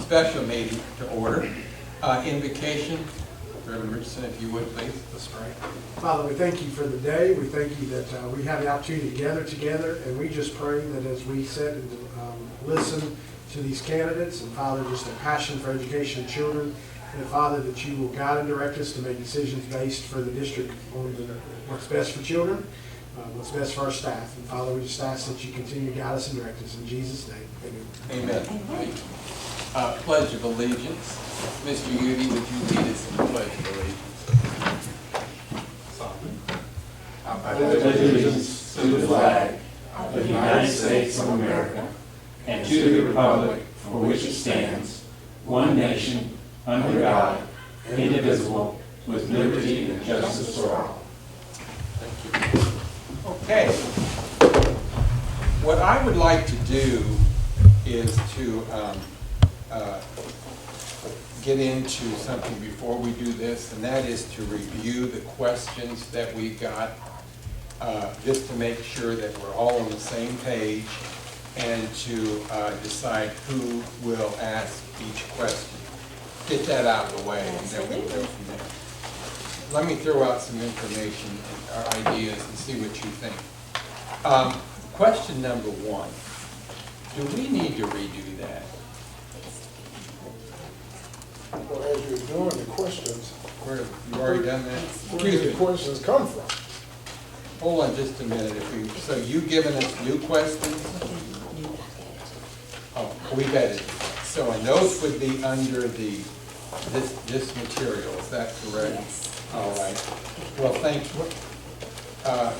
special meeting to order. Invocation, Reverend Richardson, if you would, please. Let's pray. Father, we thank you for the day. We thank you that we have the opportunity to gather together, and we just pray that as we sit and listen to these candidates, and Father, just a passion for education of children, and Father, that you will guide and direct us to make decisions based for the district on what's best for children, what's best for our staff. And Father, we just ask that you continue to guide us and direct us. In Jesus' name, amen. Amen. Pledge of Allegiance. Mr. Udy, would you lead us in the Pledge of Allegiance? I pledge allegiance to the flag of the United States of America and to the republic for which it stands, one nation, under God, indivisible, with liberty and justice for all. Thank you. Okay. What I would like to do is to get into something before we do this, and that is to review the questions that we got, just to make sure that we're all on the same page, and to decide who will ask each question. Get that out of the way, and then we can go from there. Let me throw out some information or ideas and see what you think. Question number one. Do we need to redo that? Well, as you're doing the questions, Where, you already done that? where do the questions come from? Hold on just a minute. So you giving us new questions? Oh, we've edited. So, and those would be under this material, is that correct? Yes. All right. Well, thank you. All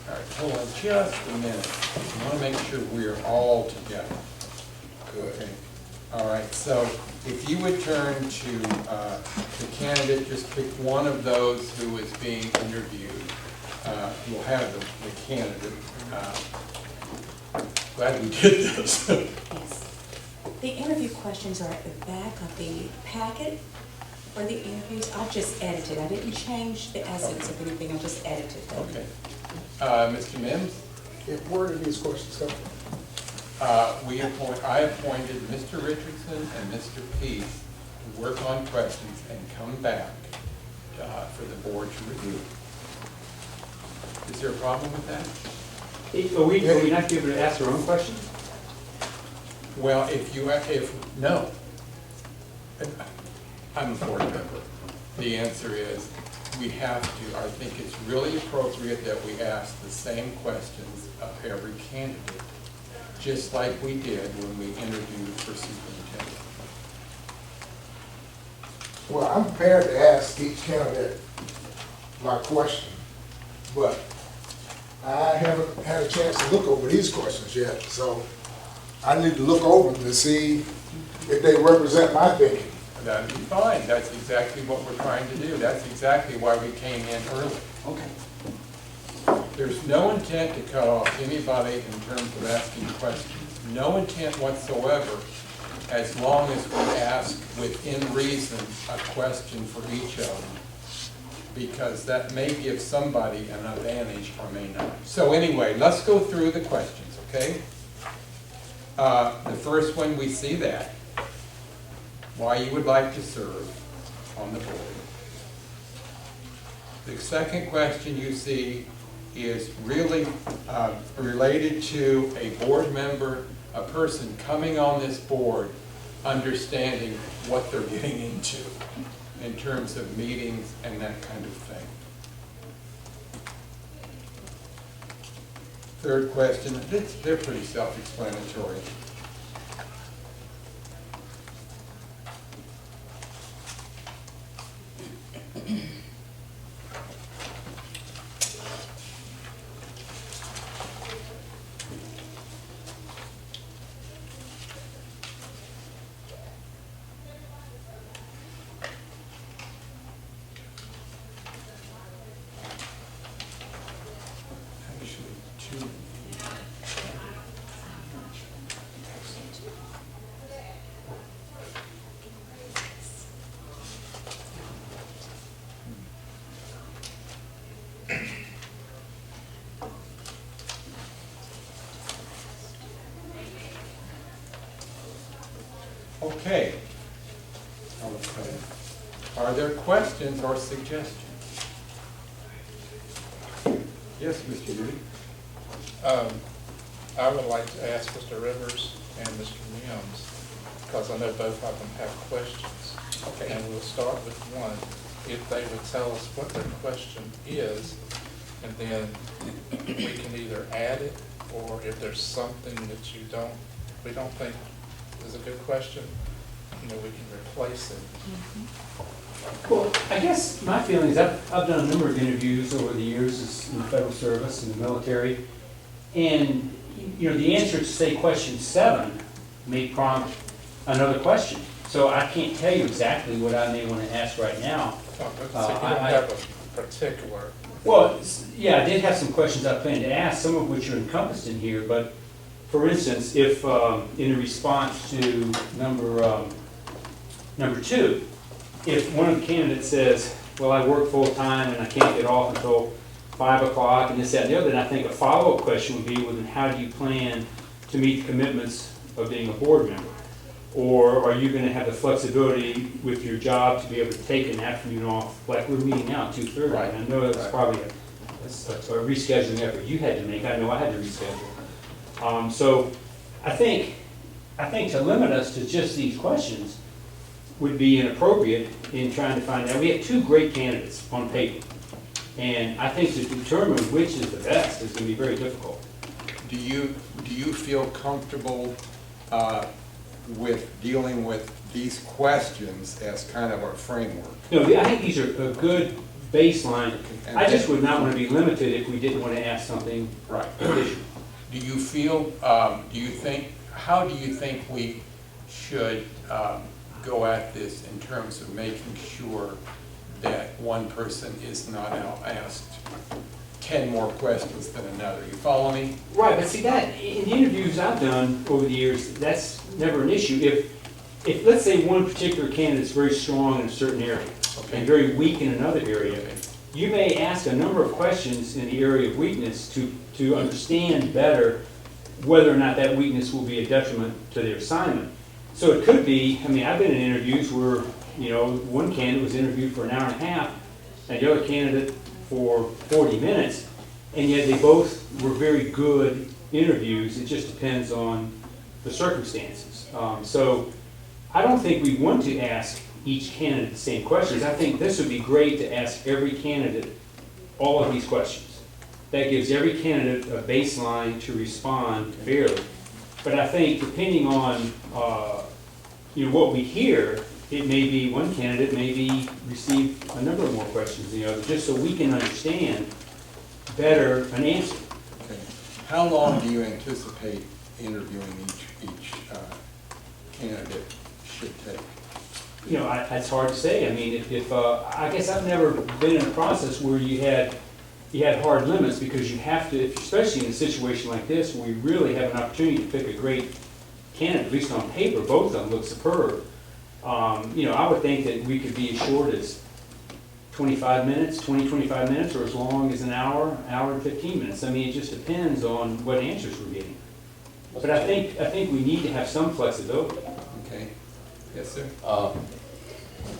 right, hold on just a minute. I want to make sure we're all together. Okay. All right, so if you would turn to the candidate, just pick one of those who is being interviewed. We'll have the candidate. Glad we did this. Yes. The interview questions are at the back of the packet for the interviews. I just edited. I didn't change the essence of anything. I just edited them. Okay. Mr. Mims? Where do these questions come from? I appointed Mr. Richardson and Mr. Peace to work on questions and come back for the board to review. Is there a problem with that? Are we not able to ask our own questions? Well, no. I'm a board member. The answer is we have to. I think it's really appropriate that we ask the same questions of every candidate, just like we did when we interviewed for superintendent. Well, I'm prepared to ask each candidate my question, but I haven't had a chance to look over these questions yet, so I need to look over them to see if they represent my thinking. That'd be fine. That's exactly what we're trying to do. That's exactly why we came in early. Okay. There's no intent to cut off anybody in terms of asking questions. No intent whatsoever, as long as we ask within reason a question for each of them, because that may give somebody an advantage or may not. So anyway, let's go through the questions, okay? The first one, we see that. Why you would like to serve on the board. The second question you see is really related to a board member, a person coming on this board, understanding what they're getting into in terms of meetings and that kind of thing. Third question, they're pretty self-explanatory. Okay. Okay. Are there questions or suggestions? Yes, Mr. Judy? I would like to ask Mr. Rivers and Mr. Mims, because I know both of them have questions. Okay. And we'll start with one. If they would tell us what their question is, and then we can either add it, or if there's something that we don't think is a good question, we can replace it. Well, I guess my feeling is I've done a number of interviews over the years in the federal service and the military, and the answer to say question 7 may prompt another question. So I can't tell you exactly what I may want to ask right now. So you don't have a particular. Well, yeah, I did have some questions I planned to ask, some of which are encompassed in here, but for instance, if in response to number 2, if one of the candidates says, well, I work full-time and I can't get off until 5 o'clock and this, that, and the other, then I think a follow-up question would be, well, then how do you plan to meet the commitments of being a board member? Or are you going to have the flexibility with your job to be able to take an afternoon off, like we're meeting now at 2:30? Right. And I know that's probably a rescheduling effort you had to make. I know I had to reschedule. So I think to limit us to just these questions would be inappropriate in trying to find out. We have 2 great candidates on paper, and I think to determine which is the best is going to be very difficult. Do you feel comfortable with dealing with these questions as kind of our framework? No, I think these are a good baseline. I just would not want to be limited if we didn't want to ask something Right. additional. Do you feel, how do you think we should go at this in terms of making sure that one person is not now asked 10 more questions than another? You follow me? Right, but see that, in the interviews I've done over the years, that's never an issue. If let's say one particular candidate is very strong in a certain area Okay. and very weak in another area, you may ask a number of questions in the area of weakness to understand better whether or not that weakness will be a detriment to their assignment. So it could be, I've been in interviews where, one candidate was interviewed for an hour and a half, and the other candidate for 40 minutes, and yet they both were very good interviews. It just depends on the circumstances. So I don't think we want to ask each candidate the same questions. I think this would be great to ask every candidate all of these questions. That gives every candidate a baseline to respond fairly. But I think depending on what we hear, it may be one candidate maybe receive a number of more questions than the other, just so we can understand better an answer. Okay. How long do you anticipate interviewing each candidate should take? It's hard to say. If I guess I've never been in a process where you had hard limits, because you have to, especially in a situation like this where we really have an opportunity to pick a great candidate, at least on paper. Both of them look superb. I would think that we could be as short as 25 minutes, 25 minutes, or as long as an hour and 15 minutes. It just depends on what answers we're getting. But I think we need to have some flexibility. Okay. Yes, sir?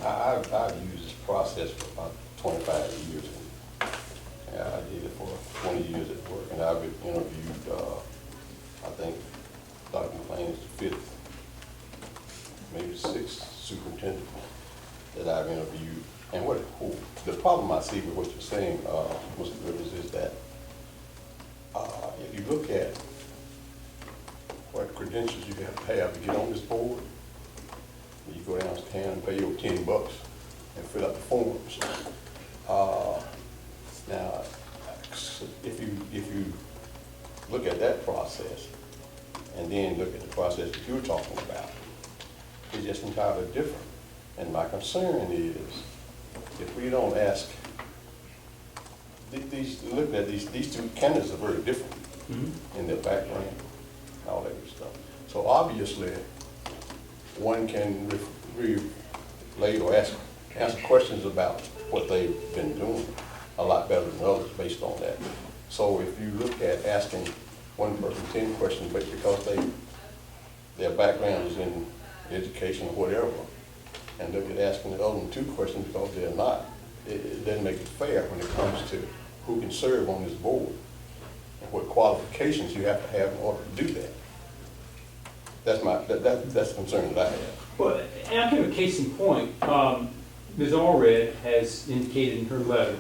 I've used this process for about 25 years. And I did it for 20 years at work, and I've interviewed, I think, Dr. McLean is the 5th, maybe 6th superintendent that I've interviewed. And the problem I see with what you're saying, Mr. Rivers, is that if you look at what credentials you have to get on this board, you go downtown and pay your $10 and fill out the forms. Now, if you look at that process and then look at the process that you're talking about, it's just entirely different. And my concern is, if we don't ask, looking at these 2 candidates are very different in their background and all that good stuff. So obviously, one can relate or answer questions about what they've been doing a lot better than others based on that. So if you look at asking one person 10 questions, but because their background is in education, or whatever, and look at asking the other 2 questions because they're not. It doesn't make it fair when it comes to who can serve on this board and what qualifications you have to have in order to do that. That's the concern that I have. Well, and I'll give a case in point. Ms. Allred has indicated in her letter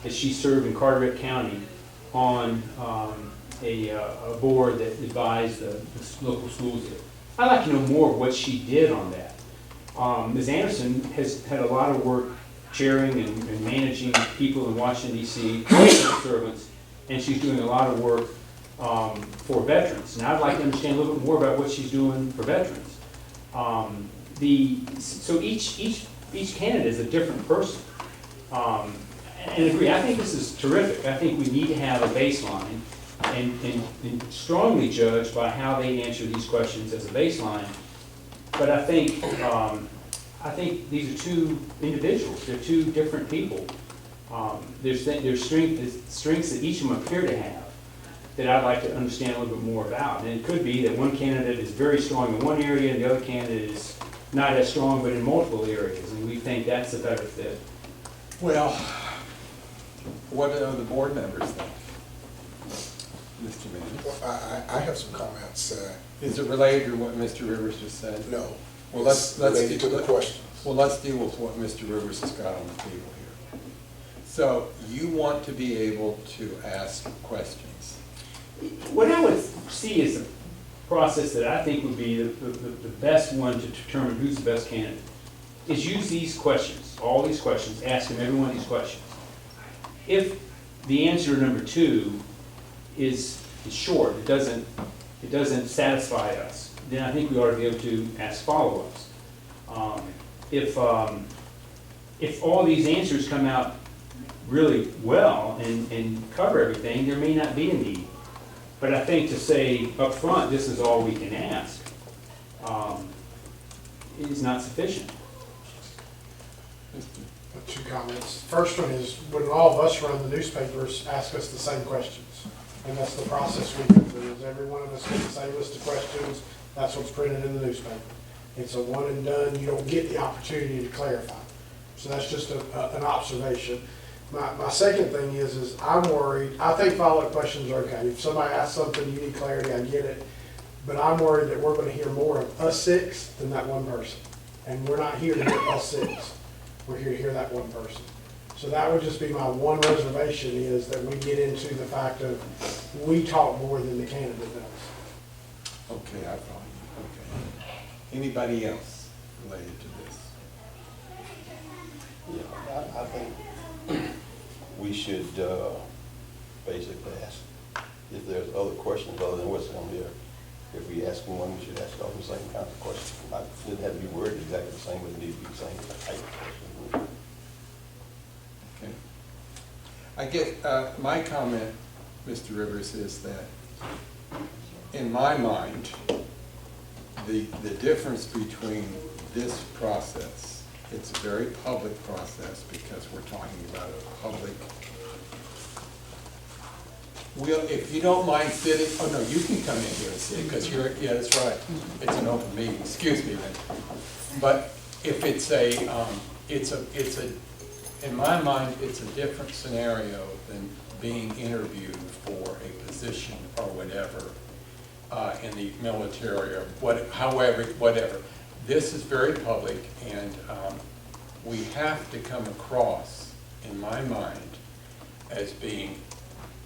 that she served in Carteret County on a board that advised the local schools there. I'd like to know more of what she did on that. Ms. Anderson has had a lot of work chairing and managing people in Washington, D.C., servants, and she's doing a lot of work for veterans. And I'd like to understand a little bit more about what she's doing for veterans. So each candidate is a different person. And agree, I think this is terrific. I think we need to have a baseline and strongly judge by how they answer these questions as a baseline. But I think these are 2 individuals. They're 2 different people. There's strengths that each of them appear to have that I'd like to understand a little bit more about. And it could be that one candidate is very strong in one area and the other candidate is not as strong but in multiple areas, and we think that's a better fit. Well, what do the board members think? Mr. Manning? Well, I have some comments. Is it related to what Mr. Rivers just said? No. Well, let's related to the questions. Well, let's deal with what Mr. Rivers has got on the table here. So you want to be able to ask questions. What I would see is a process that I think would be the best one to determine who's the best candidate is use these questions, all these questions, ask them every one of these questions. If the answer number 2 is short, it doesn't satisfy us, then I think we ought to be able to ask follow-ups. If all these answers come out really well and cover everything, there may not be a need. But I think to say up front, this is all we can ask, is not sufficient. 2 comments. First one is, when all of us run the newspapers, ask us the same questions. And that's the process we go through, is every one of us gets the same list of questions. That's what's printed in the newspaper. It's a one and done. You don't get the opportunity to clarify. So that's just an observation. My second thing is I'm worried. I think follow-up questions are okay. If somebody asks something, you need clarity, I get it. But I'm worried that we're going to hear more of us 6 than that one person. And we're not here to hear us 6. We're here to hear that one person. So that would just be my one reservation, is that we get into the fact of we talk more than the candidate does. Okay, I follow you. Okay. Anybody else related to this? Yeah, I think we should basically ask if there's other questions other than what's on there. If we ask them one, we should ask all the same kind of questions. It doesn't have to be worded exactly the same, but it needs to be the same type of question. Okay. I guess my comment, Mr. Rivers, is that in my mind, the difference between this process, it's a very public process because we're talking about a public. Well, if you don't mind sitting, oh no, you can come in here and sit because you're, yeah, that's right. It's an open meeting, excuse me then. But if it's in my mind, it's a different scenario than being interviewed for a position or whatever in the military or whatever. This is very public, and we have to come across, in my mind, as being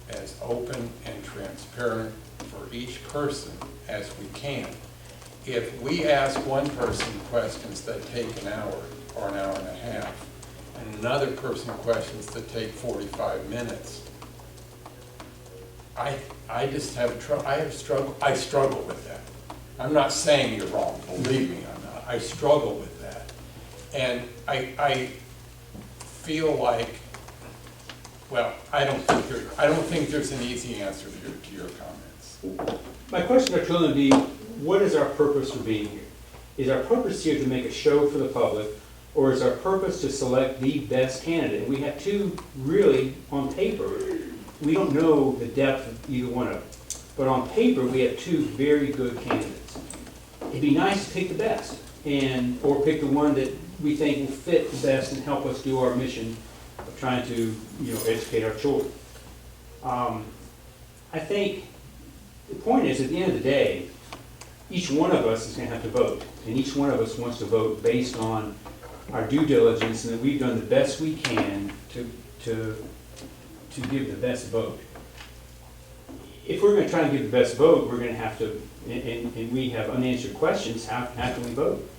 as open and transparent for each person as we can. If we ask one person questions that take an hour or an hour and a half, and another person questions that take 45 minutes, I just have I struggle with that. I'm not saying you're wrong, believe me, I'm not. I struggle with that. And I feel like, well, I don't think there's an easy answer to your comments. My question to Trillian would be, what is our purpose for being here? Is our purpose here to make a show for the public, or is our purpose to select the best candidate? We have two really, on paper, we don't know the depth of either one of them, but on paper we have two very good candidates. It'd be nice to pick the best. or pick the one that we think will fit the best and help us do our mission of trying to, educate our children. I think the point is, at the end of the day, each one of us is going to have to vote, and each one of us wants to vote based on our due diligence and that we've done the best we can to give the best vote. If we're going to try and give the best vote, we're going to have to, and we have unanswered questions, how can we vote?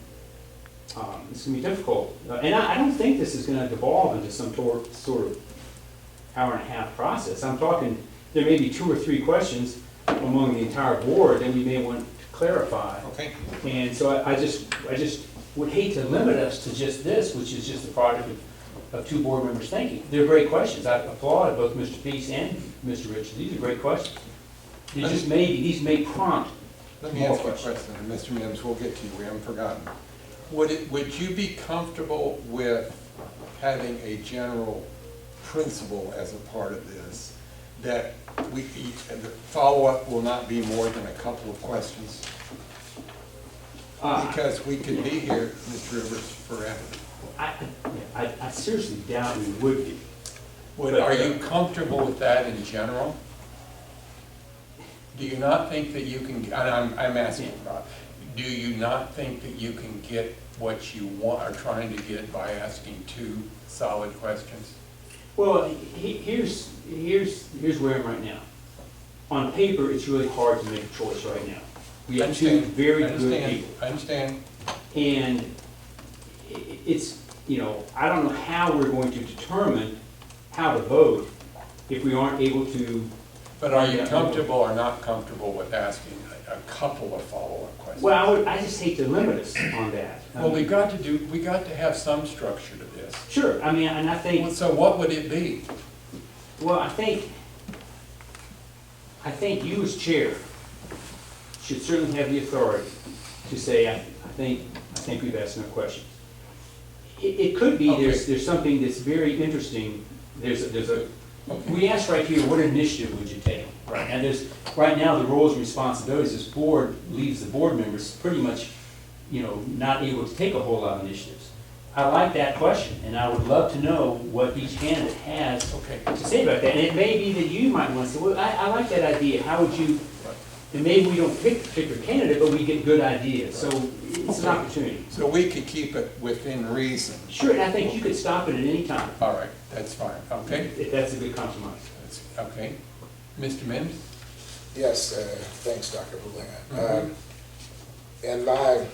It's going to be difficult. And I don't think this is going to devolve into some sort of hour and a half process. I'm talking, there may be 2 or 3 questions among the entire board that we may want to clarify. Okay. And so I just would hate to limit us to just this, which is just a product of 2 board members thinking. They're great questions. I applaud both Mr. Peace and Mr. Richards. These are great questions. These may prompt Let me more ask you a questions. question, and Mr. Mims, we'll get to you, we haven't forgotten. Would you be comfortable with having a general principle as a part of this, that the follow-up will not be more than a couple of questions? Because we could be here, Mr. Rivers, forever. I seriously doubt we would be. Are you comfortable with that in general? Do you not think that you can, and I'm asking about, do you not think that you can get what you want, are trying to get by asking 2 solid questions? Well, here's where I'm right now. On paper, it's really hard to make a choice right now. We have 2 very good people. I understand. And it's, I don't know how we're going to determine how to vote if we aren't able to. But are you comfortable or not comfortable with asking a couple of follow-up questions? Well, I just hate to limit us on that. Well, we got to have some structure to this. Sure, and I think. So what would it be? Well, I think you as chair should certainly have the authority to say, I think we've asked enough questions. It could be Okay. there's something that's very interesting. We asked right here, what initiative would you take? Right. And right now the roles and responsibilities this board leaves the board members pretty much, not able to take a whole lot of initiatives. I like that question, and I would love to know what each candidate has to say about that. And it may be that you might want to say, well, I like that idea. How would you? And maybe we don't pick a particular candidate, but we get good ideas. So it's an opportunity. So we could keep it within reason. Sure, and I think you could stop it at any time. All right, that's fine, okay? If that's a good compromise. Okay. Mr. Mims? Yes, thanks, Dr. Houlihan. In my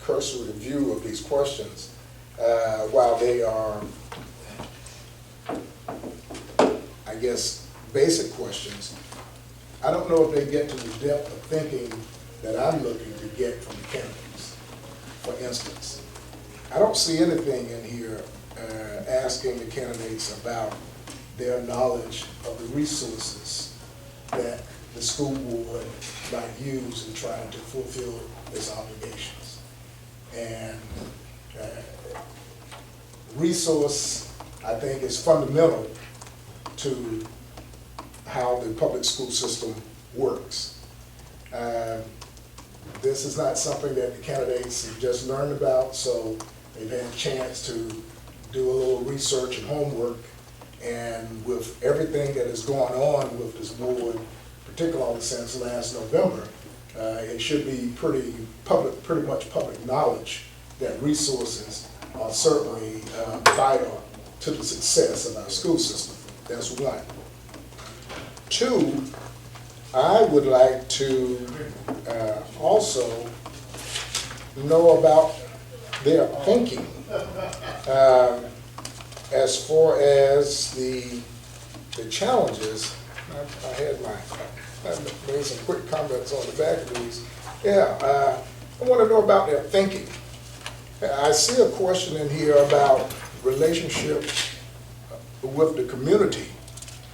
cursory review of these questions, while they are, I guess, basic questions, I don't know if they get to the depth of thinking that I'm looking to get from the candidates. For instance, I don't see anything in here asking the candidates about their knowledge of the resources that the school board might use in trying to fulfill its obligations. And resource, I think, is fundamental to how the public school system works. This is not something that the candidates have just learned about, so they've had a chance to do a little research and homework. And with everything that is going on with this board, particularly since last November, it should be pretty much public knowledge that resources are certainly vital to the success of our school system. That's one. 2, I would like to also know about their thinking as far as the challenges. I made some quick comments on the back of these. I want to know about their thinking. I see a question in here about relationship with the community.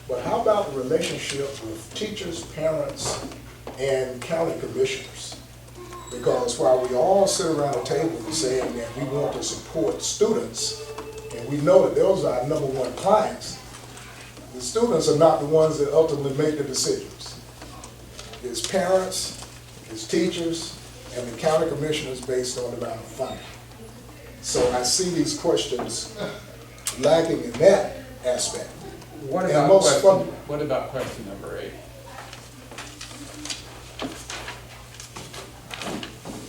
But how about the relationship with teachers, parents, and county commissioners? Because while we all sit around the table saying that we want to support students, and we know that those are our #1 clients, the students are not the ones that ultimately make the decisions. It's parents, it's teachers, and the county commissioners based on the amount of funding. So I see these questions lacking in that aspect. What And about most question, fun- what about question number 8?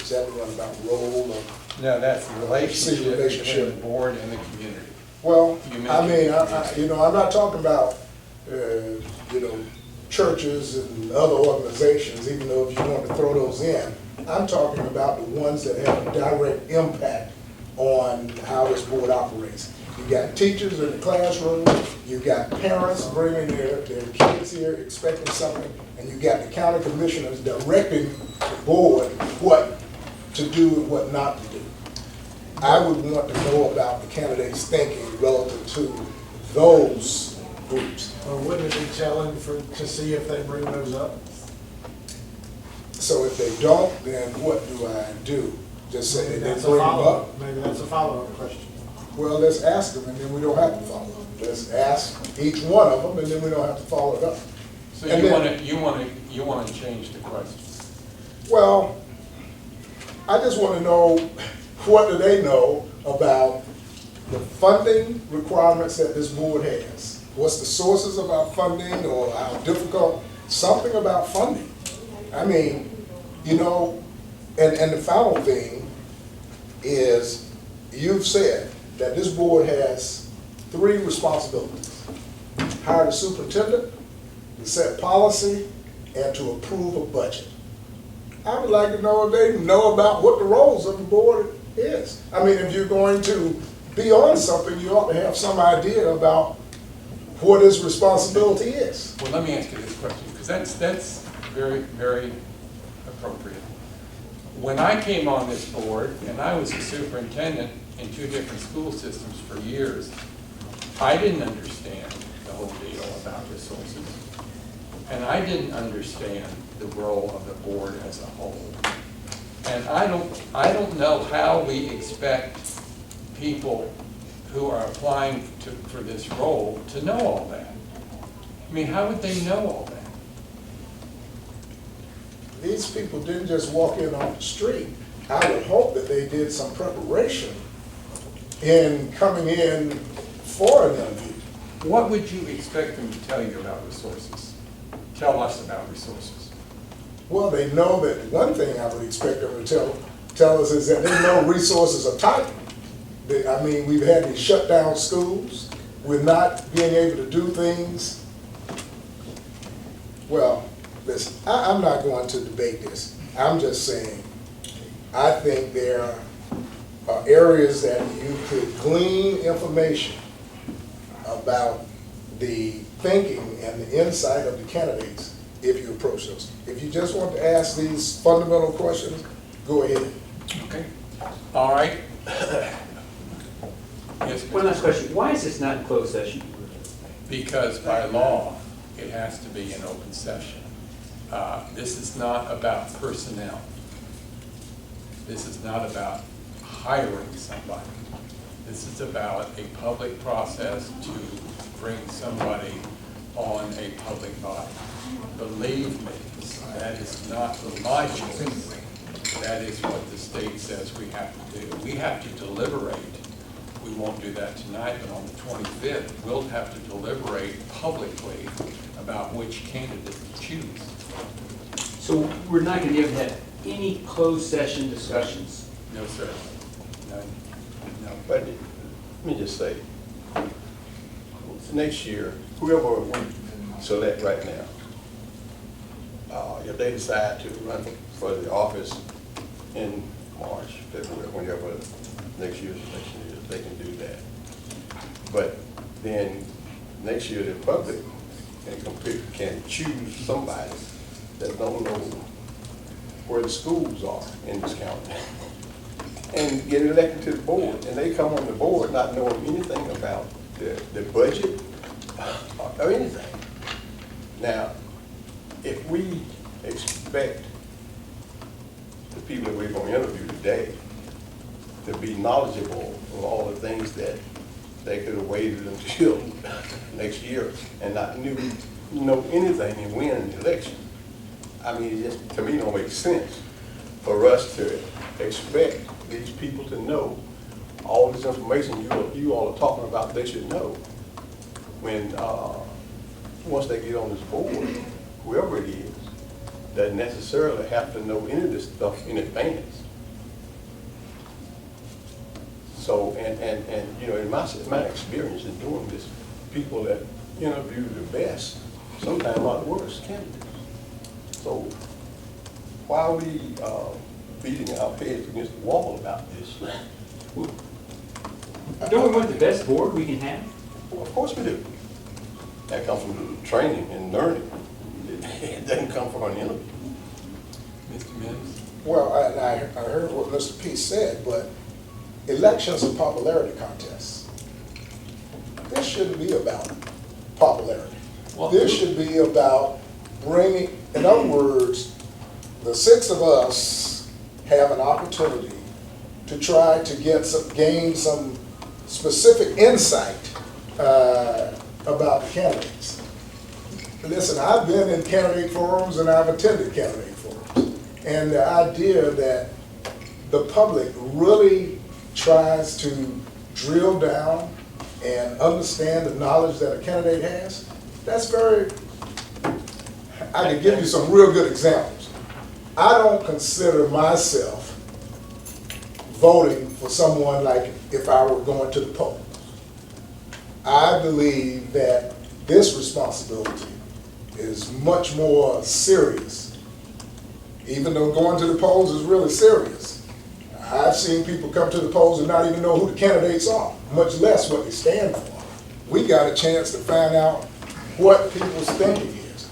Is that the one about role of? No, that's the relationship relationship. between the board and the community. Well, You I mentioned mean, community. I'm not talking about, churches and other organizations, even though if you want to throw those in. I'm talking about the ones that have a direct impact on how this board operates. You got teachers in the classroom, you got parents bringing their kids here expecting something, and you got the county commissioners directing the board what to do and what not to do. I would want to know about the candidates' thinking relative to those groups. Or wouldn't it be telling to see if they bring those up? So if they don't, then what do I do? Just say Maybe that they that's a bring them follow-up. up? Maybe that's a follow-up question. Well, let's ask them, and then we don't have to follow up. Let's ask each one of them, and then we don't have to follow it up. So And you want to change the question? Well, I just want to know, what do they know about the funding requirements that this board has? What's the sources of our funding, or how difficult, something about funding. I mean, and the final thing is, you've said that this board has 3 responsibilities: hire the superintendent, to set policy, and to approve a budget. I would like to know if they know about what the roles of the board is. I mean, if you're going to be on something, you ought to have some idea about what his responsibility is. Well, let me ask you this question, because that's very, very appropriate. When I came on this board, and I was a superintendent in 2 different school systems for years, I didn't understand the whole deal about resources. And I didn't understand the role of the board as a whole. And I don't know how we expect people who are applying for this role to know all that. I mean, how would they know all that? These people didn't just walk in off the street. I would hope that they did some preparation in coming in for an interview. What would you expect them to tell you about resources? Tell us about resources. Well, they know that one thing I would expect them to tell us is that they know resources are tight. We've had these shut down schools. We're not being able to do things. Well, listen, I'm not going to debate this. I'm just saying, I think there are areas that you could glean information about the thinking and the insight of the candidates if you approach those. If you just want to ask these fundamental questions, go ahead. Okay. All right. Yes, One last question. Why is this not in closed session? because by law, it has to be an open session. This is not about personnel. This is not about hiring somebody. This is about a public process to bring somebody on a public body. Believe me, that is not my choice. That is what the state says we have to do. We have to deliberate. We won't do that tonight, but on the 25th, we'll have to deliberate publicly about which candidate to choose. So we're not going to be able to have any closed session discussions. No, sir. No. No. But let me just say, next year, whoever we select right now, if they decide to run for the office in March, February, whenever next year's election is, they can do that. But then next year, the public can choose somebody that don't know where the schools are in this county and get elected to the board. And they come on the board not knowing anything about the budget or anything. Now, if we expect the people that we're going to interview today to be knowledgeable of all the things that they could have waited until next year and not know anything and win an election, I mean, it just, to me, don't make sense. for us to expect these people to know all this information you all are talking about, they should know. When, once they get on this board, whoever it is, doesn't necessarily have to know any of this stuff in advance. So, and you know, in my experience in doing this, people that interview the best sometimes are the worst candidates. So, why are we beating our heads against the wall about this? Don't we want the best board we can have? Well, of course we do. That comes from training and learning. It doesn't come from an interview. Mr. Mims? Well, I heard what Mr. Peace said, but elections are popularity contests. This shouldn't be about popularity. This should be about bringing, in other words, the 6 of us have an opportunity to try to gain some specific insight about the candidates. Listen, I've been in candidate forums and I've attended candidate forums. And the idea that the public really tries to drill down and understand the knowledge that a candidate has, that's very, I can give you some real good examples. I don't consider myself voting for someone like if I were going to the polls. I believe that this responsibility is much more serious. Even though going to the polls is really serious, I've seen people come to the polls and not even know who the candidates are, much less what they stand for. We got a chance to find out what people's thinking is.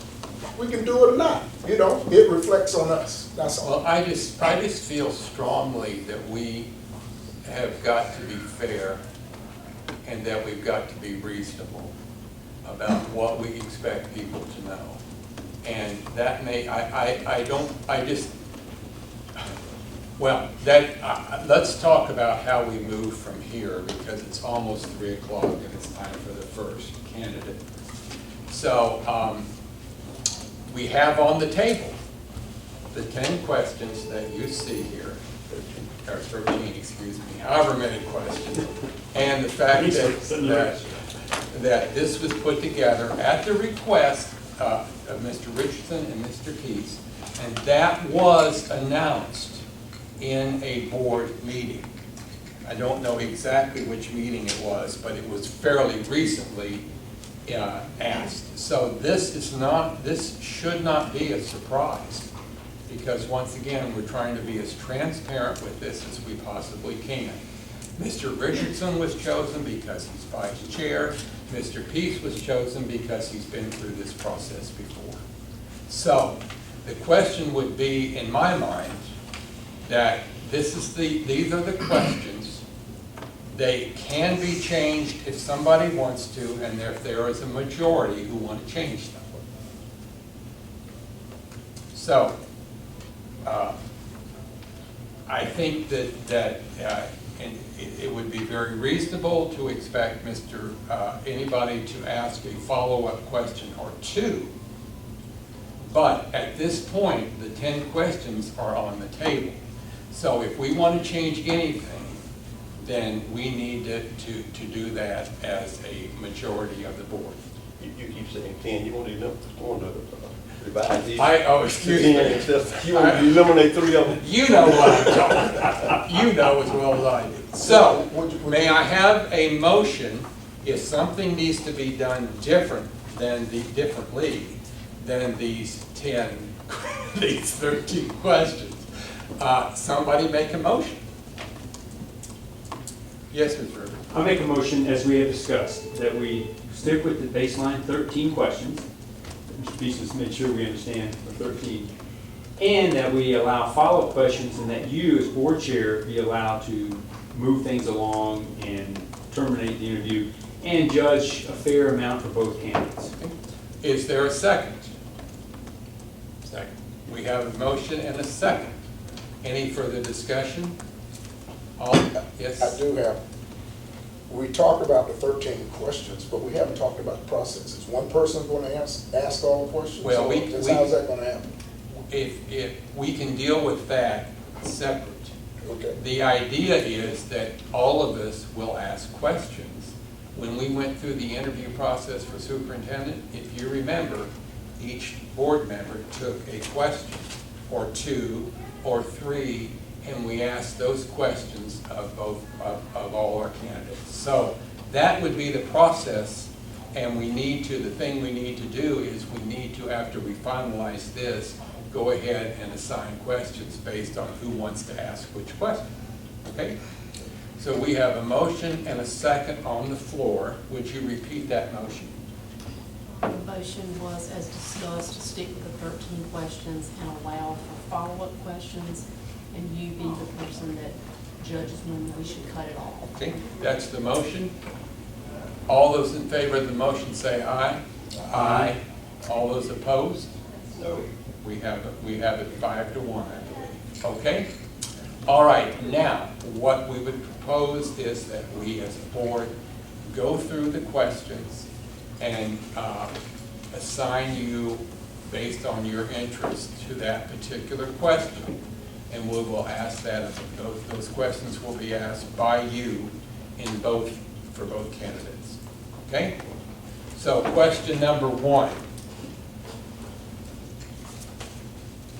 We can do it or not, you know, it reflects on us, that's all. Well, I just feel strongly that we have got to be fair and that we've got to be reasonable about what we expect people to know. And that may, let's talk about how we move from here, because it's almost 3 o'clock and it's time for the first candidate. So we have on the table the 10 questions that you see here, or 13, excuse me, however many questions, and the fact that this was put together at the request of Mr. Richardson and Mr. Peace, and that was announced in a board meeting. I don't know exactly which meeting it was, but it was fairly recently asked. So this should not be a surprise, because once again, we're trying to be as transparent with this as we possibly can. Mr. Richardson was chosen because he's vice chair. Mr. Peace was chosen because he's been through this process before. So the question would be, in my mind, that these are the questions. They can be changed if somebody wants to, and if there is a majority who want to change them. So I think that and it would be very reasonable to expect anybody to ask a follow-up question or 2. But at this point, the 10 questions are on the table. So if we want to change anything, then we need to do that as a majority of the board. You keep saying 10, you want to revise these? Excuse me. You want to eliminate 3 of them? You know what I'm talking about. You know as well as I do. So, may I have a motion if something needs to be done differently than these 13 questions? Somebody make a motion. Yes, Mr. Rivers. I'll make a motion, as we have discussed, that we stick with the baseline 13 questions. Mr. Peace has made sure we understand the 13. And that we allow follow-up questions, and that you, as board chair, be allowed to move things along and terminate the interview and judge a fair amount for both candidates. Is there a second? Second. We have a motion and a second. Any further discussion? Yes? I do have. We talked about the 13 questions, but we haven't talked about the process. Is one person going to ask all the questions? Well, how's that going to happen? If we can deal with that separate. Okay. The idea is that all of us will ask questions. When we went through the interview process for superintendent, if you remember, each board member took a question, or two, or three, and we asked those questions of of all our candidates. So that would be the process, and the thing we need to do is we need to, after we finalize this, go ahead and assign questions based on who wants to ask which question, okay? So we have a motion and a second on the floor. Would you repeat that motion? The motion was, as discussed, to stick with the 13 questions and allow for follow-up questions, and you be the person that judges when we should cut it off. Okay, that's the motion. All those in favor of the motion say aye. Aye. All those opposed? No. We have it 5-1, I believe. Okay? All right, now, what we would propose is that we as a board go through the questions and assign you, based on your interest, to that particular question. And we will ask that, those questions will be asked by you for both candidates. Okay? So question number 1.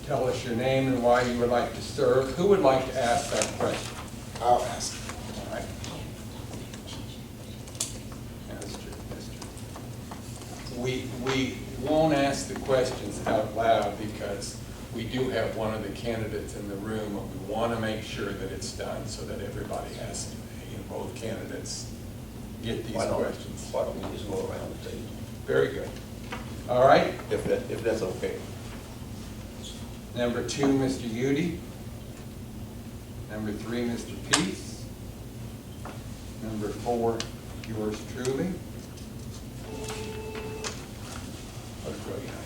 Tell us your name and why you would like to serve. Who would like to ask that question? I'll ask. All right. We won't ask the questions out loud because we do have one of the candidates in the room, and we want to make sure that it's done so that everybody has, both candidates get these questions. Why don't we just go around the table? Very good. All right. If that's okay. Number 2, Mr. Udy. Number 3, Mr. Peace. Number 4, yours truly. What a brilliant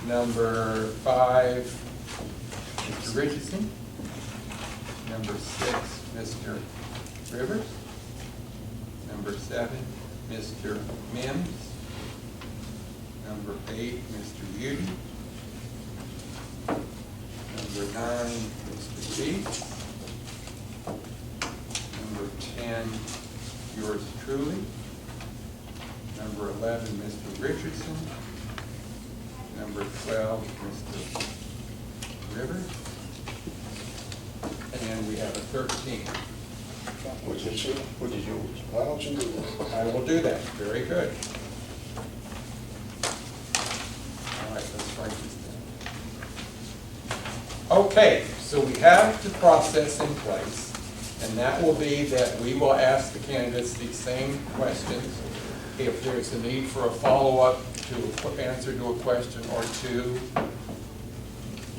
idea. Number 5, Mr. Richardson. Number 6, Mr. Rivers. Number 7, Mr. Mims. Number 8, Mr. Udy. Number 9, Mr. G. Number 10, yours truly. Number 11, Mr. Richardson. Number 12, Mr. Rivers. And we have a 13. Which is yours? Why don't you do that? I will do that. Very good. All right, let's write this down. Okay, so we have the process in place, and that will be that we will ask the candidates the same questions. If there's a need for a follow-up to answer to a question or two,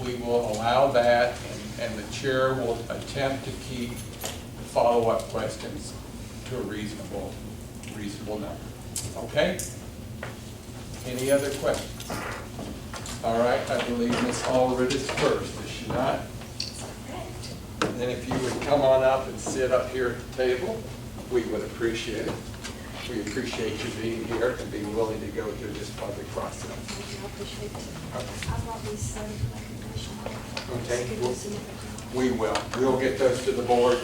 we will allow that, and the chair will attempt to keep the follow-up questions to a reasonable number. Okay? Any other questions? All right, I believe Ms. Allred is first, is she not? And then if you would come on up and sit up here at the table, we would appreciate it. We appreciate you being here and being willing to go through this public process. I appreciate it. I brought these recognition. Okay, we will. We'll get those to the board.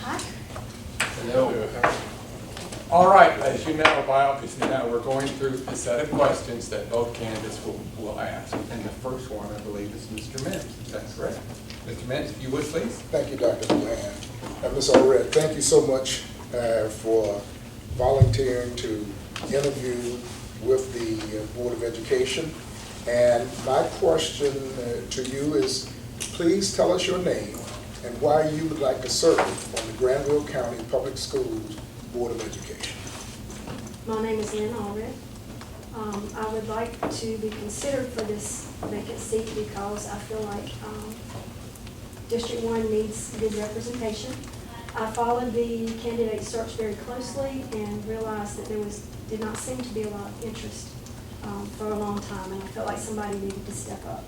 Hi. Hello. All right, as you know, obviously now we're going through a set of questions that both candidates will ask. And the first one, I believe, is Mr. Mims. Is that correct? Mr. Mims, if you would, please. Thank you, Dr. Bland. Ms. Allred, thank you so much for volunteering to interview with the Board of Education. And my question to you is, please tell us your name and why you would like to serve on the Granville County Public Schools Board of Education. My name is Lynn Allred. I would like to be considered for this vacant seat because I feel like District 1 needs good representation. I followed the candidate search very closely and realized that there did not seem to be a lot of interest for a long time, and I felt like somebody needed to step up.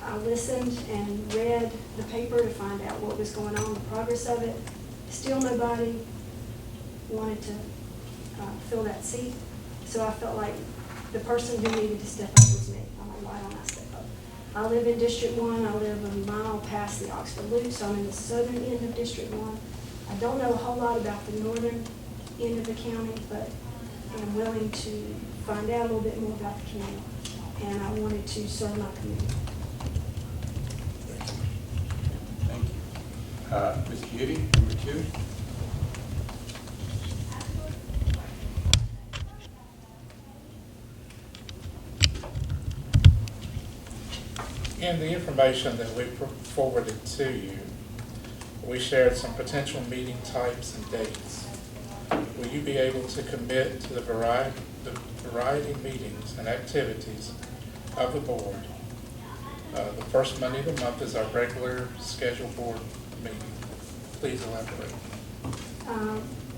I listened and read the paper to find out what was going on, the progress of it. Still nobody wanted to fill that seat. So I felt like the person who needed to step up was me. I'm like, why don't I step up? I live in District 1. I live a mile past the Oxford Loop, so I'm in the southern end of District 1. I don't know a whole lot about the northern end of the county, but I'm willing to find out a little bit more about the county. And I wanted to serve my community. Thank you. Ms. Beauty, number 2. In the information that we forwarded to you, we shared some potential meeting types and dates. Will you be able to commit to the variety of meetings and activities of the board? The first Monday of the month is our regular scheduled board meeting. Please elaborate.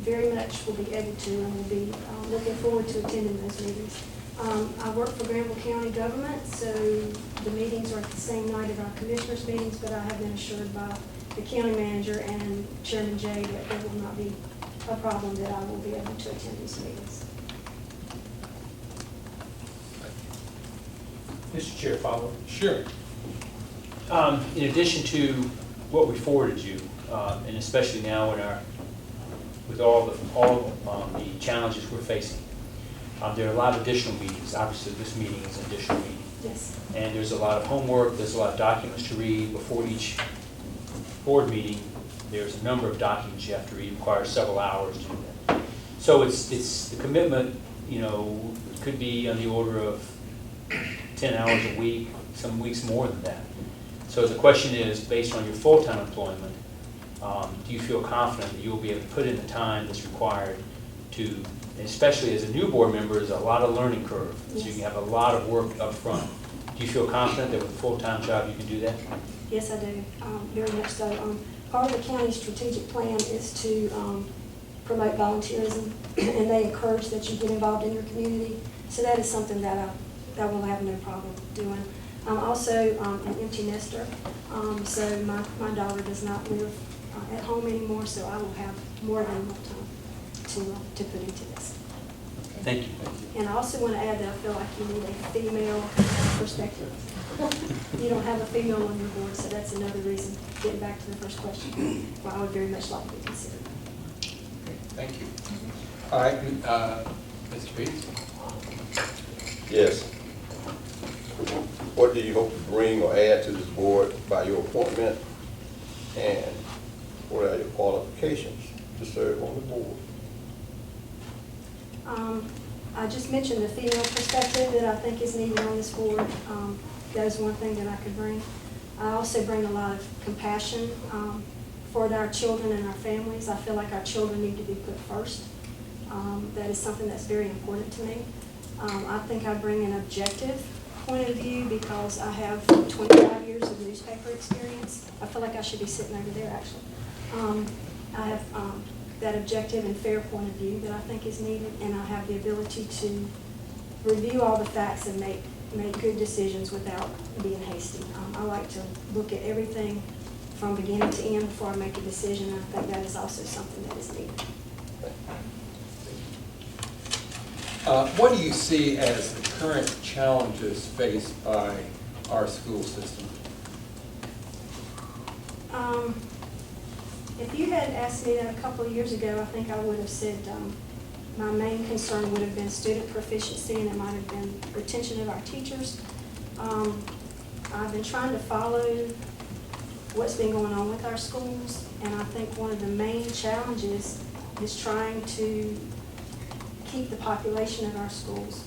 Very much will be able to, and we'll be looking forward to attending those meetings. I work for Granville County government, so the meetings are at the same night of our commissioners' meetings, but I have been assured by the county manager and Chairman Jay that there will not be a problem, that I will be able to attend these meetings. Mr. Chair, follow. Sure. In addition to what we forwarded you, and especially now with all the challenges we're facing, there are a lot of additional meetings. Obviously, this meeting is an additional meeting. Yes. And there's a lot of homework, there's a lot of documents to read before each board meeting. There's a number of documents you have to read, it requires several hours to do that. So it's the commitment, could be on the order of 10 hours a week, some weeks more than that. So the question is, based on your full-time employment, do you feel confident that you'll be able to put in the time that's required to, especially as a new board member, there's a lot of learning curve, so you have a lot of work up front. Do you feel confident that with a full-time job you can do that? Yes, I do, very much so. Part of the county's strategic plan is to promote volunteerism, and they encourage that you get involved in your community. So that is something that I will have no problem doing. I'm also an empty nester, so my daughter does not live at home anymore, so I will have more than enough time to put into this. Thank you. And I also want to add that I feel like you need a female perspective. You don't have a female on your board, so that's another reason, getting back to the first question, why I would very much like to be considered. Thank you. All right, Mr. Beats? Yes. What do you hope to bring or add to this board by your appointment? And what are your qualifications to serve on the board? I just mentioned the female perspective that I think is needed on this board. That is one thing that I could bring. I also bring a lot of compassion for our children and our families. I feel like our children need to be put first. That is something that's very important to me. I think I bring an objective point of view because I have 25 years of newspaper experience. I feel like I should be sitting over there, actually. I have that objective and fair point of view that I think is needed, and I have the ability to review all the facts and make good decisions without being hasty. I like to look at everything from beginning to end before I make a decision, and I think that is also something that is needed. What do you see as the current challenges faced by our school system? If you had asked me that a couple of years ago, I think I would have said my main concern would have been student proficiency, and it might have been retention of our teachers. I've been trying to follow what's been going on with our schools, and I think one of the main challenges is trying to keep the population of our schools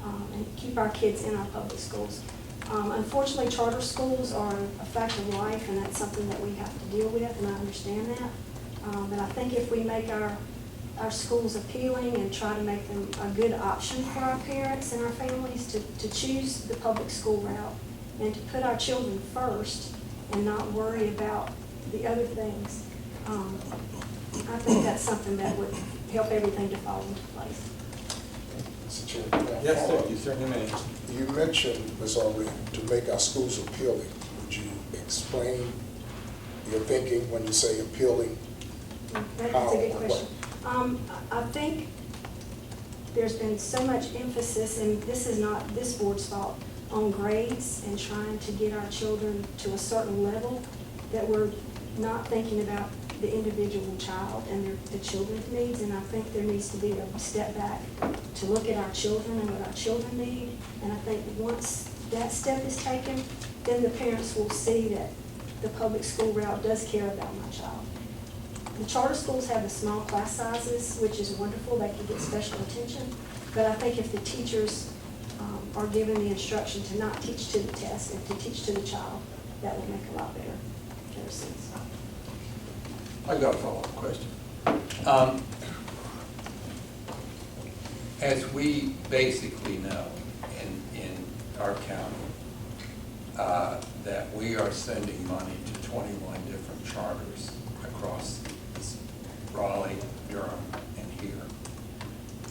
and keep our kids in our public schools. Unfortunately, charter schools are a fact of life, and that's something that we have to deal with, and I understand that. But I think if we make our schools appealing and try to make them a good option for our parents and our families to choose the public school route and to put our children first and not worry about the other things, I think that's something that would help everything to fall into place. Mr. Chairman, may I Yes, follow sir, up? you certainly may. You mentioned, Ms. Aubrey, to make our schools appealing. Would you explain your thinking when you say appealing? That's a good question. I think there's been so much emphasis, and this is not this board's fault, on grades and trying to get our children to a certain level, that we're not thinking about the individual child and the children's needs. And I think there needs to be a step back to look at our children and what our children need. And I think once that step is taken, then the parents will see that the public school route does care about my child. The charter schools have the small class sizes, which is wonderful. They can get special attention. But I think if the teachers are given the instruction to not teach to the test and to teach to the child, that will make a lot better sense. I've got a follow-up question. As we basically know in our county, that we are sending money to 21 different charters across Raleigh, Durham, and here.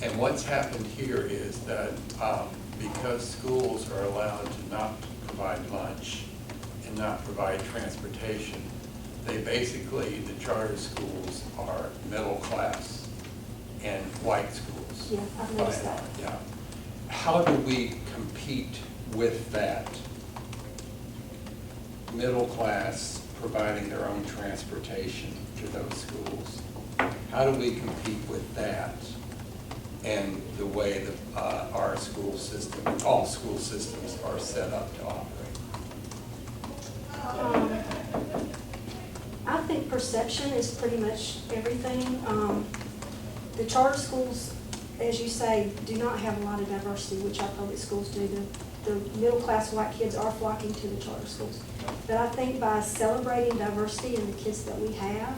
And what's happened here is that because schools are allowed to not provide lunch and not provide transportation, they basically, the charter schools are middle class and white schools. Yeah, I've noticed that. Yeah. How do we compete with that? Middle class providing their own transportation to those schools. How do we compete with that and the way that our school system, all school systems are set up to operate? I think perception is pretty much everything. The charter schools, as you say, do not have a lot of diversity, which our public schools do. The middle-class white kids are flocking to the charter schools. But I think by celebrating diversity in the kids that we have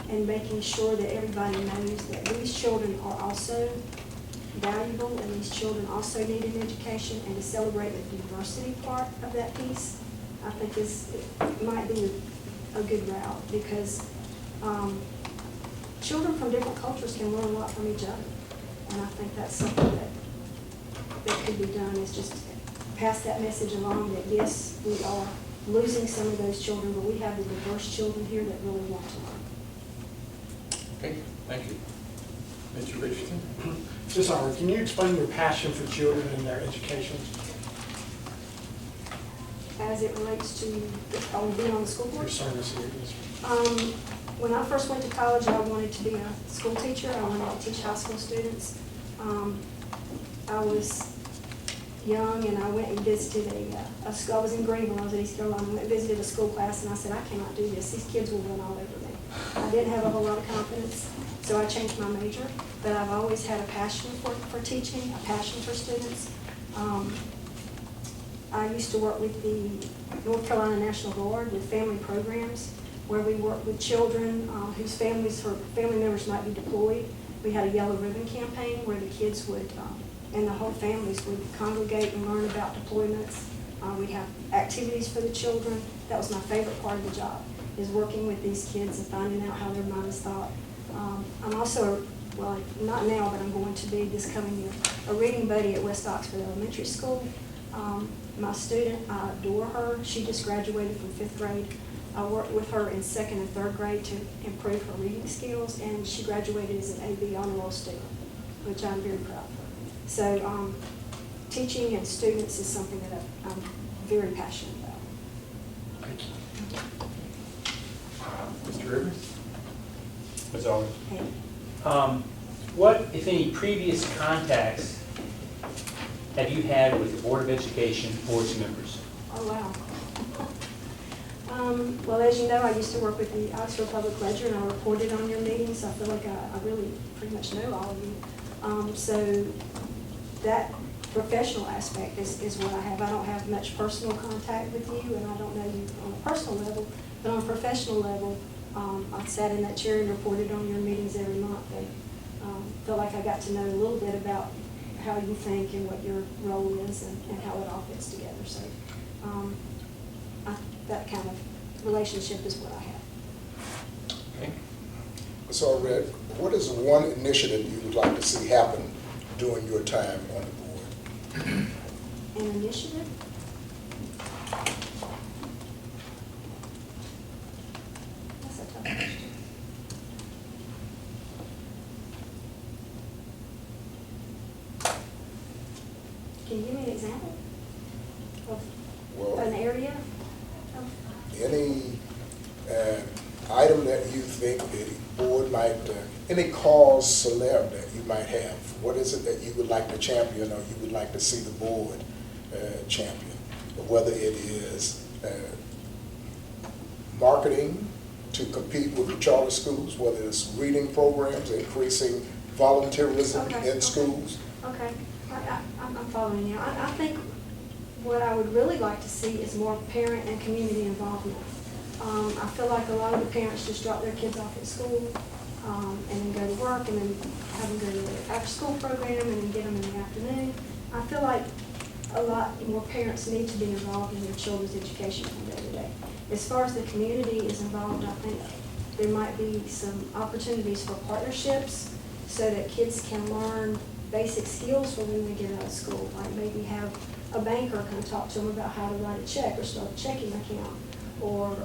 and making sure that everybody knows that these children are also valuable and these children also need an education, and to celebrate the diversity part of that piece, I think it might be a good route, because children from different cultures can learn a lot from each other. And I think that's something that could be done, is just pass that message along that yes, we are losing some of those children, but we have the diverse children here that really want to learn. Okay, thank you. Mr. Richardson? Ms. Howard, can you explain your passion for children and their education? As it relates to being on the school board? Your service here. When I first went to college, I wanted to be a school teacher. I wanted to teach high school students. I was young, and I went and visited a school. I was in Granville, I was at East Carolina. I went and visited a school class, and I said, I cannot do this. These kids will run all over me. I didn't have a whole lot of confidence, so I changed my major. But I've always had a passion for teaching, a passion for students. I used to work with the North Carolina National Guard with family programs, where we worked with children whose family members might be deployed. We had a yellow ribbon campaign where the kids would, and the whole families would congregate and learn about deployments. We'd have activities for the children. That was my favorite part of the job, is working with these kids and finding out how their minds thought. I'm also, well, not now, but I'm going to be this coming year, a reading buddy at West Oxford Elementary School. My student, I adore her. She just graduated from 5th grade. I worked with her in 2nd and 3rd grade to improve her reading skills, and she graduated as an AB honor roll student, which I'm very proud of her. So teaching and students is something that I'm very passionate about. Thank you. Mr. Rivers? That's all. And What, if any, previous contacts have you had with the Board of Education or its members? oh, wow. Well, as you know, I used to work with the Oxford Public Ledger, and I reported on your meetings. So I feel like I really pretty much know all of you. So that professional aspect is what I have. I don't have much personal contact with you, and I don't know you on a personal level, but on a professional level, I sat in that chair and reported on your meetings every month, and felt like I got to know a little bit about how you think and what your role is and how it all fits together. So that kind of relationship is what I have. Okay. So, Red, what is one initiative you would like to see happen during your time on the board? An initiative? That's a tough question. me an example of Well, an area? any item that you think the board might, any cause célèbre that you might have, what is it that you would like to champion or you would like to see the board champion? Whether it is marketing to compete with the charter schools, whether it's reading programs, increasing volunteerism Okay, in schools. Okay, I'm following you. I think what I would really like to see is more parent and community involvement. I feel like a lot of the parents just drop their kids off at school and then go to work and then have them go to their after-school program and then get them in the afternoon. I feel like a lot more parents need to be involved in their children's education from day to day. As far as the community is involved, I think there might be some opportunities for partnerships so that kids can learn basic skills for when they get out of school. Like maybe have a banker come talk to them about how to write a check or start a checking account. Or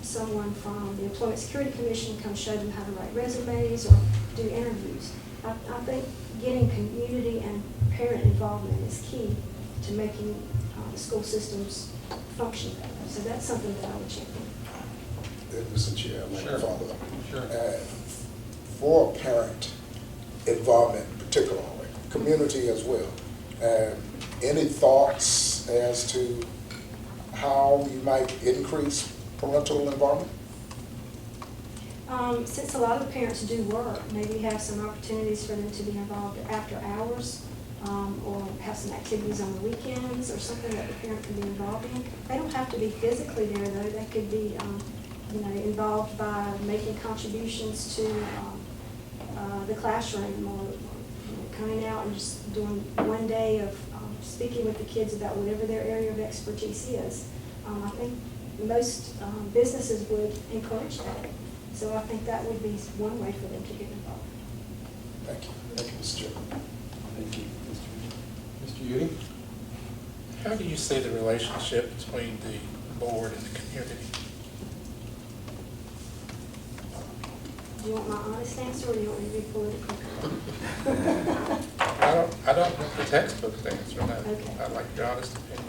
someone from the Employment Security Commission come show them how to write resumes or do interviews. I think getting community and parent involvement is key to making school systems function better. So that's something that I would champion. Mr. Chair, I'd like to follow up. Sure. For parent involvement particularly, community as well, any thoughts as to how you might increase parental involvement? Since a lot of the parents do work, maybe have some opportunities for them to be involved after hours, or have some activities on the weekends, or something that the parent can be involved in. They don't have to be physically there, though. They could be, involved by making contributions to the classroom, or coming out and just doing one day of speaking with the kids about whatever their area of expertise is. I think most businesses would encourage that. So I think that would be one way for them to get involved. Thank you. Thank you, Mr. Chairman. Thank you. Mr. Udi? How do you see the relationship between the board and the community? Do you want my honest answer, or do you want me to be political? I don't want the textbook answer, no. Okay. I'd like your honest opinion.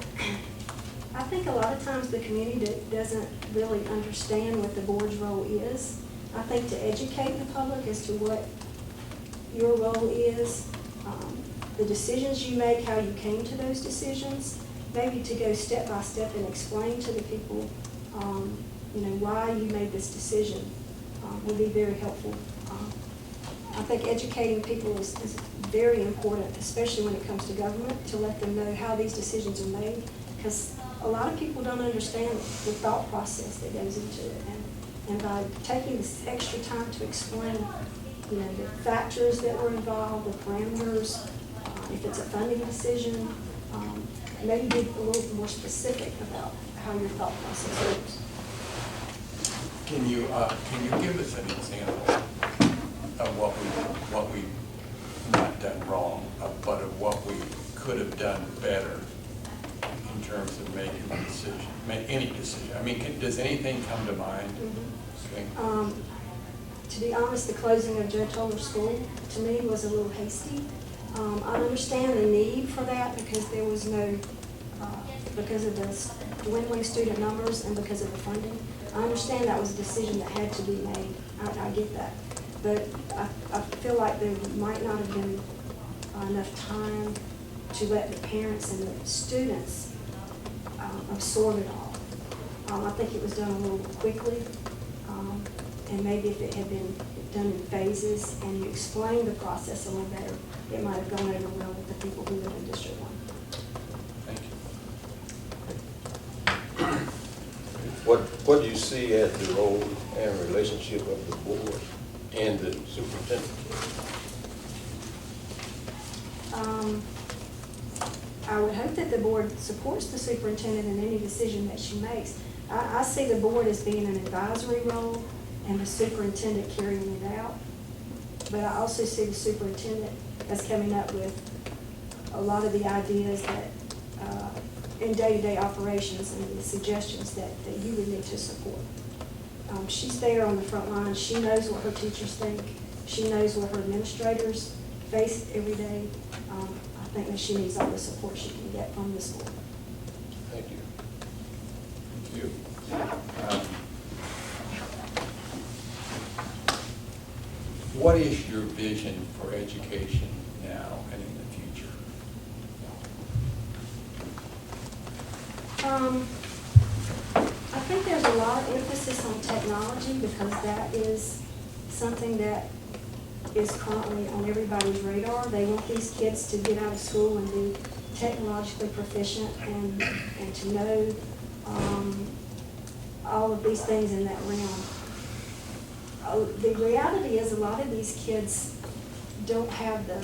I think a lot of times the community doesn't really understand what the board's role is. I think to educate the public as to what your role is, the decisions you make, how you came to those decisions, maybe to go step by step and explain to the people, why you made this decision will be very helpful. I think educating people is very important, especially when it comes to government, to let them know how these decisions are made, because a lot of people don't understand the thought process that goes into it. And by taking this extra time to explain, the factors that were involved, the parameters, if it's a funding decision, maybe be a little more specific about how your thought process works. Can you give us an example of what we've not done wrong, but of what we could have done better in terms of making a decision, any decision? I mean, does anything come to mind? Mm-hmm. Okay. To be honest, the closing of Joe Toller School, to me, was a little hasty. I understand the need for that because there was no, because of the dwindling student numbers and because of the funding. I understand that was a decision that had to be made. I get that. But I feel like there might not have been enough time to let the parents and the students absorb it all. I think it was done a little quickly. And maybe if it had been done in phases and you explained the process a little better, it might have gone over well with the people who live in District 1. Thank you. What do you see as the role and relationship of the board and the superintendent? I would hope that the board supports the superintendent in any decision that she makes. I see the board as being an advisory role and the superintendent carrying it out. But I also see the superintendent as coming up with a lot of the ideas that, in day-to-day operations and the suggestions that you would need to support. She's there on the front line. She knows what her teachers think. She knows what her administrators face every day. I think that she needs all the support she can get from the school. Thank you. Thank you. What is your vision for education now and in the future? I think there's a lot of emphasis on technology because that is something that is currently on everybody's radar. They want these kids to get out of school and be technologically proficient and to know all of these things in that realm. The reality is a lot of these kids don't have the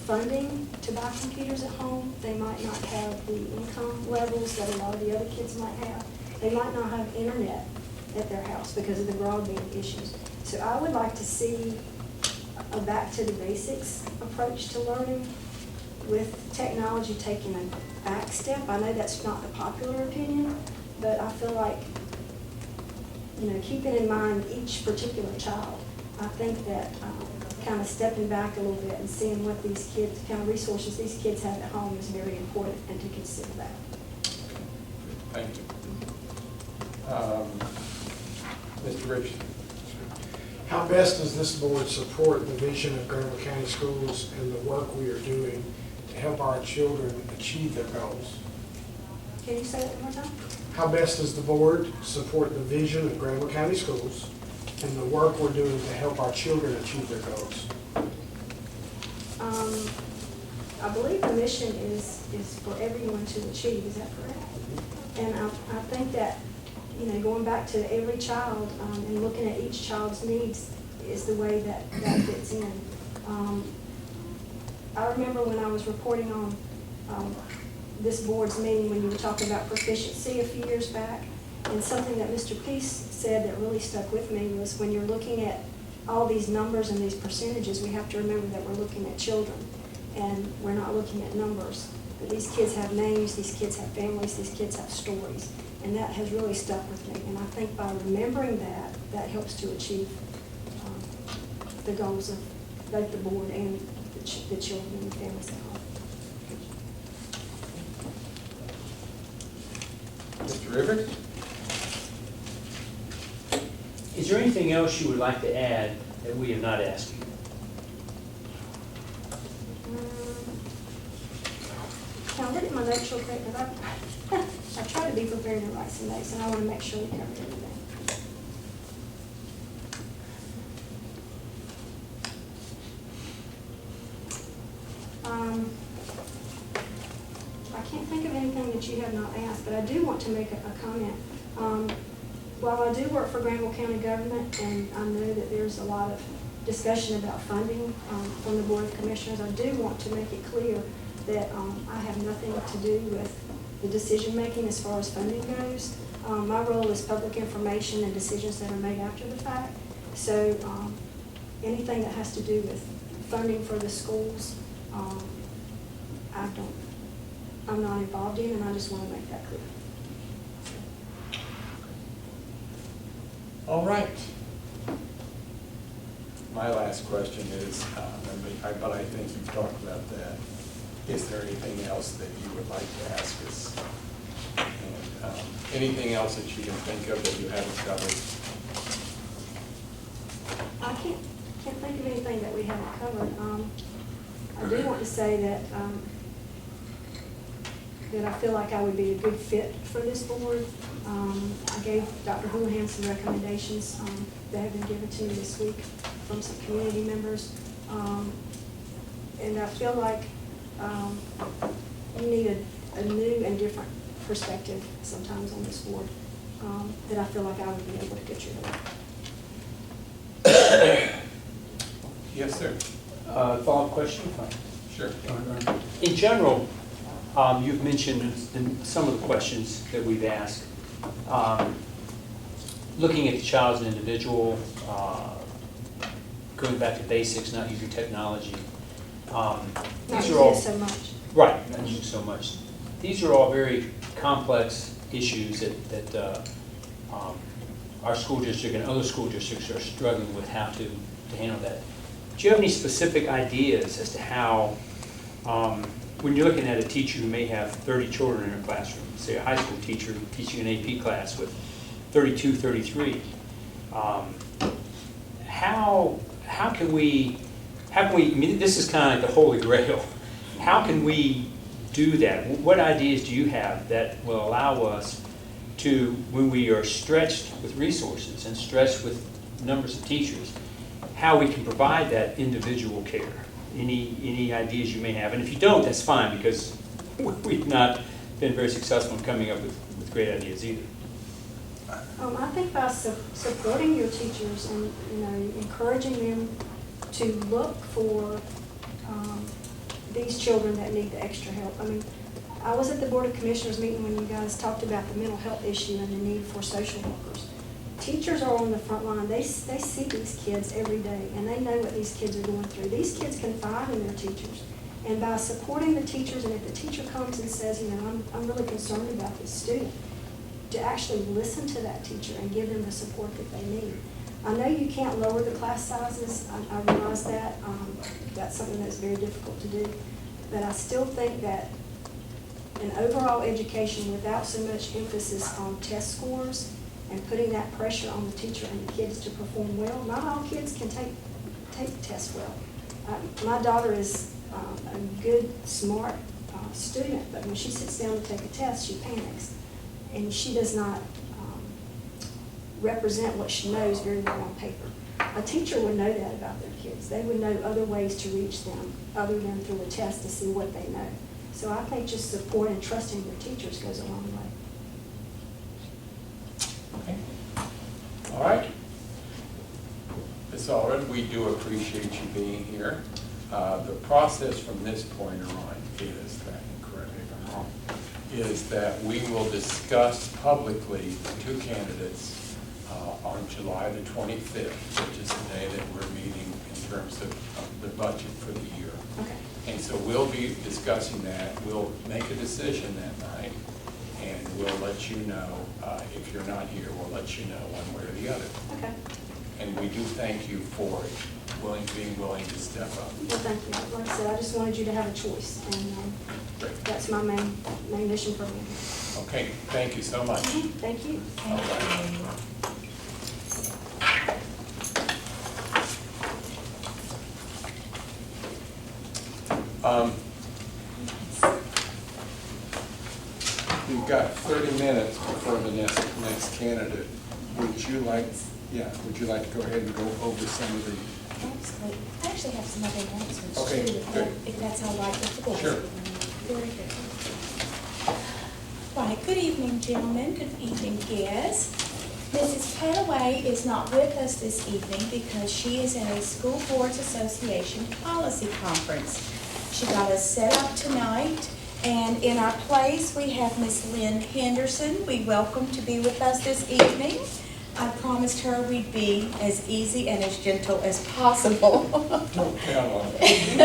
funding to buy computers at home. They might not have the income levels that a lot of the other kids might have. They might not have internet at their house because of the broadband issues. So I would like to see a back to the basics approach to learning with technology taking a back step. I know that's not the popular opinion, but I feel like, keeping in mind each particular child, I think that kind of stepping back a little bit and seeing what these kids, kind of resources these kids have at home is very important, and to consider that. Thank you. Mr. Richardson. How best does this board support the vision of Granville County Schools and the work we are doing to help our children achieve their goals? Can you say that one more time? How best does the board support the vision of Granville County Schools and the work we're doing to help our children achieve their goals? I believe the mission is for everyone to achieve, is that correct? And I think that, going back to every child and looking at each child's needs is the way that fits in. I remember when I was reporting on this board's meeting when you were talking about proficiency a few years back, and something that Mr. Peace said that really stuck with me was when you're looking at all these numbers and these percentages, we have to remember that we're looking at children and we're not looking at numbers. But these kids have names, these kids have families, these kids have stories, and that has really stuck with me. And I think by remembering that, that helps to achieve the goals of both the board and the children and the families at home. Mr. Rivers? Is there anything else you would like to add that we have not asked you? Can I look at my notes real quick? Because I try to be prepared to write some notes, and I want to make sure we cover everything. I can't think of anything that you have not asked, but I do want to make a comment. While I do work for Granville County government, and I know that there's a lot of discussion about funding from the Board of Commissioners, I do want to make it clear that I have nothing to do with the decision-making as far as funding goes. My role is public information and decisions that are made after the fact. So anything that has to do with funding for the schools, I'm not involved in, and I just want to make that clear. All right. My last question is, but I think you've talked about that. Is there anything else that you would like to ask us? And anything else that you can think of that you haven't covered? I can't think of anything that we haven't covered. I do want to say that that I feel like I would be a good fit for this board. I gave Dr. Houlihan some recommendations that have been given to me this week from some community members. And I feel like you need a new and different perspective sometimes on this board that I feel like I would be able to contribute. Yes, sir. Follow-up question? Sure. In general, you've mentioned some of the questions that we've asked. Looking at the child as an individual, going back to basics, not using technology. Not These using are all it so much. right. Not using so much. These are all very complex issues that our school district and other school districts are struggling with how to handle that. Do you have any specific ideas as to how When you're looking at a teacher who may have 30 children in her classroom, say a high school teacher teaching an AP class with 32, 33, how can we, I mean, this is kind of like the holy grail. How can we do that? What ideas do you have that will allow us to, when we are stretched with resources and stretched with numbers of teachers, how we can provide that individual care? Any ideas you may have? And if you don't, that's fine, because we've not been very successful in coming up with great ideas either. I think by supporting your teachers and, encouraging them to look for these children that need the extra help. I mean, I was at the Board of Commissioners meeting when you guys talked about the mental health issue and the need for social workers. Teachers are on the front line. They see these kids every day, and they know what these kids are going through. These kids confide in their teachers. And by supporting the teachers, and if the teacher comes and says, I'm really concerned about this student, to actually listen to that teacher and give them the support that they need. I know you can't lower the class sizes. I realize that. That's something that's very difficult to do. But I still think that an overall education without so much emphasis on test scores and putting that pressure on the teacher and the kids to perform well, not all kids can take tests well. My daughter is a good, smart student, but when she sits down to take a test, she panics. And she does not represent what she knows very well on paper. A teacher would know that about their kids. They would know other ways to reach them other than through a test to see what they know. So I think just support and trusting their teachers goes a long way. Okay. All right. Ms. Allred, we do appreciate you being here. The process from this point on is that, correct me if I'm wrong, is that we will discuss publicly the two candidates on July the 25th, which is the day that we're meeting in terms of the budget for the year. Okay. And so we'll be discussing that. We'll make a decision that night, and we'll let you know. If you're not here, we'll let you know one way or the other. Okay. And we do thank you for being willing to step up. Well, thank you. Like I said, I just wanted you to have a choice, and that's my main mission for me. Okay, thank you so much. Thank you. All right. We've got 30 minutes before the next candidate. Would you like to go ahead and go over some of the... Absolutely. I actually have some other announcements too. Okay, good. If that's all right with the board. Sure. Very good. Right, good evening, gentlemen. Good evening, guests. Mrs. Petaway is not with us this evening because she is in a School Boards Association policy conference. She got us set up tonight, and in our place we have Miss Lynn Henderson. We welcome to be with us this evening. I promised her we'd be as easy and as gentle as possible. Don't count on it.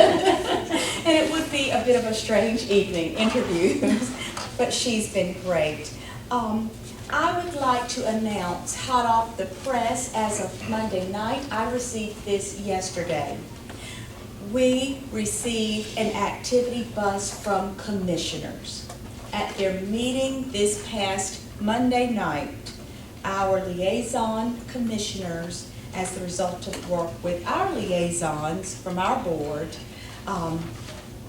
And it would be a bit of a strange evening, interviews, but she's been great. I would like to announce, hot off the press, as of Monday night, I received this yesterday. We received an activity bus from commissioners. At their meeting this past Monday night, our liaison commissioners, as the result of work with our liaisons from our board,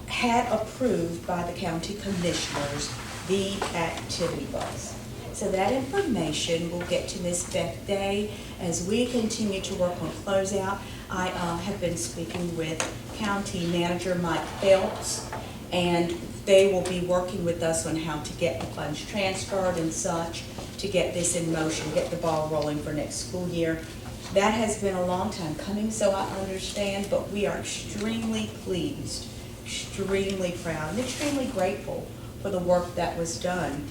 had approved by the county commissioners the activity bus. So that information will get to Ms. Beth Day as we continue to work on closeout. I have been speaking with County Manager Mike Phelps, and they will be working with us on how to get the funds transferred and such to get this in motion, get the ball rolling for next school year. That has been a long time coming, so I understand, but we are extremely pleased, extremely proud, and extremely grateful for the work that was done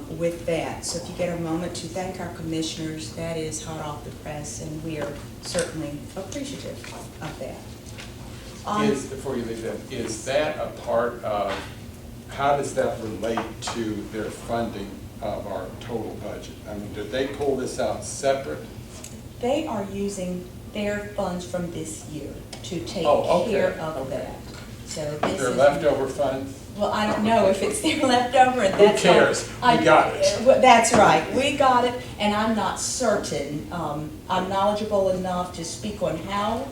with that. So if you get a moment to thank our commissioners, that is hot off the press, and we are certainly appreciative of that. Before you leave that, is that a part of, how does that relate to their funding of our total budget? I mean, did they pull this out separate? They are using their funds from this year to take Oh, okay, care of okay. that. So Is this there is, leftover funds? well, I don't know if it's there left over, and Who that's. cares? I- We got it. Well, that's right, we got it, and I'm not certain. I'm knowledgeable enough to speak on how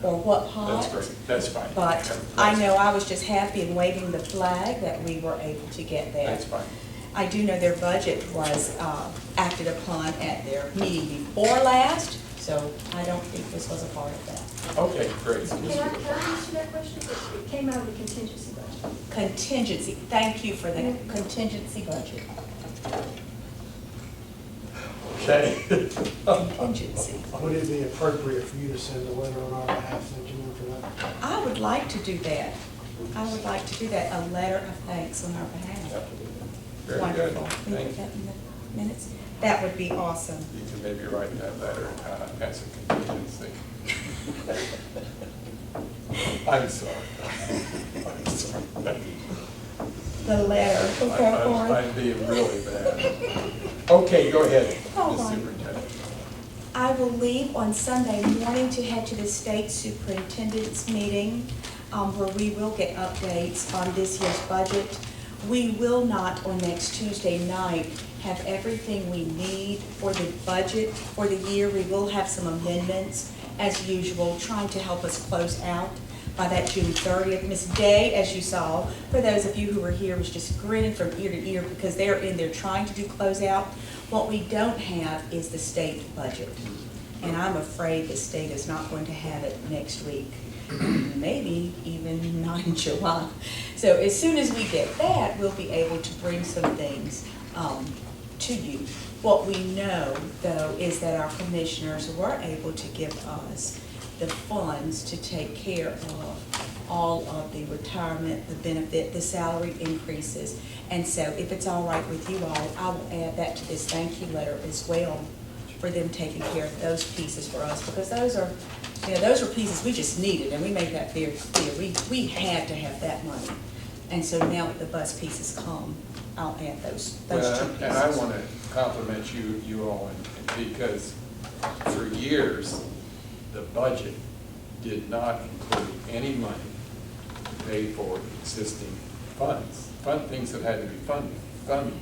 or what pot. That's great, that's fine. But I know I was just happy in waving the flag that we were able to get that. That's fine. I do know their budget was acted upon at their meeting before last, so I don't think this was a part of that. Okay, great. Can I answer that question? It came out of the contingency budget. Contingency, thank you for that, contingency budget, Okay. contingency. Would it be appropriate for you to send a letter on our behalf thanking them for that? I would like to do that. I would like to do that, a letter of thanks on our behalf. Very good. Wonderful. Can you Thank put you. that in the minutes? That would be awesome. You can maybe write that letter as a contingency. I'm sorry. I'm sorry. The letter will go forward. I'm being really bad. Okay, go ahead, All Ms. right. Superintendent. I will leave on Sunday morning to head to the state superintendent's meeting, where we will get updates on this year's budget. We will not, on next Tuesday night, have everything we need for the budget for the year. We will have some amendments, as usual, trying to help us close out by that June 30th. Ms. Day, as you saw, for those of you who were here, was just grinning from ear to ear because they're in there trying to do closeout. What we don't have is the state budget. And I'm afraid the state is not going to have it next week, maybe even not in July. So as soon as we get that, we'll be able to bring some things to you. What we know, though, is that our commissioners were able to give us the funds to take care of all of the retirement, the benefit, the salary increases. And so if it's all right with you all, I will add that to this thank you letter as well, for them taking care of those pieces for us, because those are, you know, those are pieces we just needed, and we made that very clear. We had to have that money. And so now that the bus pieces come, I'll add those two Well, pieces. and I want to compliment you all, because for years, the budget did not include any money to pay for existing funds, things that had to be funded.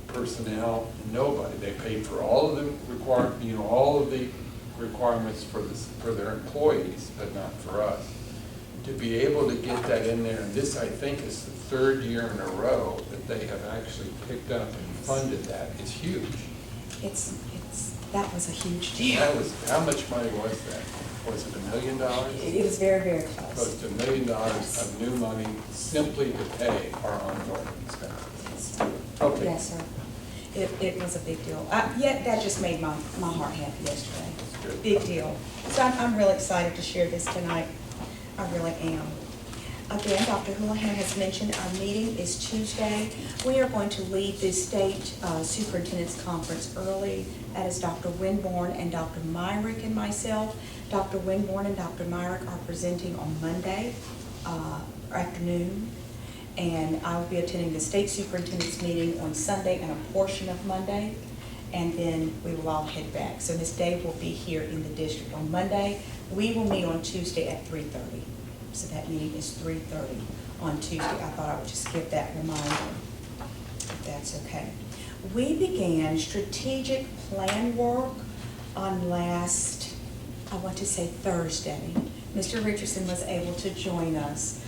Personnel, nobody. They paid for all of the all of the requirements for their employees, but not for us. To be able to get that in there, and this, I think, is the third year in a row that they have actually picked up and funded that, is huge. That was a huge deal. That was, how much money was that? Was it $1 million? It was very, very close. Close to $1 million of new money simply to pay our ongoing expenses. Okay. Yes, sir. It was a big deal. Yet that just made my heart happy yesterday. That's good. Big deal. So I'm really excited to share this tonight. I really am. Again, Dr. Houlihan has mentioned our meeting is Tuesday. We are going to leave this state superintendent's conference early. That is Dr. Winborn and Dr. Myrick and myself. Dr. Winborn and Dr. Myrick are presenting on Monday afternoon. And I will be attending the state superintendent's meeting on Sunday and a portion of Monday. And then we will all head back. So Ms. Day will be here in the district on Monday. We will meet on Tuesday at 3:30. So that meeting is 3:30 on Tuesday. I thought I would just give that reminder, if that's okay. We began strategic plan work on last, I want to say Thursday. Mr. Richardson was able to join us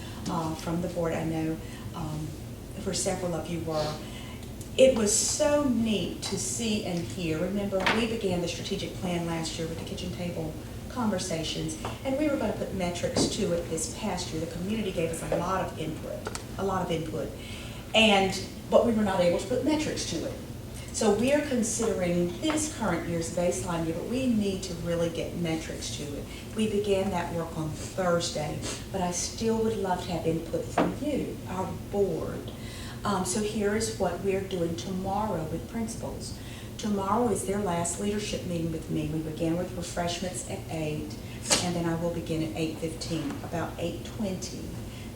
from the board. I know for several of you were. It was so neat to see and hear. Remember, we began the strategic plan last year with the kitchen table conversations, and we were going to put metrics to it this past year. The community gave us a lot of input, but we were not able to put metrics to it. So we are considering this current year's baseline year, but we need to really get metrics to it. We began that work on Thursday, but I still would love to have input from you, our board. So here is what we're doing tomorrow with principals. Tomorrow is their last leadership meeting with me. We began with refreshments at 8, and then I will begin at 8:15, about 8:20.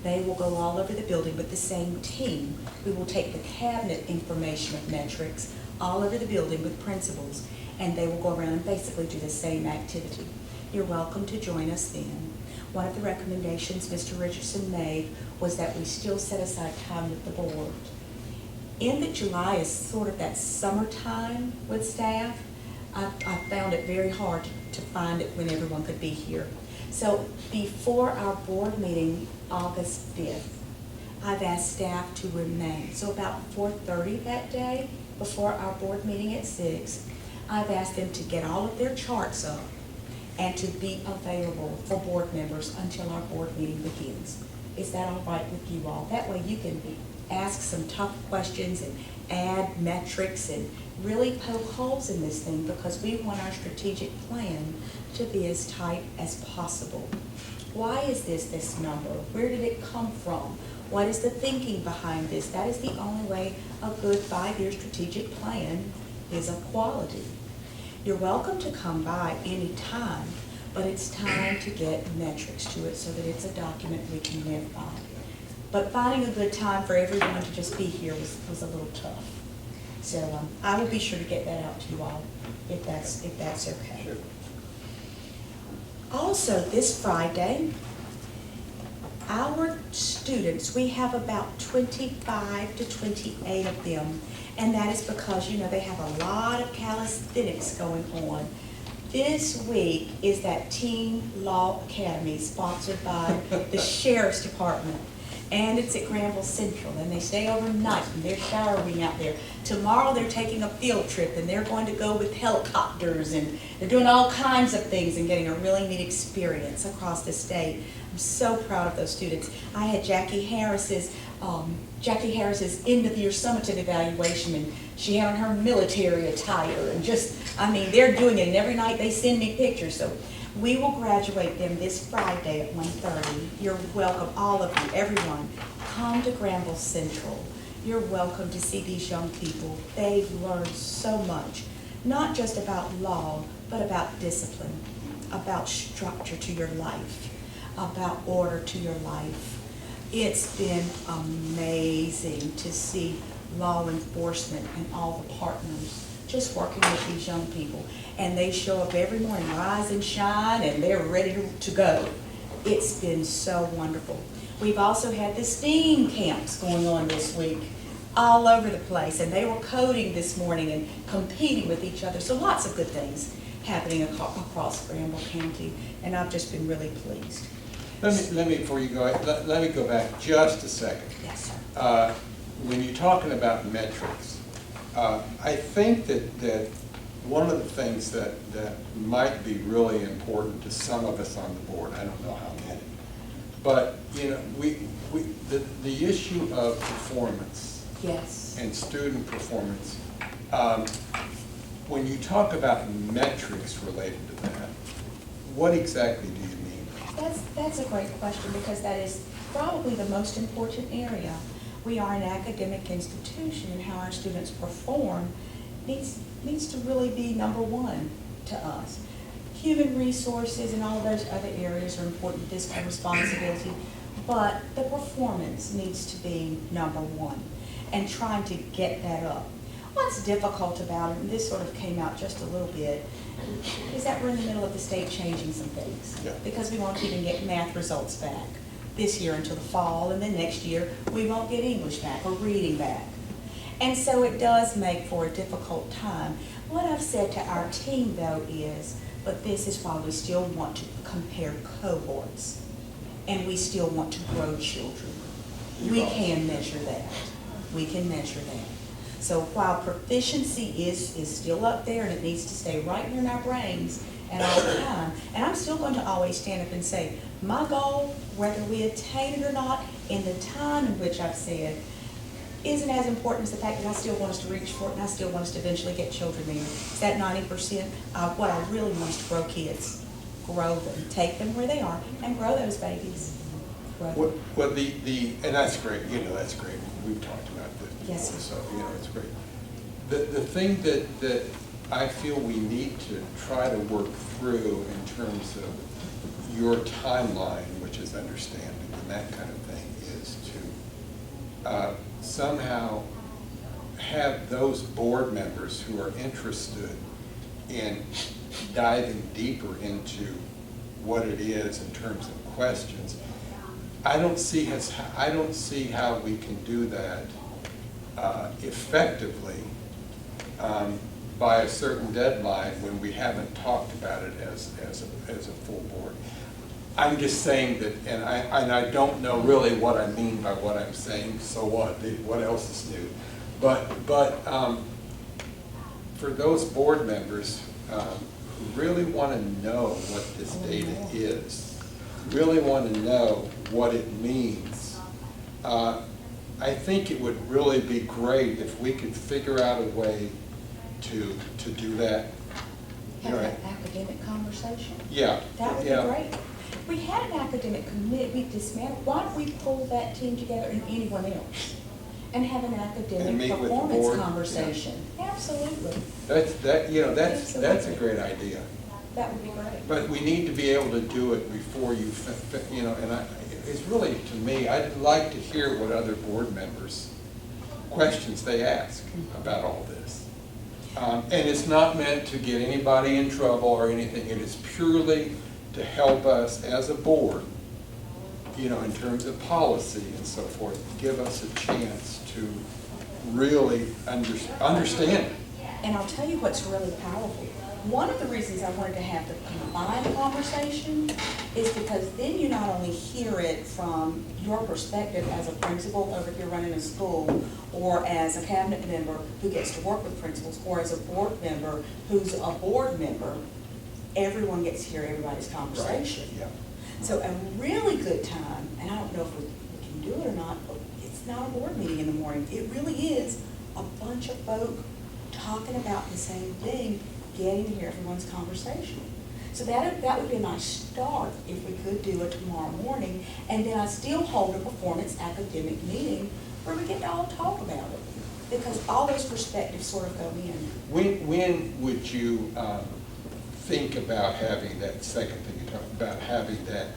They will go all over the building with the same team. We will take the cabinet information of metrics all over the building with principals, and they will go around and basically do the same activity. You're welcome to join us then. one of the recommendations Mr. Richardson made was that we still set aside time with the board. In that July is sort of that summertime with staff, I found it very hard to find it when everyone could be here. So before our board meeting, August 5th, I've asked staff to remain. So about 4:30 that day, before our board meeting at 6, I've asked them to get all of their charts up and to be available for board members until our board meeting begins. Is that all right with you all? That way you can ask some tough questions and add metrics and really poke holes in this thing, because we want our strategic plan to be as tight as possible. Why is this number? Where did it come from? What is the thinking behind this? That is the only way a good 5-year strategic plan is a quality. You're welcome to come by any time, but it's time to get metrics to it so that it's a document we can live by. But finding a good time for everyone to just be here was a little tough. So I will be sure to get that out to you all if that's okay. Sure. Also, this Friday, our students, we have about 25 to 28 of them, and that is because, you know, they have a lot of calisthenics going on. This week is that Teen Law Academy sponsored by the Sheriff's Department. And it's at Granville Central, and they stay overnight, and they're showering out there. Tomorrow they're taking a field trip, and they're going to go with helicopters, and they're doing all kinds of things and getting a really neat experience across the state. I'm so proud of those students. I had Jackie Harris's end of the year summative evaluation, and she had on her military attire, and just, I mean, they're doing it, and every night they send me pictures. So we will graduate them this Friday at 1:30. You're welcome, all of you, everyone. Come to Granville Central. You're welcome to see these young people. They've learned so much, not just about law, but about discipline, about structure to your life, about order to your life. It's been amazing to see law enforcement and all the partners just working with these young people. And they show up every morning, rise and shine, and they're ready to go. It's been so wonderful. We've also had the STEAM camps going on this week all over the place, and they were coding this morning and competing with each other. So lots of good things happening across Granville County, and I've just been really pleased. Let me, before you go, let me go back just a second. Yes, sir. When you're talking about metrics, I think that one of the things that might be really important to some of us on the board, I don't know how many, but you know, the issue of performance, Yes. and student performance, when you talk about metrics related to that, what exactly do you mean? That's a great question, because that is probably the most important area. We are an academic institution, and how our students perform needs to really be number one to us. Human resources and all of those other areas are important, fiscal responsibility, but the performance needs to be number one, and trying to get that up. What's difficult about it, and this sort of came out just a little bit, is that we're in the middle of the state changing some things. Yeah. Because we won't even get math results back this year until the fall, and then next year we won't get English back or reading back. And so it does make for a difficult time. What I've said to our team, though, is, but this is why we still want to compare cohorts, and we still want to grow children. We can measure that. We can measure that. So while proficiency is still up there, and it needs to stay right here in our brains at all the time, and I'm still going to always stand up and say, my goal, whether we attain it or not, in the time in which I've said, isn't as important as the fact that I still want us to reach for it, and I still want us to eventually get children there. It's that 90%. What I really want is to grow kids, grow them, take them where they are, and grow those babies. Grow them. Well, and that's great, you know, that's great. We've talked about that before, Yes, sir. so, you know, it's great. The thing that I feel we need to try to work through in terms of your timeline, which is understanding and that kind of thing, is to somehow have those board members who are interested in diving deeper into what it is in terms of questions. I don't see how we can do that effectively by a certain deadline when we haven't talked about it as a full board. I'm just saying that, and I don't know really what I mean by what I'm saying, so what? What else is new? But for those board members who really want to know what this data is, really want to know what it means, I think it would really be great if we could figure out a way to do that. Have an academic conversation. Yeah. That would be yeah. great. We had an academic committee, we dismantled, why don't we pull that team together and anyone else? And have an And academic meet with the performance board? conversation. Absolutely. That's a Absolutely. great idea. That would be great. But we need to be able to do it before you, and it's really, to me, I'd like to hear what other board members, questions they ask about all this. And it's not meant to get anybody in trouble or anything. It is purely to help us as a board, in terms of policy and so forth, give us a chance to really understand it. And I'll tell you what's really powerful. One of the reasons I wanted to have the combined conversation is because then you not only hear it from your perspective as a principal over here running a school, or as a cabinet member who gets to work with principals, or as a board member who's a board member, everyone gets to hear everybody's conversation. Right. Yeah. So a really good time, and I don't know if we can do it or not, but it's not a board meeting in the morning. It really is a bunch of folk talking about the same thing, getting to hear everyone's conversation. So that would be a nice start if we could do it tomorrow morning, and then I still hold a performance academic meeting where we get to all talk about it, because all those perspectives sort of go in. When would you think about having that second thing you talked about, having that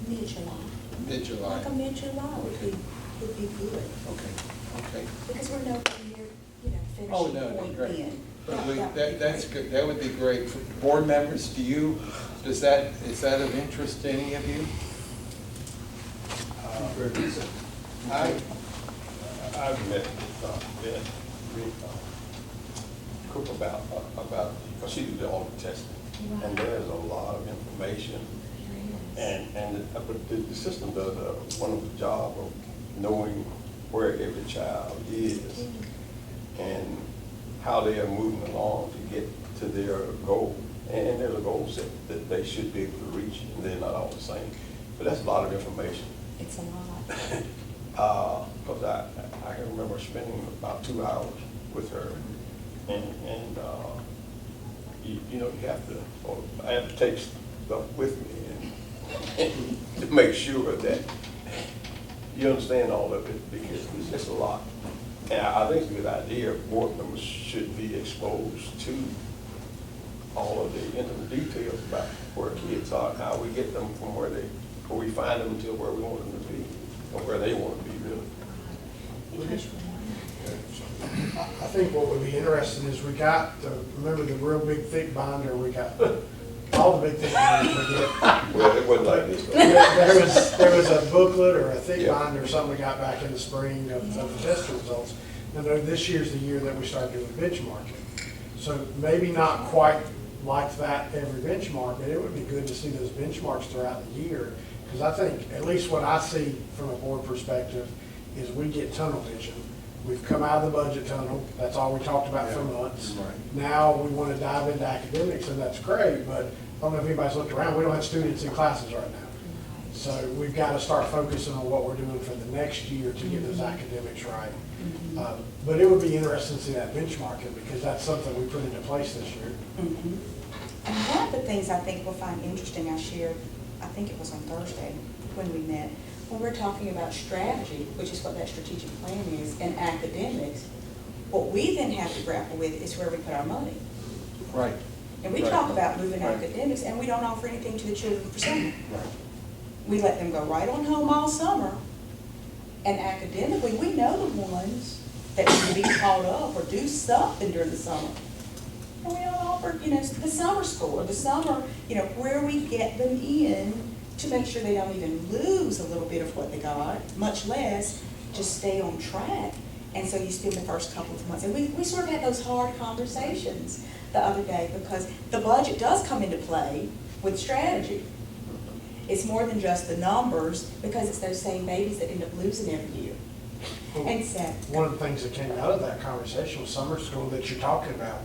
Mid-July. mid-July? Like a mid-July would be good, Okay. because we're nowhere near, Oh, finishing no, point great. in. But that's good. That would be great. For board members, is that of interest to any of you? I've met with Cook about, because she did all the testing. And there's a lot of information. But the system does a wonderful job of knowing where every child is and how they are moving along to get to their goal. And there's a goal set that they should be able to reach, and they're not all the same. But that's a lot of information. It's a lot. Because I can remember spending about 2 hours with her, and I have to take stuff with me and to make sure that you understand all of it, because it's just a lot. And I think it's a good idea. Board members should be exposed to all of the intimate details about where kids are and how we get them from where we find them until where we want them to be, or where they want to be, really. I think what would be interesting is remember the real big thick binder, we got all the big thick binders we get. Well, it wasn't like this, though. There was a booklet or a thick Yeah. binder or something we got back in the spring of the test results. And this year's the year that we started doing benchmarking. So maybe not quite like that every benchmark, but it would be good to see those benchmarks throughout the year. Because I think, at least what I see from a board perspective, is we get tunnel vision. We've come out of the budget tunnel, that's all we talked about for months. Right. Now we want to dive into academics, and that's great, but I don't know if anybody's looked around, we don't have students in classes right now. So we've got to start focusing on what we're doing for the next year to get those academics right. But it would be interesting to see that benchmarking, because that's something we put into place this year. Mhm. And one of the things I think we'll find interesting, I shared, I think it was on Thursday when we met, when we're talking about strategy, which is what that strategic plan is, and academics, what we then have to grapple with is where we put our money. Right. And we Right. talk about moving Right. academics, and we don't offer anything to the children for summer. Right. We let them go right on home all summer, and academically, we know the ones that need to be caught up or do something during the summer. And we don't offer, the summer school, or the summer, where we get them in to make sure they don't even lose a little bit of what they got, much less just stay on track. And so you spend the first couple of months. And we sort of had those hard conversations the other day because the budget does come into play with strategy. It's more than just the numbers because it's those same babies that end up losing every year. And so, One of the things that came out of that conversation was summer school that you're talking about.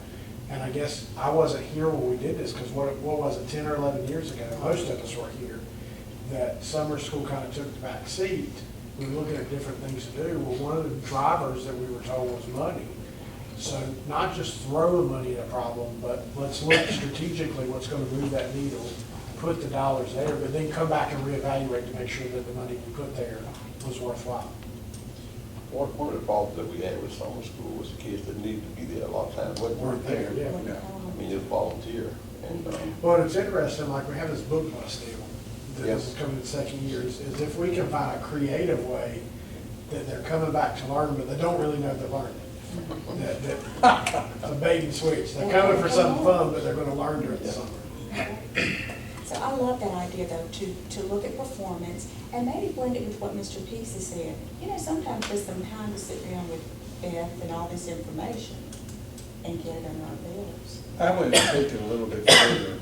And I guess I wasn't here when we did this, because what was it, 10 or 11 years ago, most of us were here, that summer school kind of took the back seat. We were looking at different things to do. Well, one of the drivers that we were told was money. So not just throw the money at a problem, but let's look strategically what's going to move that needle, put the dollars there, but then come back and reevaluate to make sure that the money we put there was worthwhile. One of the problems that we had with summer school was the kids that needed to be there a lot of times weren't there. Yeah. I mean, just volunteer, and, Well, it's interesting, like we have this book bus deal that Yes. is coming in the second year, is if we can find a creative way that they're coming back to learn, but they don't really know they're learning. That it's a bait and switch. They're coming for something fun, but they're gonna learn during the summer. so I love that idea though, to look at performance and maybe blend it with what Mr. Peace has said. You know, sometimes just some time to sit down with Beth and all this information and get it under our belts. I would take it a little bit further,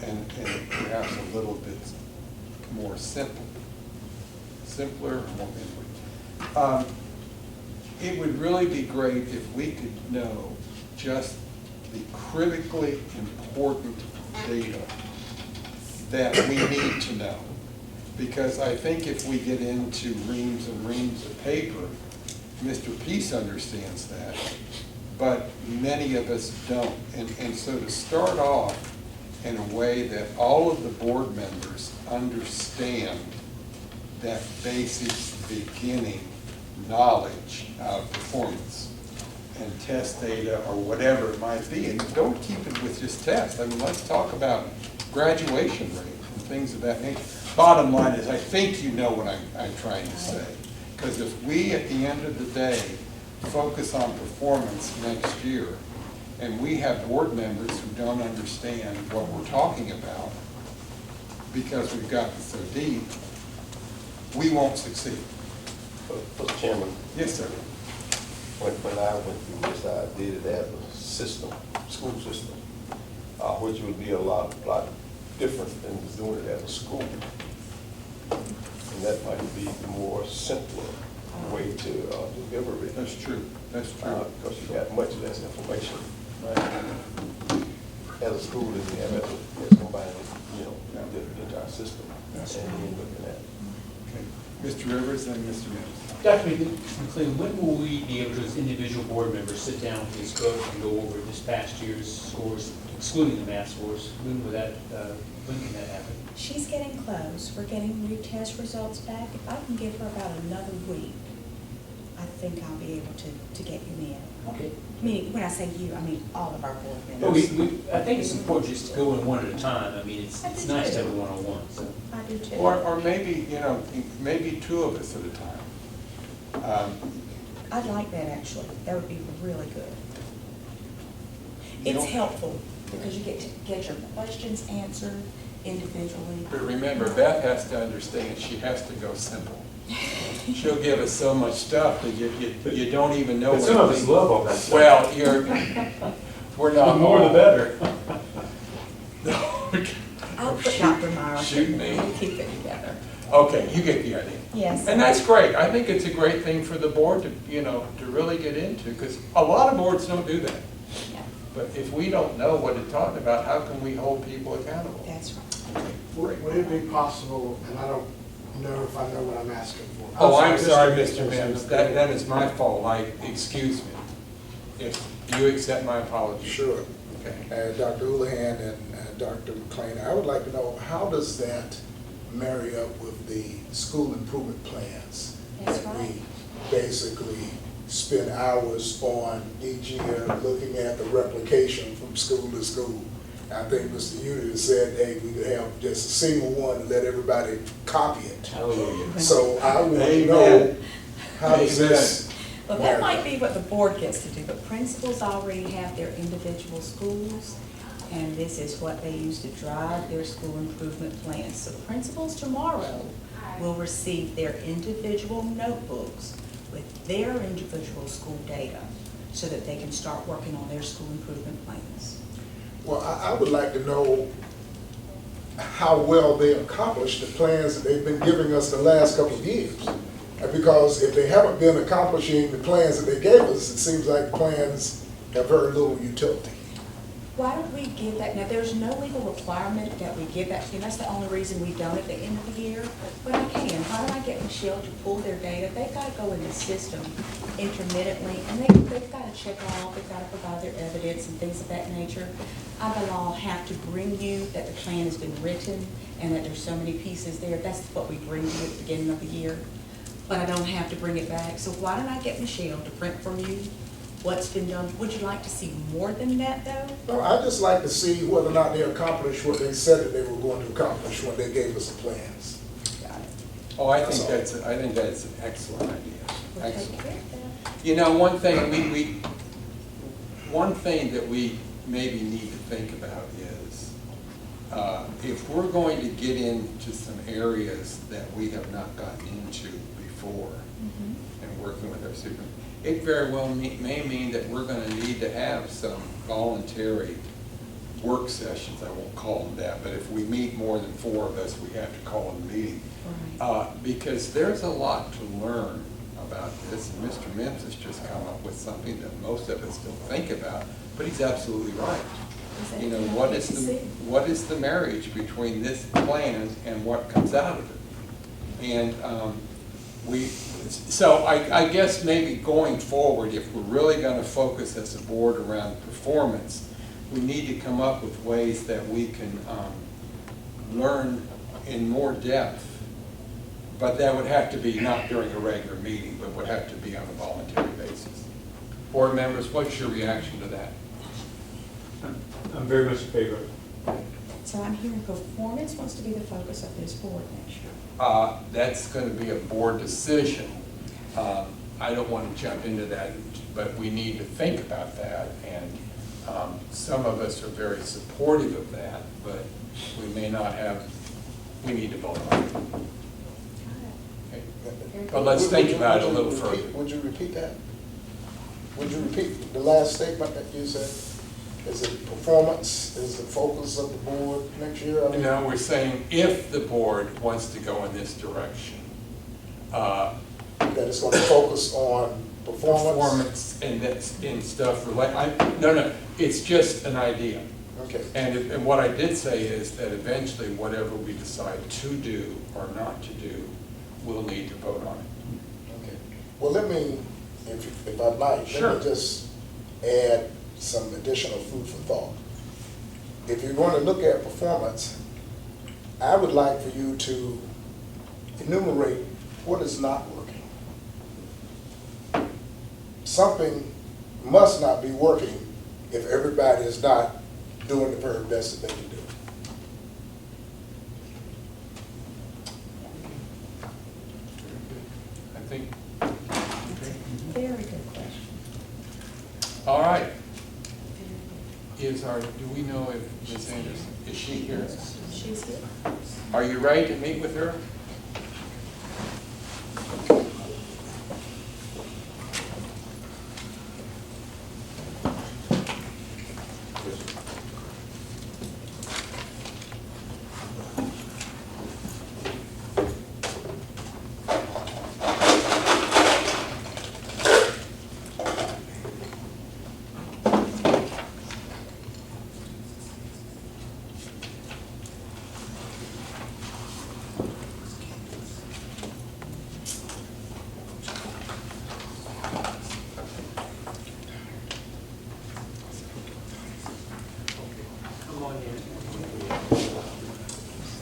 and perhaps a little bit more simpler, more simpler. It would really be great if we could know just the critically important data that we need to know. Because I think if we get into reams and reams of paper, Mr. Peace understands that, but many of us don't. And so to start off in a way that all of the board members understand that basic beginning knowledge of performance and test data or whatever it might be. And don't keep it with just tests. I mean, let's talk about graduation rate and things of that nature. Bottom line is, I think you know what I'm trying to say. Because if we, at the end of the day, focus on performance next year, and we have board members who don't understand what we're talking about because we've gotten so deep, we won't succeed. Mr. Chairman, Yes, sir. when I went through this, I did it as a system, school system, which would be a lot different than doing it as a school. And that might be the more simpler way to deliver it. That's true. That's true. Because you got much less information as a school than you have as combined, the entire system. And then looking at. Okay. Mr. Rivers and Mr. Mills. Dr. McLean, when will we be able to, as individual board members, sit down with this book and go over this past year's scores, excluding the math scores? When can that happen? She's getting close. We're getting retest results back. If I can give her about another week, I think I'll be able to get you in. Okay. I mean, when I say you, I mean all of our board Well, members. I think it's important just to go in one at a time. I mean, it's I do nice to too. have a one-on-one, so. I do too. Or maybe, maybe two of us at a time. I'd like that actually. That would be really good. You It's don't- helpful because you get to get your questions answered individually. But remember, Beth has to understand, she has to go simple. She'll give us so much stuff that you don't even know. But some of us love all that stuff. Well, we're not. The more the better. I'll put Dr. Meyer. Shoot me. We'll keep it together. Okay, you get the idea. Yes. And that's great. I think it's a great thing for the board to really get into, because a lot of boards don't do that. Yeah, But if we don't know what it's talking about, how can we hold people accountable? that's right. Would it be possible, and I don't know if I know what I'm asking for. Oh, I'm sorry, Mr. Mr. Mims, that is my fault, excuse me. If you accept my apology. Sure. Okay. Dr. Houlihan and Dr. McLean, I would like to know, how does that marry up with the school improvement plans? That's that right. we basically spend hours on each year looking at the replication from school to school. I think Mr. Udy said, hey, we could have just a single one and let everybody copy it. Hallelujah. So I want to Amen. know, how does Amen. this? Well, that might be what the board gets to do, but principals already have their individual schools. And this is what they use to drive their school improvement plans. So principals tomorrow will receive their individual notebooks with their individual school data so that they can start working on their school improvement plans. Well, I would like to know how well they accomplished the plans that they've been giving us the last couple of years. Because if they haven't been accomplishing the plans that they gave us, it seems like the plans have very little utility. Why don't we give that, now there's no legal requirement that we give that to them, that's the only reason we don't at the end of the year, but I can. Why don't I get Michelle to pull their data? They've got to go in the system intermittently, and they've got to check off, they've got to provide their evidence and things of that nature. I will all have to bring you that the plan has been written and that there's so many pieces there. That's what we bring you at the beginning of the year, but I don't have to bring it back. So why don't I get Michelle to print for you what's been done? Would you like to see more than that, though? No, I'd just like to see whether or not they accomplished what they said that they were going to accomplish when they gave us the plans. Got it. Oh, I think that's an excellent idea. We'll take Excellent. care of that. You know, one thing that we maybe need to think about is, if we're going to get into some areas that we have not gotten into before, and working with our superintendent, it very well may mean that we're going to need to have some voluntary work sessions. I won't call them that, but if we meet more than 4 of us, we have to call a meeting. Right. Because there's a lot to learn about this, and Mr. Mims has just come up with something that most of us don't think about, but he's absolutely right. You know, what is the marriage between this plan and what comes out of it? And so I guess maybe going forward, if we're really going to focus as a board around performance, we need to come up with ways that we can learn in more depth. But that would have to be not during a regular meeting, but would have to be on a voluntary basis. Board members, what's your reaction to that? I'm very much in favor of it. So I'm hearing performance wants to be the focus of this board next year. That's going to be a board decision. I don't want to jump into that, but we need to think about that. And some of us are very supportive of that, but we may not have, we need to vote on it. Okay. But let's think about it a little further. Would you repeat that? Would you repeat the last statement that you said? Is it performance, is the focus of the board next year? I mean, No, we're saying if the board wants to go in this direction, that it's going to focus on performance? and that's in stuff no, it's just an idea. Okay. And what I did say is that eventually whatever we decide to do or not to do, we'll need to vote on it. Okay. Well, let me, if I might, Sure. let me just add some additional food for thought. If you're going to look at performance, I would like for you to enumerate what is not working. Something must not be working if everybody is not doing the very best that they can do. I think, Very good question. all right. Do we know if Ms. Anderson, is she here? She's here. Are you ready to meet with her?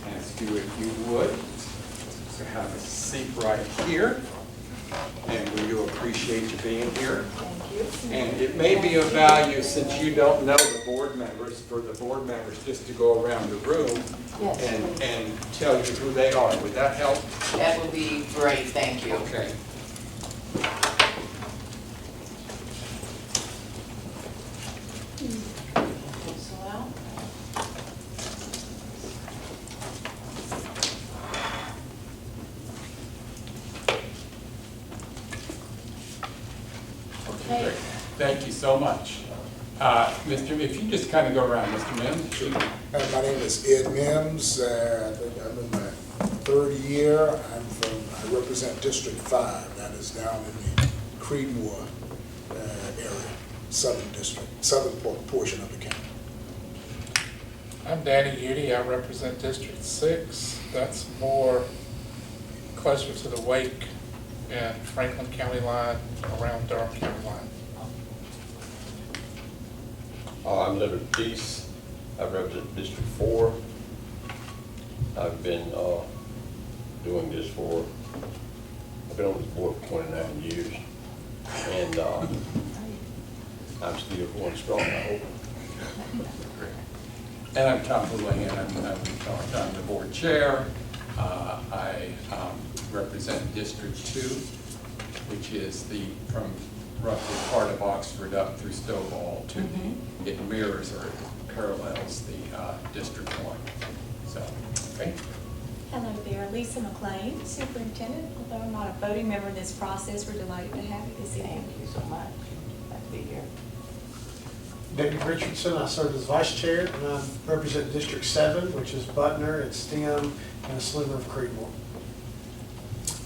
Ask you if you would to have a seat right here, and we do appreciate you being here. Thank you. And it may be of value, since you don't know the board members, for the board members just to go around the room and tell you who they are. Would that help? That would be great, thank you. Okay. So, Al, Okay. Thank you so much. Mr., if you just kind of go around, Mr. Mims. My name is Ed Mims. I think I'm in my third year. I represent District 5. That is down in the Creedmoor area, southern portion of the county. I'm Danny Udy, I represent District 6. That's more closer to the Wake and Franklin County line, around Durham County line. I'm Leonard Peace. I represent District 4. I've been doing this I've been on this board for 29 years. And I'm still going strong, I hope. And I'm Tom Houlihan. I'm the board chair. I represent District 2, which is from roughly part of Oxford up through Stovall to it mirrors or parallels the District 1. So, okay. Hello there, Lisa McLean, Superintendent. Although I'm not a voting member in this process, we're delighted to have you this evening. Thank you so much. Glad to be here. David Richardson, I serve as vice chair, and I represent District 7, which is Butner, it's STEM, and a sliver of Creedmoor.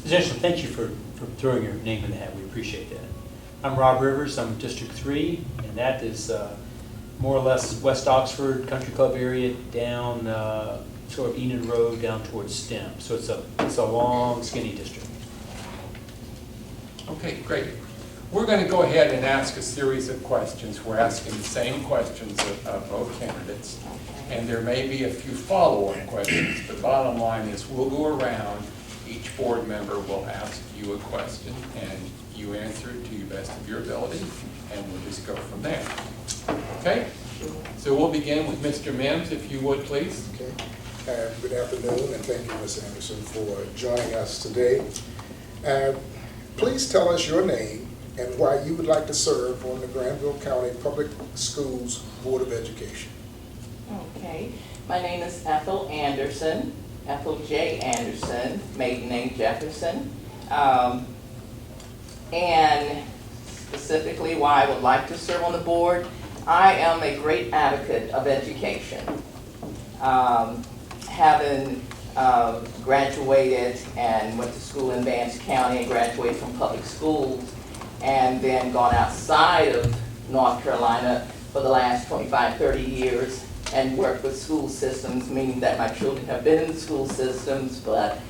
Ms. Anderson, thank you for throwing your name in the hat. We appreciate that. I'm Rob Rivers. I'm District 3, and that is more or less West Oxford Country Club area down sort of Enid Road down towards STEM. So it's a long, skinny district. Okay, great. We're going to go ahead and ask a series of questions. We're asking the same questions of both candidates, and there may be a few follow-on questions. The bottom line is we'll go around. Each board member will ask you a question, and you answer it to the best of your ability, and we'll just go from there. Okay? So we'll begin with Mr. Mims, if you would, please. Okay. Good afternoon, and thank you, Ms. Anderson, for joining us today. Please tell us your name and why you would like to serve on the Granville County Public Schools Board of Education. Okay, my name is Ethel Anderson, Ethel J. Anderson, maiden name Jefferson. And specifically why I would like to serve on the board, I am a great advocate of education. Having graduated and went to school in Vance County and graduated from public schools, and then gone outside of North Carolina for the last 25, 30 years and worked with school systems, meaning that my children have been in the school systems, but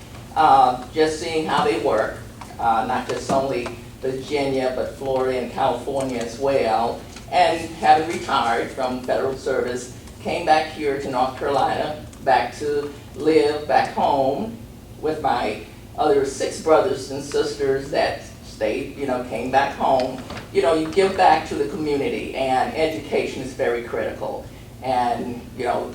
just seeing how they work, not just only Virginia, but Florida and California as well, and having retired from federal service, came back here to North Carolina, back to live back home with my other 6 brothers and sisters that stayed, came back home. You give back to the community, and education is very critical. And,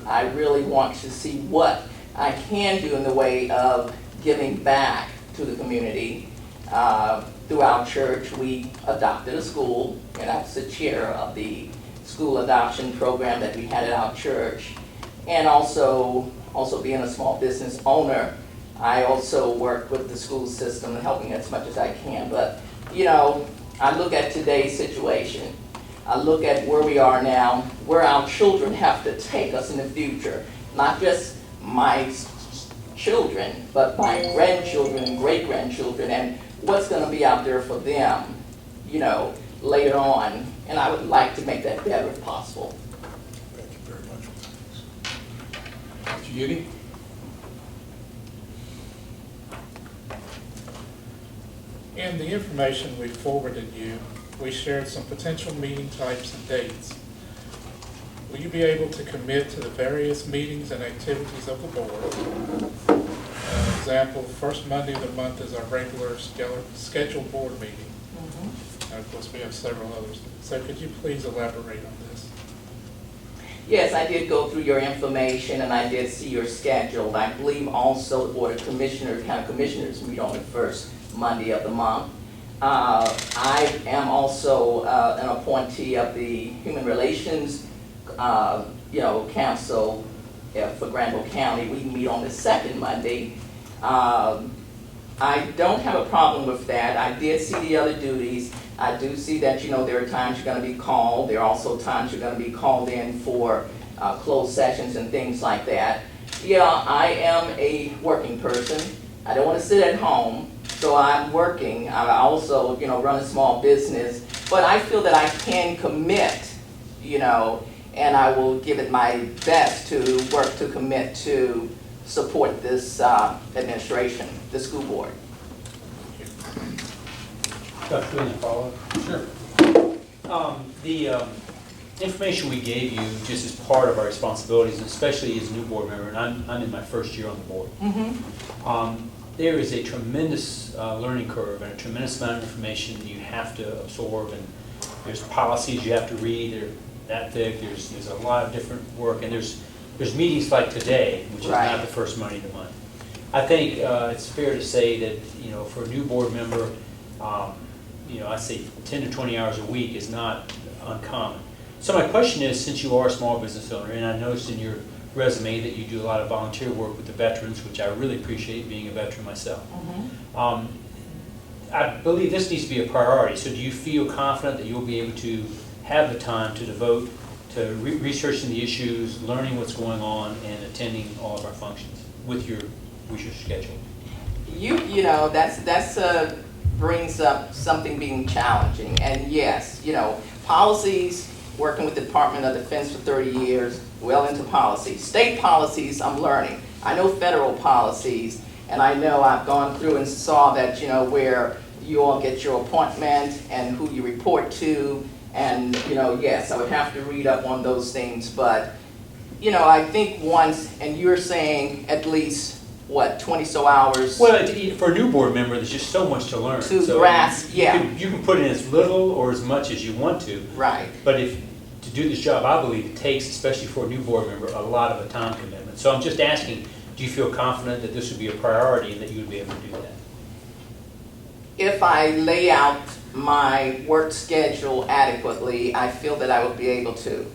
I really want to see what I can do in the way of giving back to the community. Through our church, we adopted a school, and I was the chair of the school adoption program that we had at our church. And also being a small business owner, I also work with the school system and helping as much as I can. But, I look at today's situation. I look at where we are now, where our children have to take us in the future. Not just my children, but my grandchildren and great-grandchildren, and what's going to be out there for them, later on. And I would like to make that better if possible. Thank you very much. Mr. Udy? In the information we forwarded you, we shared some potential meeting types and dates. Will you be able to commit to the various meetings and activities of the board? Example, first Monday of the month is our regular scheduled board meeting. And of course, we have several others. So could you please elaborate on this? Yes, I did go through your information, and I did see your schedule. I believe also the Board of Commissioners, County Commissioners meet on the first Monday of the month. I am also an appointee of the Human Relations, Council for Granville County. We meet on the second Monday. I don't have a problem with that. I did see the other duties. I do see that, there are times you're gonna be called. There are also times you're gonna be called in for closed sessions and things like that. Yeah, I am a working person. I don't wanna sit at home, so I'm working. I also, run a small business, but I feel that I can commit, and I will give it my best to work to commit to support this administration, the school board. Dr. Williams, follow-up? Sure. The information we gave you just as part of our responsibilities, and especially as a new board member, and I'm in my first year on the board. There is a tremendous learning curve and a tremendous amount of information you have to absorb, and there's policies you have to read. They're that thick. There's a lot of different work, and there's meetings like today, which is not the first Monday of the month. I think it's fair to say that for a new board member, I say 10 to 20 hours a week is not uncommon. So my question is, since you are a small business owner, and I noticed in your resume that you do a lot of volunteer work with the veterans, which I really appreciate, being a veteran myself. I believe this needs to be a priority. So do you feel confident that you'll be able to have the time to devote to researching the issues, learning what's going on, and attending all of our functions with your schedule? That's brings up something being challenging. And yes, policies, working with the Department of Defense for 30 years, well into policies. State policies, I'm learning. I know federal policies, and I know I've gone through and saw that, where you all get your appointment and who you report to. And, yes, I would have to read up on those things. But, I think once, and you're saying at least, 20-so hours? Well, for a new board member, there's just so much to learn. To grasp, yeah. You can put in as little or as much as you want to. Right. But to do this job, I believe it takes, especially for a new board member, a lot of a time commitment. So I'm just asking, do you feel confident that this would be a priority and that you would be able to do that? If I lay out my work schedule adequately, I feel that I would be able to.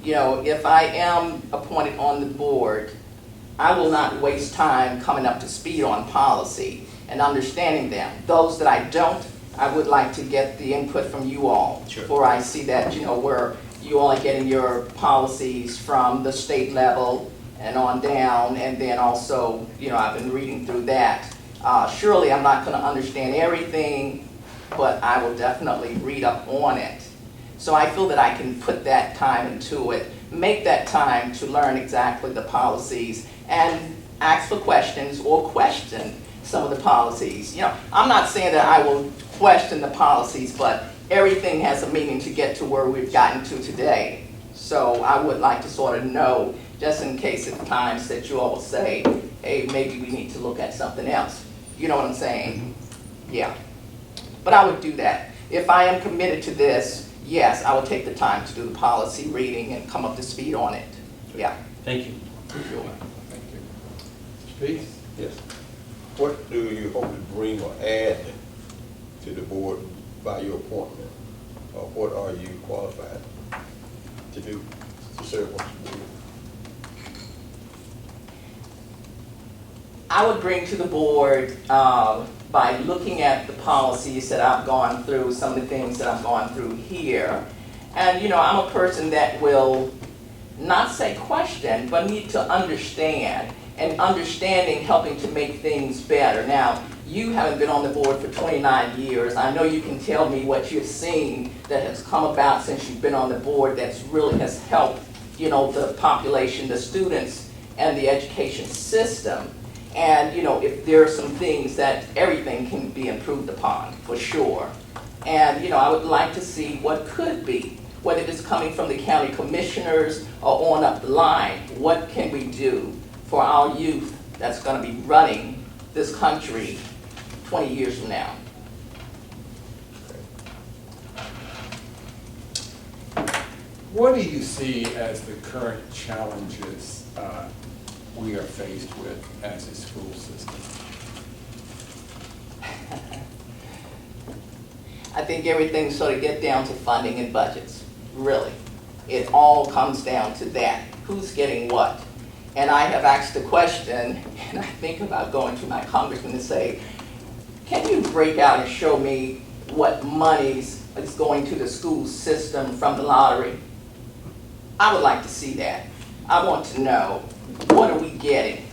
If I am appointed on the board, I will not waste time coming up to speed on policy and understanding them. Those that I don't, I would like to get the input from you all. Sure. Before I see that, where you all are getting your policies from the state level and on down, and then also, I've been reading through that. Surely I'm not going to understand everything, but I will definitely read up on it. So I feel that I can put that time into it, make that time to learn exactly the policies, and ask for questions or question some of the policies. I'm not saying that I will question the policies, but everything has a meaning to get to where we've gotten to today. So I would like to sort of know, just in case at times that you all will say, hey, maybe we need to look at something else. You know what I'm saying? Yeah. But I would do that. If I am committed to this, yes, I will take the time to do the policy reading and come up to speed on it. Yeah. Thank you. Sure. Thank you. Mr. Speaks? Yes. What do you hope to bring or add to the board by your appointment? Or what are you qualified to do, to serve on the board? I would bring to the board, by looking at the policies that I've gone through, some of the things that I've gone through here. And, I'm a person that will not say question, but need to understand. And understanding, helping to make things better. Now, you haven't been on the board for 29 years. I know you can tell me what you've seen that has come about since you've been on the board that's really has helped, the population, the students, and the education system. And, if there are some things that everything can be improved upon, for sure. And, I would like to see what could be, whether it's coming from the county commissioners or on up the line. What can we do for our youth that's going to be running this country 20 years from now? What do you see as the current challenges we are faced with as a school system? I think everything sort of get down to funding and budgets, really. It all comes down to that. Who's getting what? And I have asked the question, and I think about going to my congressman and say, can you break out and show me what monies is going to the school system from the lottery. I would like to see that. I want to know, what are we getting?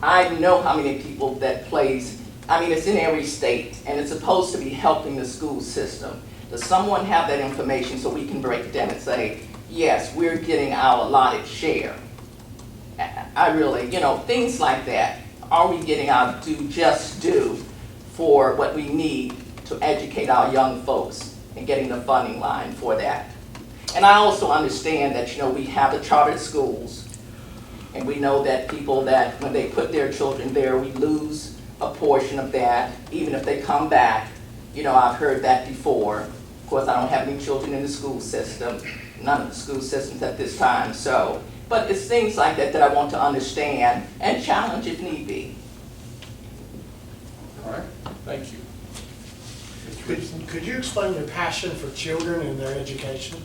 I know how many people that plays, I mean, it's in every state, and it's supposed to be helping the school system. Does someone have that information so we can break it down and say, yes, we're getting our allotted share? I really, things like that. Are we getting our just due for what we need to educate our young folks and getting the funding line for that? And I also understand that, we have the chartered schools, and we know that people that, when they put their children there, we lose a portion of that, even if they come back. I've heard that before. Of course, I don't have any children in the school system, none of the school systems at this time, so. But it's things like that that I want to understand and challenge if need be. All right, thank you. Mr. Gibson? Could you explain your passion for children and their education?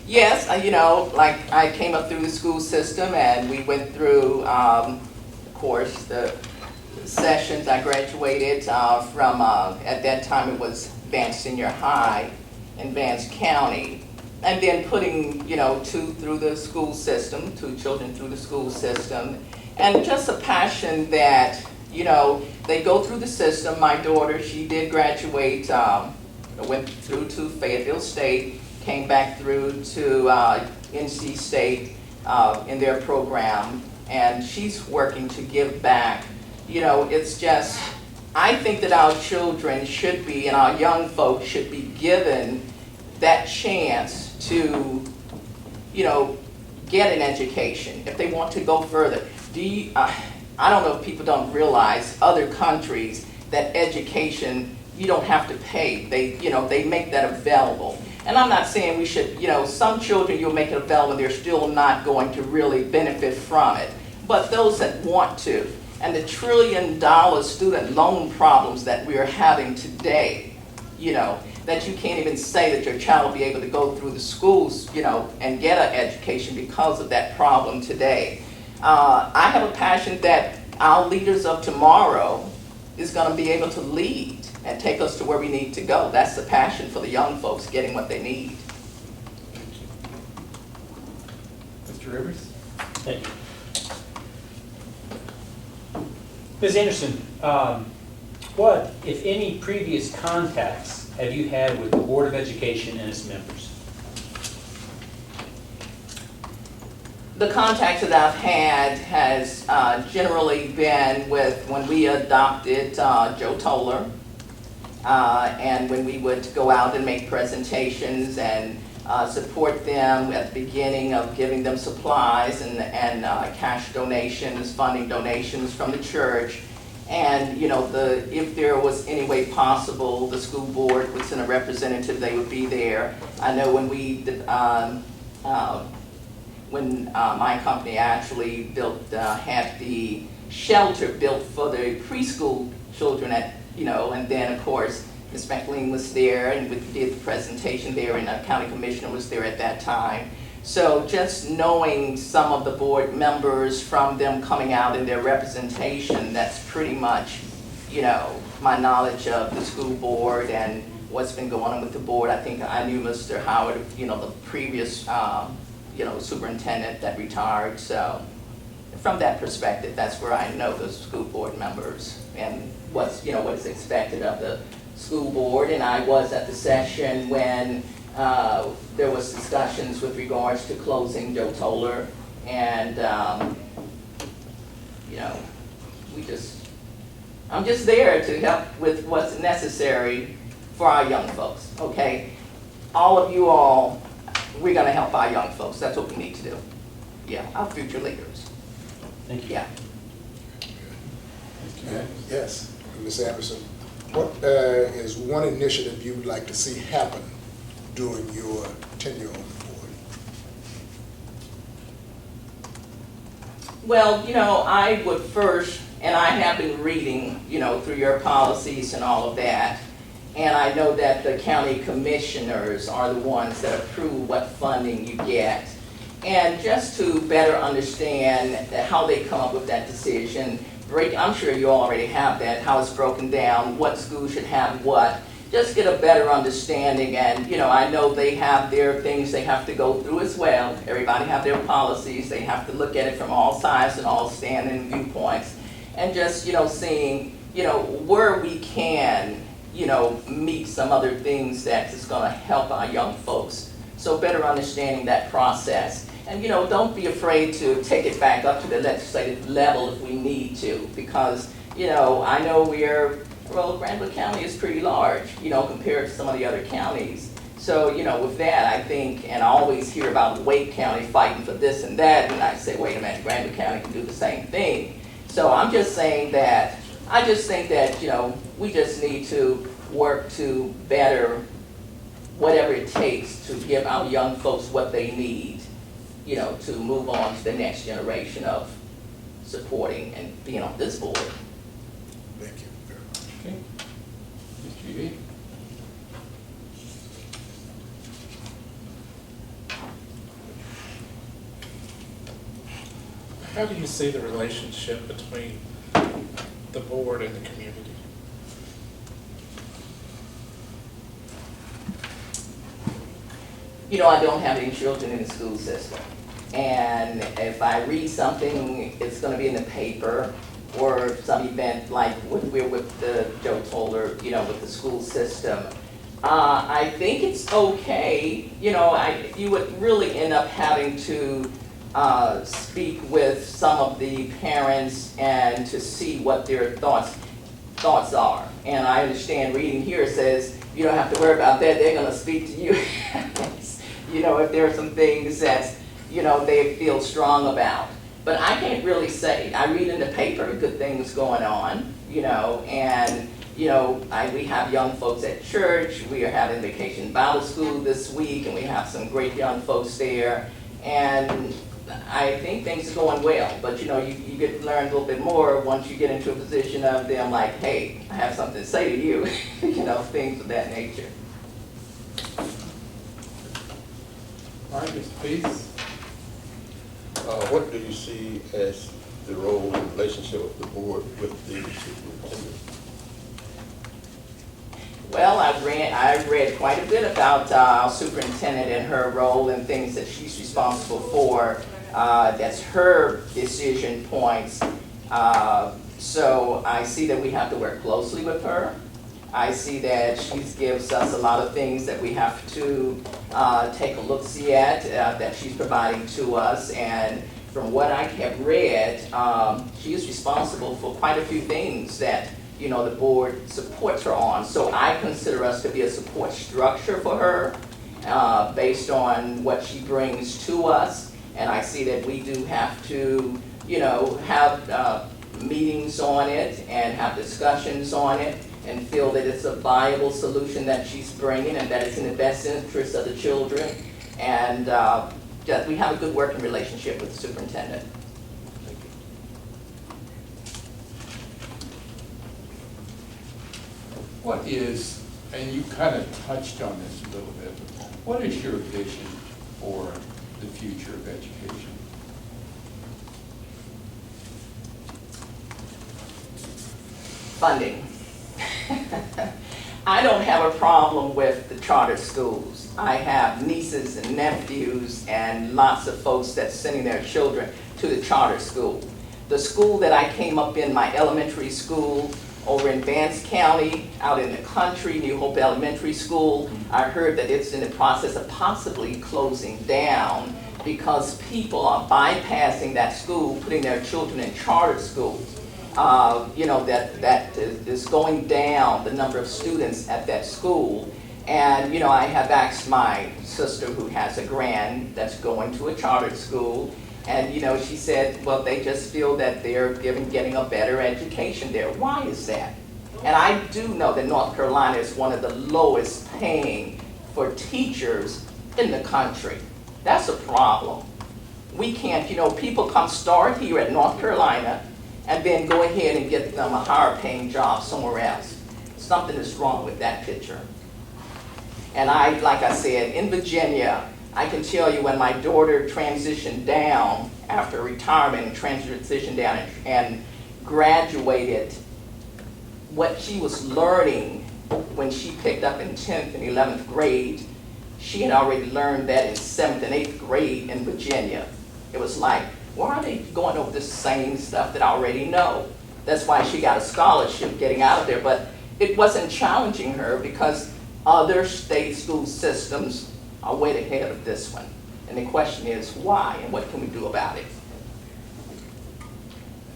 Yes, like I came up through the school system and we went through, of course, the sessions. I graduated from, at that time it was Vance Senior High in Vance County. And then putting, two through the school system, 2 children through the school system. And just a passion that, they go through the system. My daughter, she did graduate, went through to Fayetteville State, came back through to NC State in their program, and she's working to give back. It's just, I think that our children should be, and our young folks should be given that chance to, get an education if they want to go further. I don't know if people don't realize other countries that education, you don't have to pay. They make that available. And I'm not saying we should, some children you'll make it available and they're still not going to really benefit from it. But those that want to, and the $1 trillion student loan problems that we are having today, that you can't even say that your child will be able to go through the schools, and get an education because of that problem today. I have a passion that our leaders of tomorrow is going to be able to lead and take us to where we need to go. That's the passion for the young folks, getting what they need. Mr. Rivers? Thank you. Ms. Anderson, what, if any, previous contacts have you had with the Board of Education and its members? The contacts that I've had has generally been with when we adopted Joe Toller, and when we would go out and make presentations and support them at the beginning of giving them supplies and cash donations, funding donations from the church. And if there was any way possible, the school board would send a representative, they would be there. I know when we did, my company actually built, had the shelter built for the preschool children at, and then of course, Ms. McLean was there and we did the presentation there, and the county commissioner was there at that time. So just knowing some of the board members from them coming out in their representation, that's pretty much, my knowledge of the school board and what's been going on with the board. I think I knew Mr. Howard, the previous, superintendent that retired. So from that perspective, that's where I know the school board members and what's, what is expected of the school board. And I was at the session when there was discussions with regards to closing Joe Toller, and I'm just there to help with what's necessary for our young folks. Okay, all of you all, we're going to help our young folks. That's what we need to do. Yeah, our future leaders. Thank you. Yeah. Yes, Ms. Anderson, what is one initiative you would like to see happen during your tenure on the board? Well, I would first, and I have been reading, through your policies and all of that, and I know that the county commissioners are the ones that approve what funding you get. And just to better understand how they come up with that decision, I'm sure you already have that, how it's broken down, what schools should have what. Just get a better understanding, and, I know they have their things they have to go through as well. Everybody have their policies, they have to look at it from all sides and all standing viewpoints. And just, seeing, where we can, meet some other things that is gonna help our young folks. So better understanding that process. And, don't be afraid to take it back up to the legislative level if we need to, because, I know Granville County is pretty large, compared to some of the other counties. So, with that, I think, and I always hear about Wake County fighting for this and that, and I say, wait a minute, Granville County can do the same thing. So I'm just saying that, I just think that, we just need to work to better whatever it takes to give our young folks what they need, to move on to the next generation of supporting and being on this board. Thank you very much. Okay. Mr. Yee? How do you see the relationship between the board and the community? I don't have any children in the school system. And if I read something, it's gonna be in the paper, or some event like we're with Joe Toller, with the school system. I think it's okay, you would really end up having to speak with some of the parents and to see what their thoughts are. And I understand reading here it says, you don't have to worry about that, they're gonna speak to you. If there are some things that, they feel strong about. But I can't really say, I read in the paper good things going on, and, we have young folks at church, we are having Vacation Bible School this week, and we have some great young folks there. And I think things are going well, but you get to learn a little bit more once you get into a position of them like, hey, I have something to say to you, things of that nature. All right, Mr. Peace? What do you see as the role and relationship of the board with the superintendent? Well, I read quite a bit about our superintendent and her role and things that she's responsible for. That's her decision points. So I see that we have to work closely with her. I see that she gives us a lot of things that we have to take a look-see at, that she's providing to us. And from what I have read, she is responsible for quite a few things that the board supports her on. So I consider us to be a support structure for her based on what she brings to us. And I see that we do have to, have meetings on it and have discussions on it and feel that it's a viable solution that she's bringing and that it's in the best interest of the children. And that we have a good working relationship with the superintendent. What is, and you kind of touched on this a little bit, what is your vision for the future of education? Funding. I don't have a problem with the charter schools. I have nieces and nephews and lots of folks that's sending their children to the charter school. The school that I came up in, my elementary school over in Vance County, out in the country, New Hope Elementary School, I heard that it's in the process of possibly closing down because people are bypassing that school, putting their children in charter schools. That is going down, the number of students at that school. And, I have asked my sister who has a grand that's going to a charter school, and, she said, well, they just feel that they're getting a better education there. Why is that? And I do know that North Carolina is one of the lowest paying for teachers in the country. That's a problem. We can't, people come start here at North Carolina and then go ahead and get them a higher paying job somewhere else. Something is wrong with that picture. And like I said, in Virginia, I can tell you when my daughter transitioned down after retirement and transitioned down and graduated, what she was learning when she picked up in 10th and 11th grade, she had already learned that in 7th and 8th grade in Virginia. It was like, why are they going over the same stuff that I already know? That's why she got a scholarship getting out of there, but it wasn't challenging her because other state school systems are way ahead of this one. And the question is why and what can we do about it?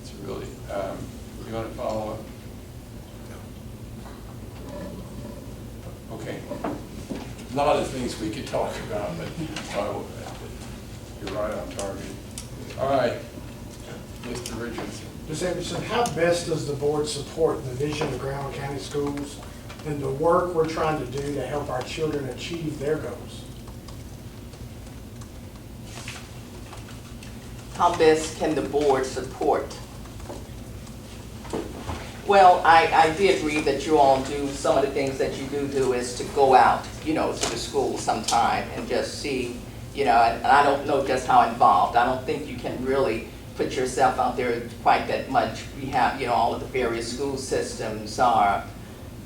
It's really, you want to follow up? Okay. A lot of things we could talk about, but you're right on target. All right, Mr. Richardson. Ms. Anderson, how best does the board support the vision of Granville County Schools and the work we're trying to do to help our children achieve their goals? How best can the board support? Well, I did read that you all do, some of the things that you do is to go out, to the school sometime and just see, and I don't know just how involved. I don't think you can really put yourself out there quite that much. We have, all of the various school systems are,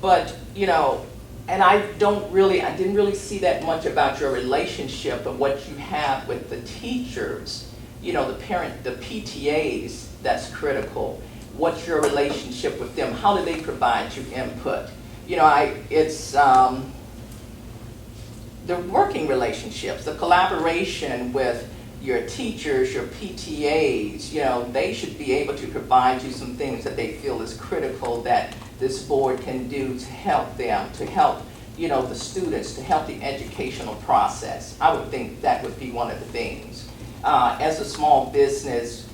but, and I didn't really see that much about your relationship of what you have with the teachers, the PTAs, that's critical. What's your relationship with them? How do they provide you input? It's the working relationships, the collaboration with your teachers, your PTAs, they should be able to provide you some things that they feel is critical that this board can do to help them, to help, the students, to help the educational process. I would think that would be one of the things. As a small business,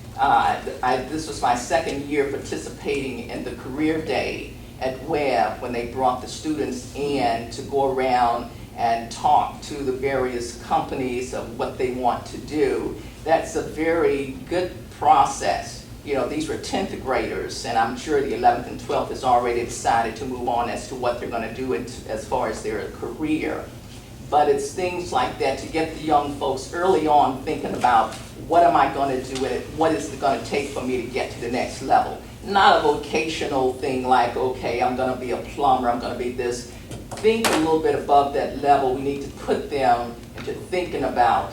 this was my second year participating in the career day at Webb when they brought the students in to go around and talk to the various companies of what they want to do. That's a very good process. These were 10th graders, and I'm sure the 11th and 12th has already decided to move on as to what they're going to do as far as their career. But it's things like that to get the young folks early on thinking about what am I going to do and what is it going to take for me to get to the next level. Not a vocational thing like, okay, I'm going to be a plumber, I'm going to be this. Think a little bit above that level. We need to put them into thinking about,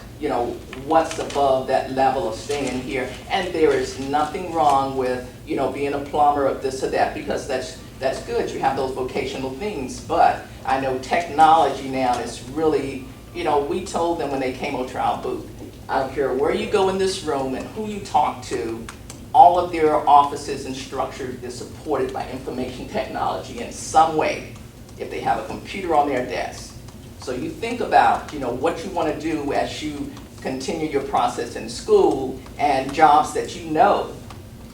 what's above that level of staying here. And there is nothing wrong with, being a plumber or this or that, because that's good. You have those vocational things. But I know technology now is really, we told them when they came over to our booth, I don't care where you go in this room and who you talk to, all of their offices and structures is supported by information technology in some way, if they have a computer on their desk. So you think about, what you want to do as you continue your process in school and jobs that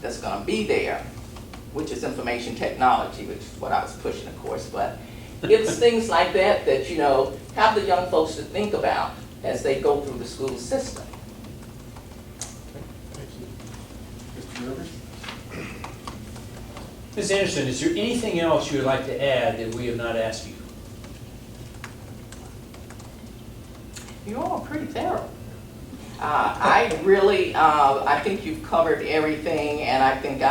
that's going to be there, which is information technology, which is what I was pushing, of course. But it's things like that have the young folks to think about as they go through the school system. Thank you. Mr. Rivers? Ms. Anderson, is there anything else you would like to add that we have not asked you? You're all pretty thorough. I think you've covered everything, and I think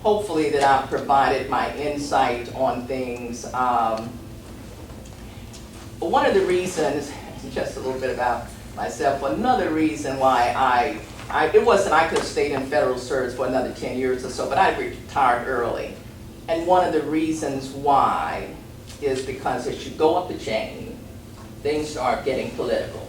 hopefully that I've provided my insight on things. One of the reasons, just a little bit about myself, another reason why it wasn't I could have stayed in federal service for another 10 years or so, but I retired early. And one of the reasons why is because as you go up the chain, things start getting political.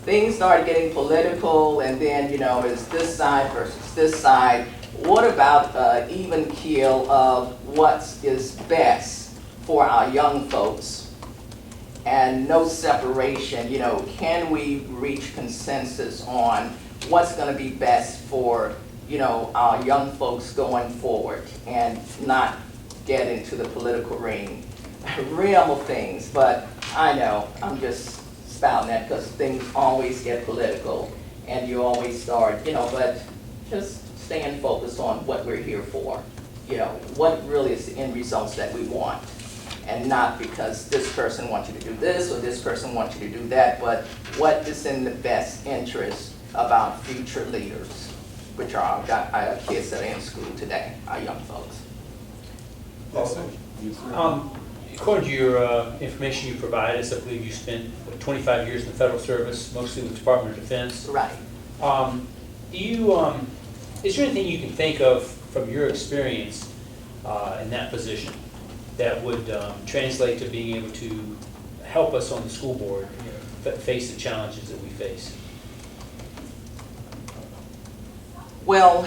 Things start getting political, and then, it's this side versus this side. What about even keel of what is best for our young folks? And no separation, can we reach consensus on what's going to be best for, our young folks going forward and not get into the political realm of things. But I know, I'm just spouting that because things always get political and you always start, but just staying focused on what we're here for. What really is the end results that we want. And not because this person wants you to do this or this person wants you to do that, but what is in the best interest of our future leaders. which are our kids that are in school today, our young folks. Yes, sir. Yes, sir. According to your information you provided us, I believe you spent 25 years in the federal service, mostly with the Department of Defense. Right. Is there anything you can think of from your experience in that position that would translate to being able to help us on the school board face the challenges that we face? Well,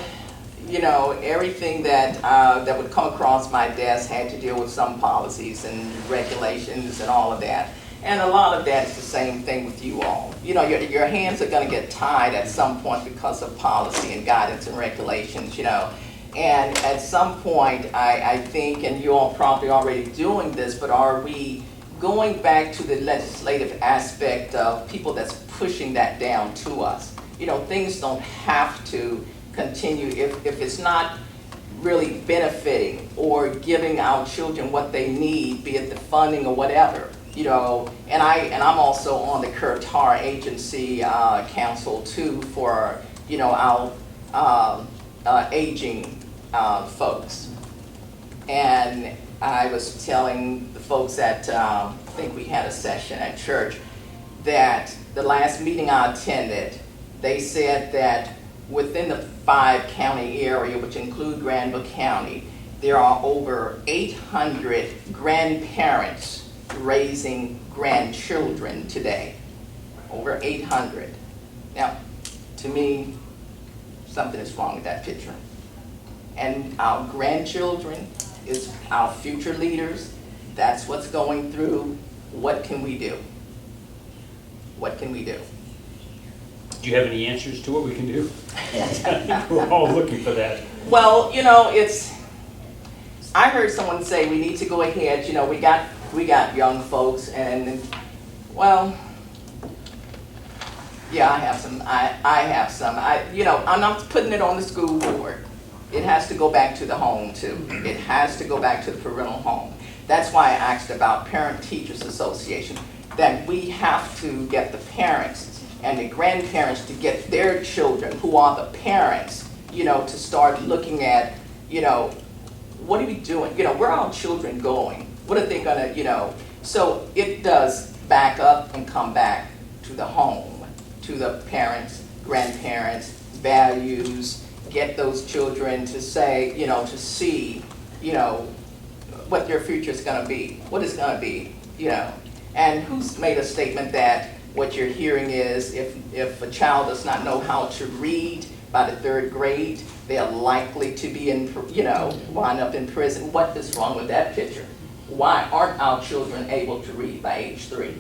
you know, everything that would come across my desk had to deal with some policies and regulations and all of that. And a lot of that is the same thing with you all. You know, your hands are going to get tied at some point because of policy and guidance and regulations, you know. And at some point, I think, and you all probably already doing this, but are we going back to the legislative aspect of people that's pushing that down to us? You know, things don't have to continue if it's not really benefiting or giving our children what they need, be it the funding or whatever. You know, and I'm also on the Curtar Agency Council too for, you know, our aging folks. And I was telling the folks at, I think we had a session at church, that the last meeting I attended, they said that within the 5-county area, which include Granville County, there are over 800 grandparents raising grandchildren today. Over 800. Now, to me, something is wrong with that picture. And our grandchildren is our future leaders. That's what's going through. What can we do? What can we do? Do you have any answers to what we can do? We're all looking for that. Well, you know, I heard someone say we need to go ahead, you know, we got young folks and, well, yeah, I have some. You know, I'm not putting it on the school board. It has to go back to the home too. It has to go back to the parental home. That's why I asked about Parent Teachers Association, that we have to get the parents and the grandparents to get their children, who are the parents, you know, to start looking at, you know, what are we doing? You know, where are our children going? What are they gonna, you know? So it does back up and come back to the home, to the parents, grandparents, values, get those children to say, you know, to see, you know, what their future is gonna be, what it's gonna be, you know. And who's made a statement that what you're hearing is if a child does not know how to read by the 3rd grade, they're likely to be in, you know, wind up in prison. What is wrong with that picture? Why aren't our children able to read by age 3?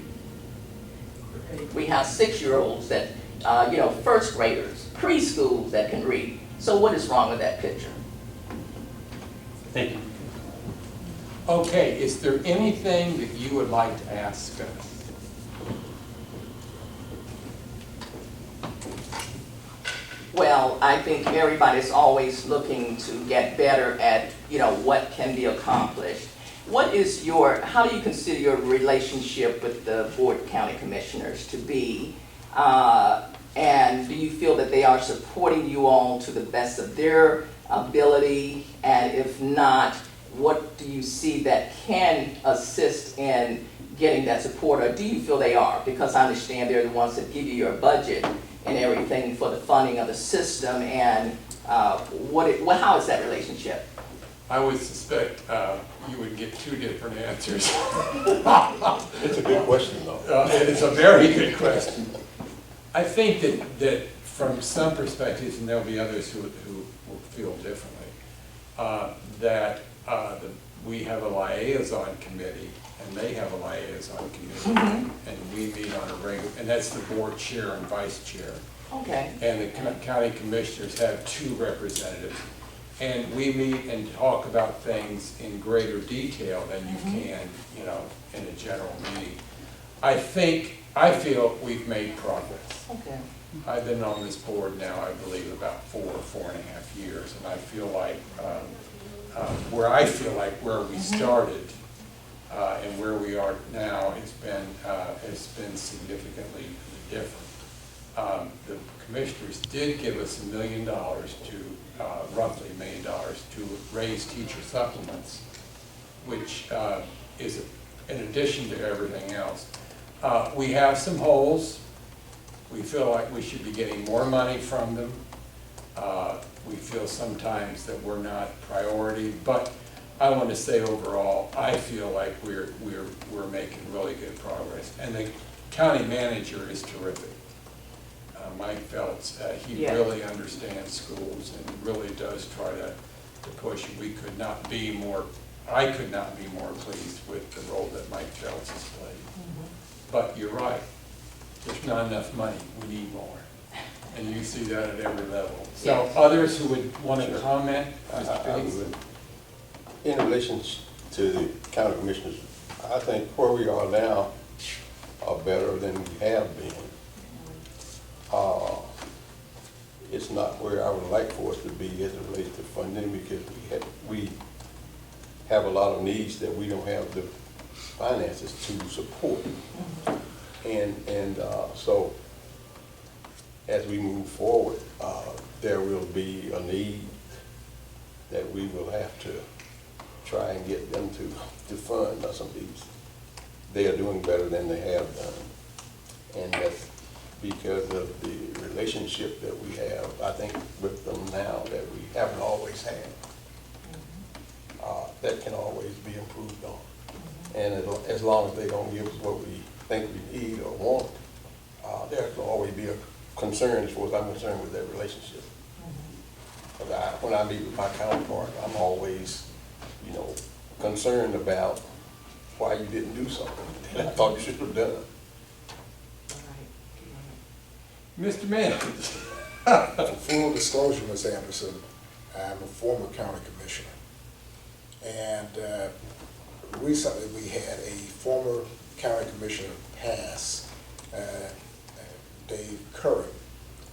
We have 6-year-olds that, you know, 1st graders, preschools that can read. So what is wrong with that picture? Thank you. Okay, is there anything that you would like to ask us? Well, I think everybody's always looking to get better at, you know, what can be accomplished. How do you consider your relationship with the Board of County Commissioners to be? And do you feel that they are supporting you all to the best of their ability? And if not, what do you see that can assist in getting that support, or do you feel they are? Because I understand they're the ones that give you your budget and everything for the funding of the system, and how is that relationship? I would suspect you would get 2 different answers. It's a good question, though. It is a very good question. I think that from some perspectives, and there'll be others who will feel differently, that we have a liaison committee, and they have a liaison committee, and we meet on a regular, and that's the board chair and vice chair. Okay. And the county commissioners have 2 representatives. And we meet and talk about things in greater detail than you can, you know, in a general meeting. I feel we've made progress. Okay. I've been on this board now, I believe, about 4.5 years, and I feel like where we started and where we are now, it's been significantly different. the commissioners did give us $1 million to, roughly $1 million to raise teacher supplements, which is in addition to everything else. We have some holes. We feel like we should be getting more money from them. We feel sometimes that we're not priority, but I want to say overall, I feel like we're making really good progress. And the county manager is terrific. Mike Phelps, he Yeah. really understands schools and really does try to push. I could not be more pleased with the role that Mike Phelps has played. But you're right, there's not enough money, we need more. And you see that at every level. So Yes. others who would want to comment, Mr. I Biggs? would. In relation to the county commissioners, I think where we are now are better than we have been. It's not where I would like for us to be as it relates to funding, because we have a lot of needs that we don't have the finances to support. And so as we move forward, there will be a need that we will have to try and get them to fund some of these. They are doing better than they have done. And that's because of the relationship that we have, I think, with them now that we haven't always had. That can always be improved on. And as long as they don't give us what we think we need or want, there will always be a concern, as far as I'm concerned, with that relationship. When I meet with my counterpart, I'm always, concerned about why you didn't do something that I thought you should have done. Mr. Manning? For full disclosure, Ms. Anderson, I'm a former county commissioner. And recently we had a former county commissioner pass, Dave Curran.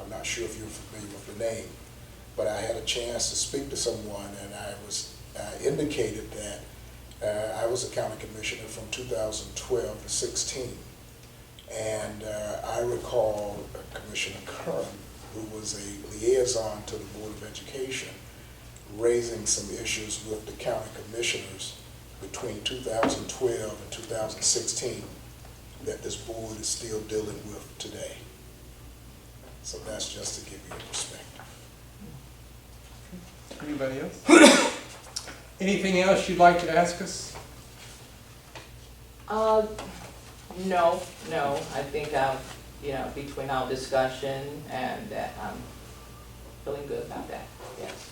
I'm not sure if you're familiar with the name, but I had a chance to speak to someone, and I indicated that I was a county commissioner from 2012 to 16. And I recall Commissioner Curran, who was a liaison to the Board of Education, raising some issues with the county commissioners between 2012 and 2016 that this board is still dealing with today. So that's just to give you a perspective. Anybody else? Anything else you'd like to ask us? No. I think between our discussion and that, I'm feeling good about that, yes.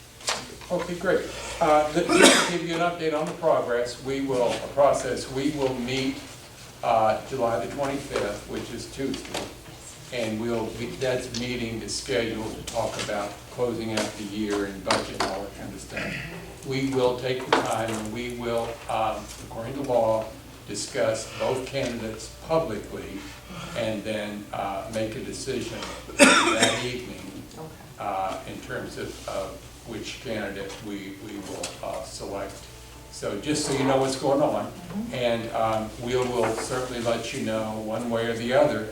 Okay, great. Just to give you an update on the process, we will meet July the 25th, which is Tuesday. And that meeting is scheduled to talk about closing out the year and budget and all that kind of stuff. We will take the time and we will, according to law, discuss both candidates publicly and then make a decision that evening in terms of which candidate we will select. So just so you know what's going on, and we will certainly let you know one way or the other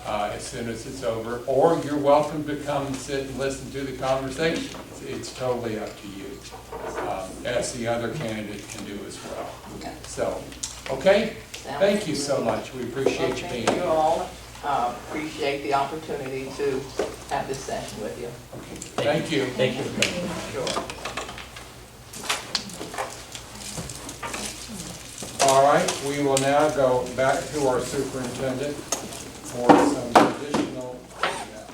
as soon as it's over, or you're welcome to come sit and listen to the conversation. It's totally up to you, as the other candidate can do as well. So, okay? Thank you so much. We appreciate you being Thank you here. all. Appreciate the opportunity to have this session with you. Okay. Thank you. Thank you. Sure. All right, we will now go back to our superintendent for some additional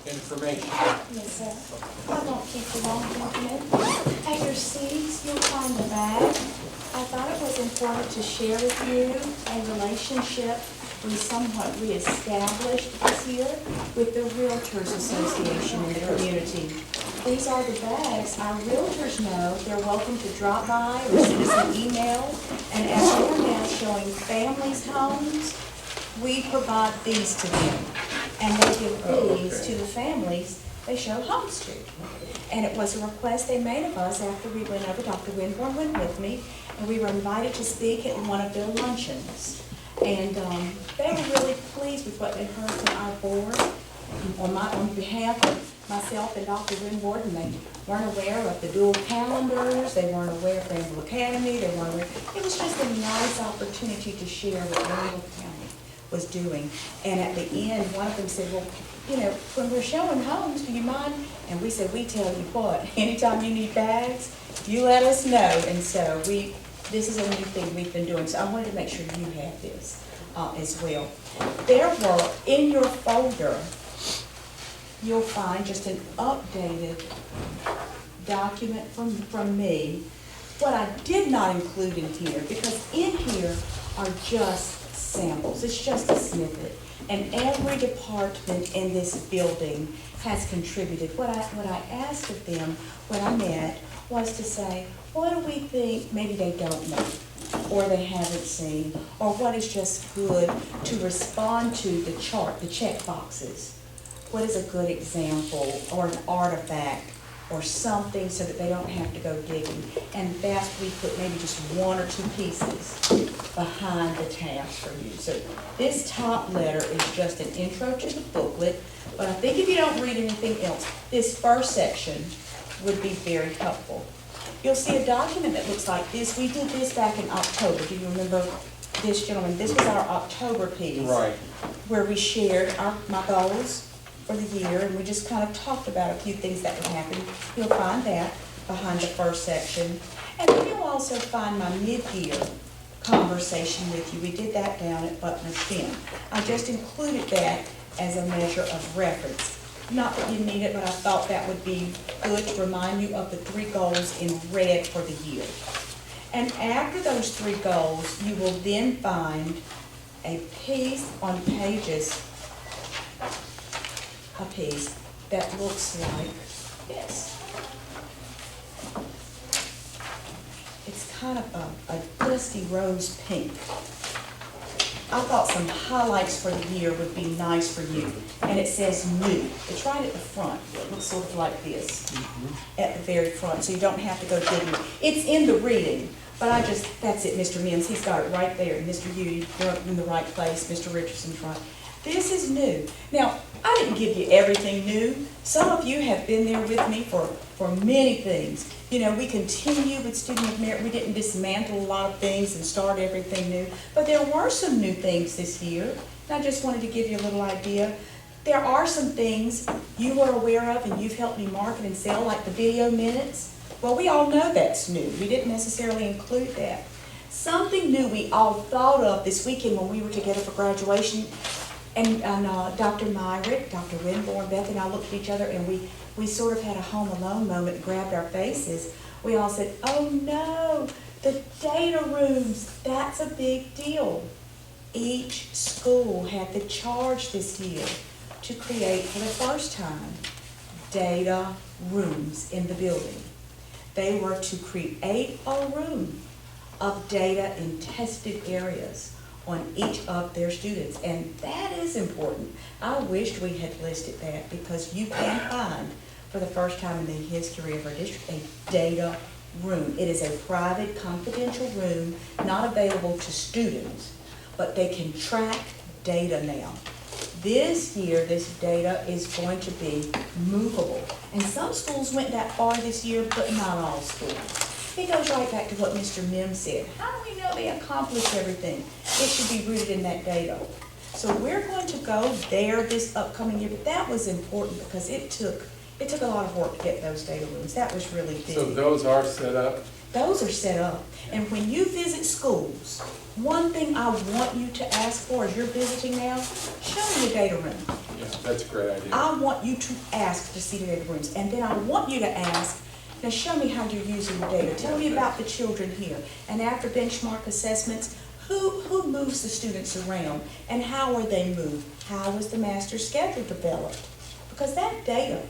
information. Yes, sir. I won't keep you long, gentlemen. At your seats, you'll find the bag. I thought it was important to share with you a relationship we somewhat reestablished this year with the Realtors Association in the community. These are the bags. Our realtors know they're welcome to drop by or send us an email. And as they're now showing families' homes, we provide these to them. And they give these to the families they show homes to. And it was a request they made of us after we went over. Dr. Winborn went with me, and we were invited to speak at one of their luncheons. And they were really pleased with what they heard from our board. on behalf of myself and Dr. Winborn, and they weren't aware of the dual calendars, they weren't aware of Granville Academy, they weren't aware. It was just a nice opportunity to share what Granville County was doing. And at the end, one of them said, well, you know, when we're showing homes, do you mind? And we said, we tell you what, anytime you need bags, you let us know. And so this is a new thing we've been doing, so I wanted to make sure you have this as well. There were, in your folder, you'll find just an updated document from me. What I did not include in here, because in here are just samples, it's just a snippet. And every department in this building has contributed. What I asked of them when I met was to say, what do we think maybe they don't know, or they haven't seen, or what is just good to respond to the chart, the check boxes. What is a good example, or an artifact, or something so that they don't have to go digging. And best we put maybe just one or two pieces behind the task for you. So this top letter is just an intro to the booklet, but I think if you don't read anything else, this first section would be very helpful. You'll see a document that looks like this. We did this back in October. Do you remember this, gentleman? This was our October piece. Right. Where we shared my goals for the year, and we just kind of talked about a few things that would happen. You'll find that behind the first section. And then you'll also find my mid-year conversation with you. We did that down at Butler's 10. I just included that as a measure of reference. Not that you need it, but I thought that would be good to remind you of the 3 goals in red for the year. And after those 3 goals, you will then find a piece on pages, a piece that looks like this. It's kind of a dusty rose pink. I thought some highlights for the year would be nice for you. And it says new. It's right at the front. It looks sort of like this at the very front, so you don't have to go digging. It's in the reading, but that's it, Mr. Mims. He's got it right there. Mr. Udy, you're in the right place. Mr. Richardson's right. This is new. Now, I didn't give you everything new. Some of you have been there with me for many things. You know, we continue with Student of Merit. We didn't dismantle a lot of things and start everything new. But there were some new things this year. And I just wanted to give you a little idea. There are some things you were aware of and you've helped me market and sell, like the video minutes. Well, we all know that's new. We didn't necessarily include that. Something new we all thought of this weekend when we were together for graduation. And Dr. Myrick, Dr. Winborn, Beth and I looked at each other and we sort of had a home alone moment and grabbed our faces. We all said, oh no, the data rooms, that's a big deal. Each school had the charge this year to create for the first time data rooms in the building. They were to create a room of data in tested areas on each of their students, and that is important. I wished we had listed that, because you can find, for the first time in the history of our district, a data room. It is a private, confidential room, not available to students, but they can track data now. This year, this data is going to be movable, and some schools went that far this year, but not all schools. It goes right back to what Mr. Mims said. How do we know they accomplished everything? It should be rooted in that data. So we're going to go there this upcoming year, but that was important because it took a lot of work to get those data rooms. That was really big. So those are set up? Those are set up. And when you visit schools, one thing I want you to ask for as you're visiting now, show me a data room. Yeah, that's a great idea. I want you to ask to see the data rooms. And then I want you to ask, now show me how you're using the data. Tell me about the children here. And after benchmark assessments, who moves the students around and how are they moved? How was the master schedule developed? Because that data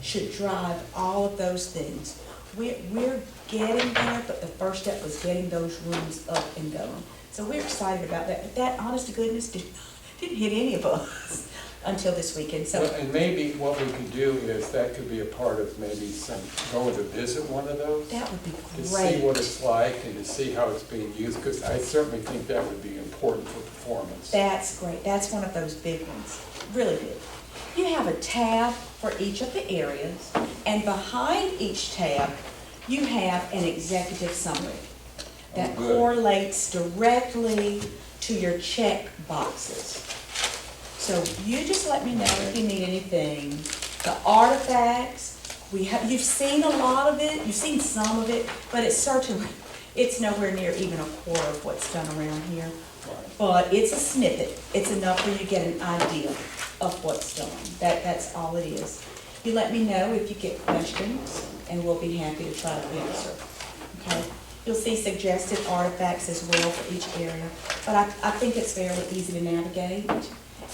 should drive all of those things. We're getting there, but the first step was getting those rooms up and going. So we're excited about that. But that, honest to goodness, didn't hit any of us until this weekend. So, well, and maybe what we could do is that could be a part of maybe going to visit one of those. that would be To great. see what it's like and to see how it's being used, because I certainly think that would be important for performance. That's great. That's one of those big ones. Really big. You have a tab for each of the areas, and behind each tab, you have an executive summary that Oh, good. correlates directly to your check boxes. So you just let me know if you need anything. The artifacts, you've seen a lot of it, you've seen some of it, but it's nowhere near even a quarter of what's done around here. But it's a snippet. It's enough for you to get an idea of what's done. That's all it is. You let me know if you get questions, and we'll be happy to try to answer. Okay? You'll see suggested artifacts as well for each area, but I think it's fairly easy to navigate.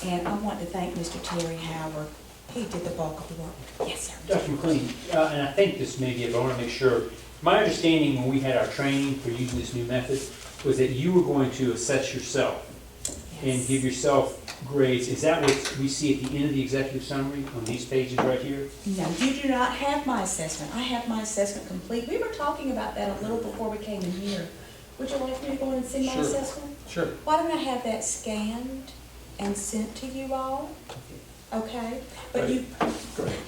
And I want to thank Mr. Terry Howard. He did the bulk of the work. Yes, sir. Dr. McLean, and I think this may be, but I want to make sure, my understanding when we had our training for using this new method was that you were going to assess yourself and give yourself grades. Is that what we see at the end of the executive summary on these pages right here? No, you do not have my assessment. I have my assessment complete. We were talking about that a little before we came in here. Would you like me to go in and see my Sure. assessment? Sure. Why don't I have that scanned and sent to you all? Okay? But you, Go ahead.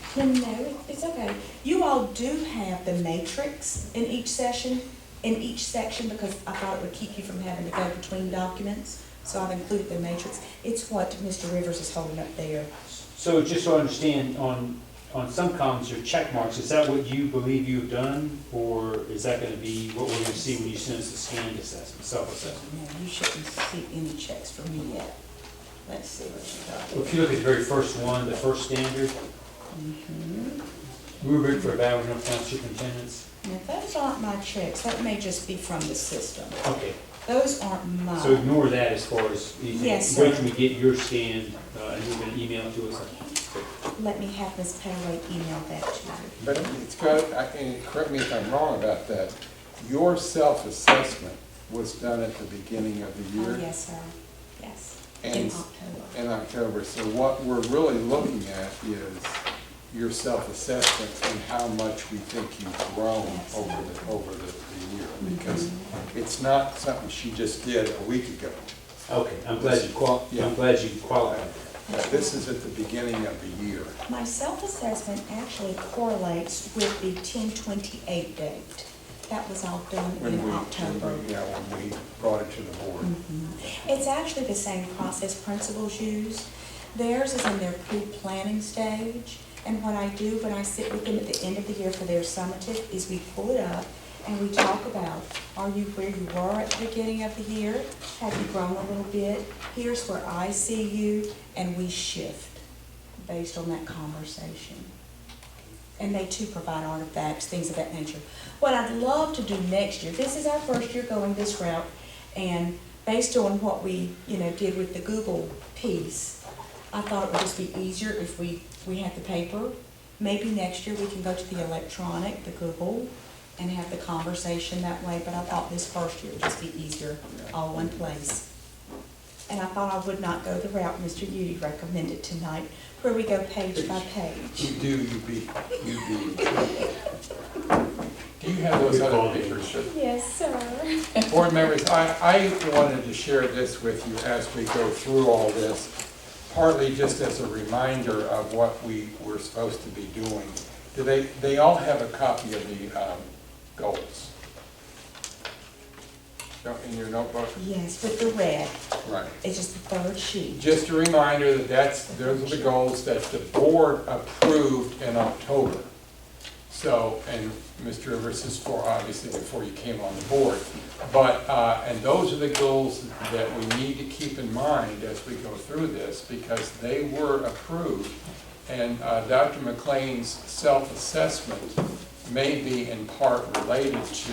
no, it's okay. You all do have the matrix in each section, because I thought it would keep you from having to go between documents. So I've included the matrix. It's what Mr. Rivers is holding up there. So just so I understand, on some columns, your check marks, is that what you believe you've done? Or is that going to be what we're going to see when you send us the scanned assessment, self-assessment? No, you shouldn't see any checks from me yet. Let's see what you got. Well, if you look at the very first one, the first standard, rubric for evaluating town superintendents. Now, those aren't my checks. That may just be from the system. Okay, Those aren't mine. so ignore that as far as anything. Yes, Wait sir. till we get your scanned, and you're going to email it to us. Let me have Ms. Pelley email that to you. But it's got, and correct me if I'm wrong about that, your self-assessment was done at the beginning of the year? Oh, yes, sir. Yes. And- In October. In October. So what we're really looking at is your self-assessment and how much we think you've grown over the year. Because it's not something she just did a week ago. Okay, I'm glad you qualified. This is at the beginning of the year. My self-assessment actually correlates with the 10/28 date. That was all done in October. Yeah, when we brought it to the board. It's actually the same process principals use. Theirs is in their pre-planning stage, and what I do when I sit with them at the end of the year for their summative is we pull it up and we talk about, are you where you were at the beginning of the year? Have you grown a little bit? Here's where I see you, and we shift based on that conversation. And they too provide artifacts, things of that nature. What I'd love to do next year, this is our first year going this route, and based on what we, did with the Google piece, I thought it would just be easier if we had the paper. Maybe next year we can go to the electronic, the Google, and have the conversation that way, but I thought this first year would just be easier, all one place. And I thought I would not go the route Mr. Udy recommended tonight, where we go page by page. You do, you beat. Do you have those other papers? Yes, sir. Board members, I wanted to share this with you as we go through all this, partly just as a reminder of what we were supposed to be doing. Do they all have a copy of the goals? In your notebook? Yes, with the red. Right. It's just the third sheet. Just a reminder that those are the goals that the board approved in October. So, and Mr. Rivers is obviously before you came on the board. But, and those are the goals that we need to keep in mind as we go through this, because they were approved. And Dr. McLean's self-assessment may be in part related to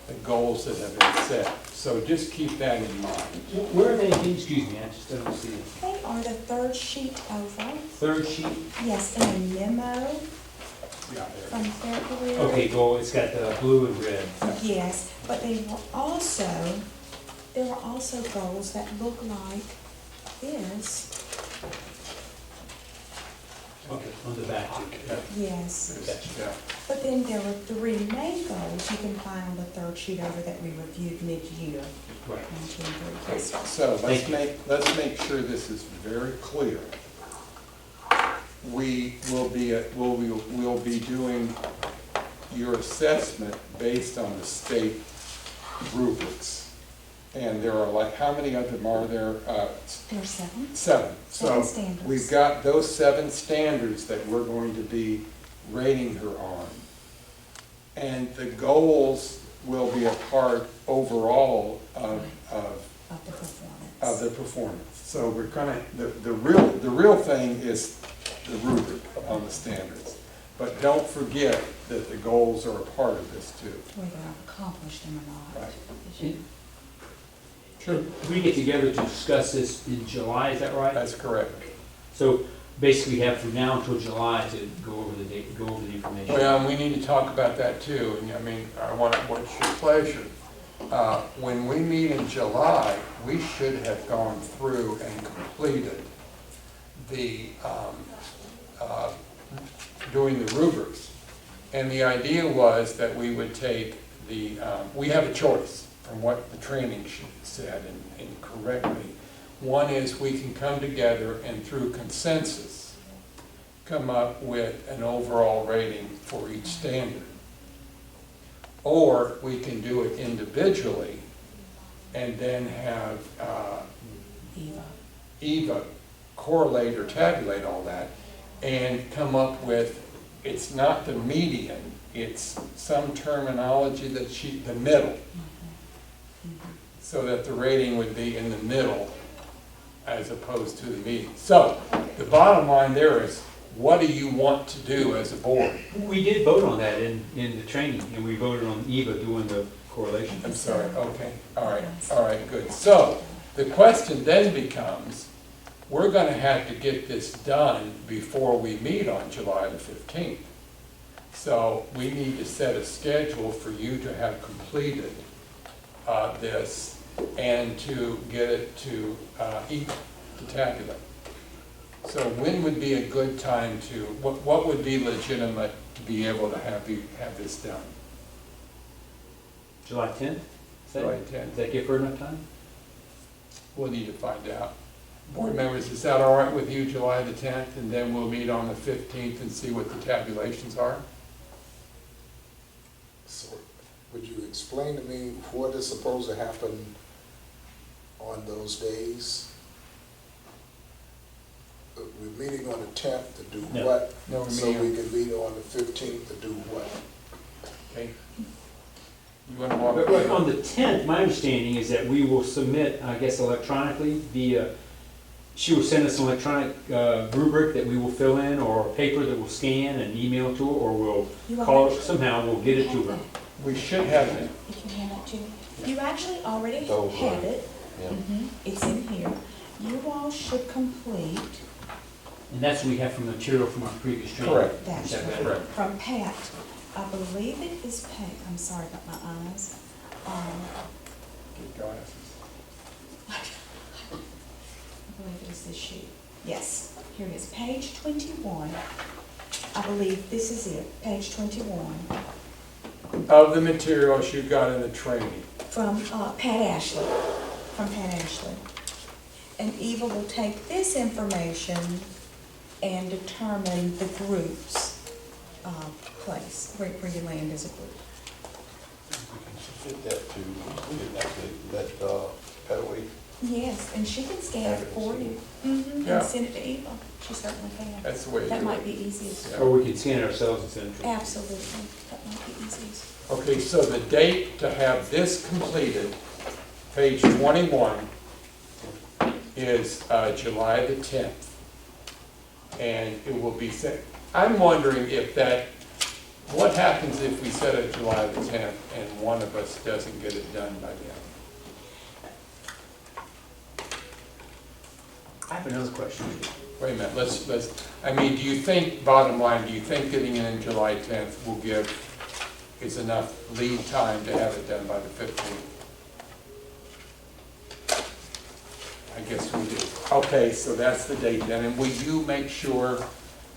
the goals that have been set. So just keep that in mind. Where are they? Excuse me, I just don't see it. They are the third sheet over. Third sheet? Yes, in a memo Yeah, from February. Okay, goal, it's got the blue and red. Yes, but there were also goals that look like this. Okay, on the back. Yes. Yeah. But then there were three main goals you can find on the third sheet over that we reviewed mid-year. Right. 1, 2, and 3. Yes. So Thank you. let's make sure this is very clear. we'll be doing your assessment based on the state rubrics. And there are like, how many of them are there? There's 7. 7. So 7 standards. we've got those 7 standards that we're going to be rating her on. And the goals will be a part overall of the performance. the performance. So we're gonna, the real thing is the rubric on the standards. But don't forget that the goals are a part of this too. Whether I've accomplished them or not. Right. Sure. We get together to discuss this in July, is that right? That's correct. So basically, we have from now until July to go over the date, go over the information. Well, and we need to talk about that too. And I mean, what's your pleasure? When we meet in July, we should have gone through and completed the, doing the rubrics. And the idea was that we would take the, we have a choice from what the training sheet said, and correct me. One is we can come together and through consensus, come up with an overall rating for each standard. Or we can do it individually and then have Eva correlate or tabulate all that and come up with, it's not the median, it's some terminology that the middle. So that the rating would be in the middle as opposed to the median. So the bottom line there is, what do you want to do as a board? We did vote on that in the training, and we voted on Eva doing the correlation. I'm sorry, okay, all right, good. So the question then becomes, we're gonna have to get this done before we meet on July the 15th. So we need to set a schedule for you to have completed this and to get it to Eva to tabulate. So when would be a good time to, what would be legitimate to be able to have this done? July 10th? July 10th. Does that give her enough time? We'll need to find out. Board members, is that all right with you, July the 10th? And then we'll meet on the 15th and see what the tabulations are? So, would you explain to me what is supposed to happen on those days? We're meeting on the 10th to do No. what? No, we're So meeting we can meet on the 15th to do what? Okay. You want to walk? But on the 10th, my understanding is that we will submit, I guess electronically, she will send us an electronic rubric that we will fill in, or paper that we'll scan and email to her, or we'll call her, somehow we'll get it to her. We should have it. You can hand that to me. You actually already Those are- have it. Yeah. It's in here. You all should complete, And that's what we have from material from our previous training. Correct. that's Is that right, better? from Pat. I believe it is Pat, I'm sorry about my eyes. Get glasses. I believe it is this sheet. Yes, here it is, page 21. I believe this is it, page 21, Of the materials you got in the training. from Pat Ashley, And Eva will take this information and determine the group's place, where you land as a group. We can submit that to, we can actually let Petaway. Yes, and she can scan it for you. Yeah. And send it to Eva. She certainly can. That's the way to That do might it. be easiest. Yeah. Or we can scan it ourselves and send it to her. Absolutely, that might be easiest. Okay, so the date to have this completed, page 21, is July the 10th. And it will be set. I'm wondering if that, what happens if we set it July the 10th and one of us doesn't get it done by then? I have another question. Wait a minute, let's, I mean, do you think, bottom line, do you think getting in July 10th will is enough lead time to have it done by the 15th? I guess we do. Okay, so that's the date then, and will you make sure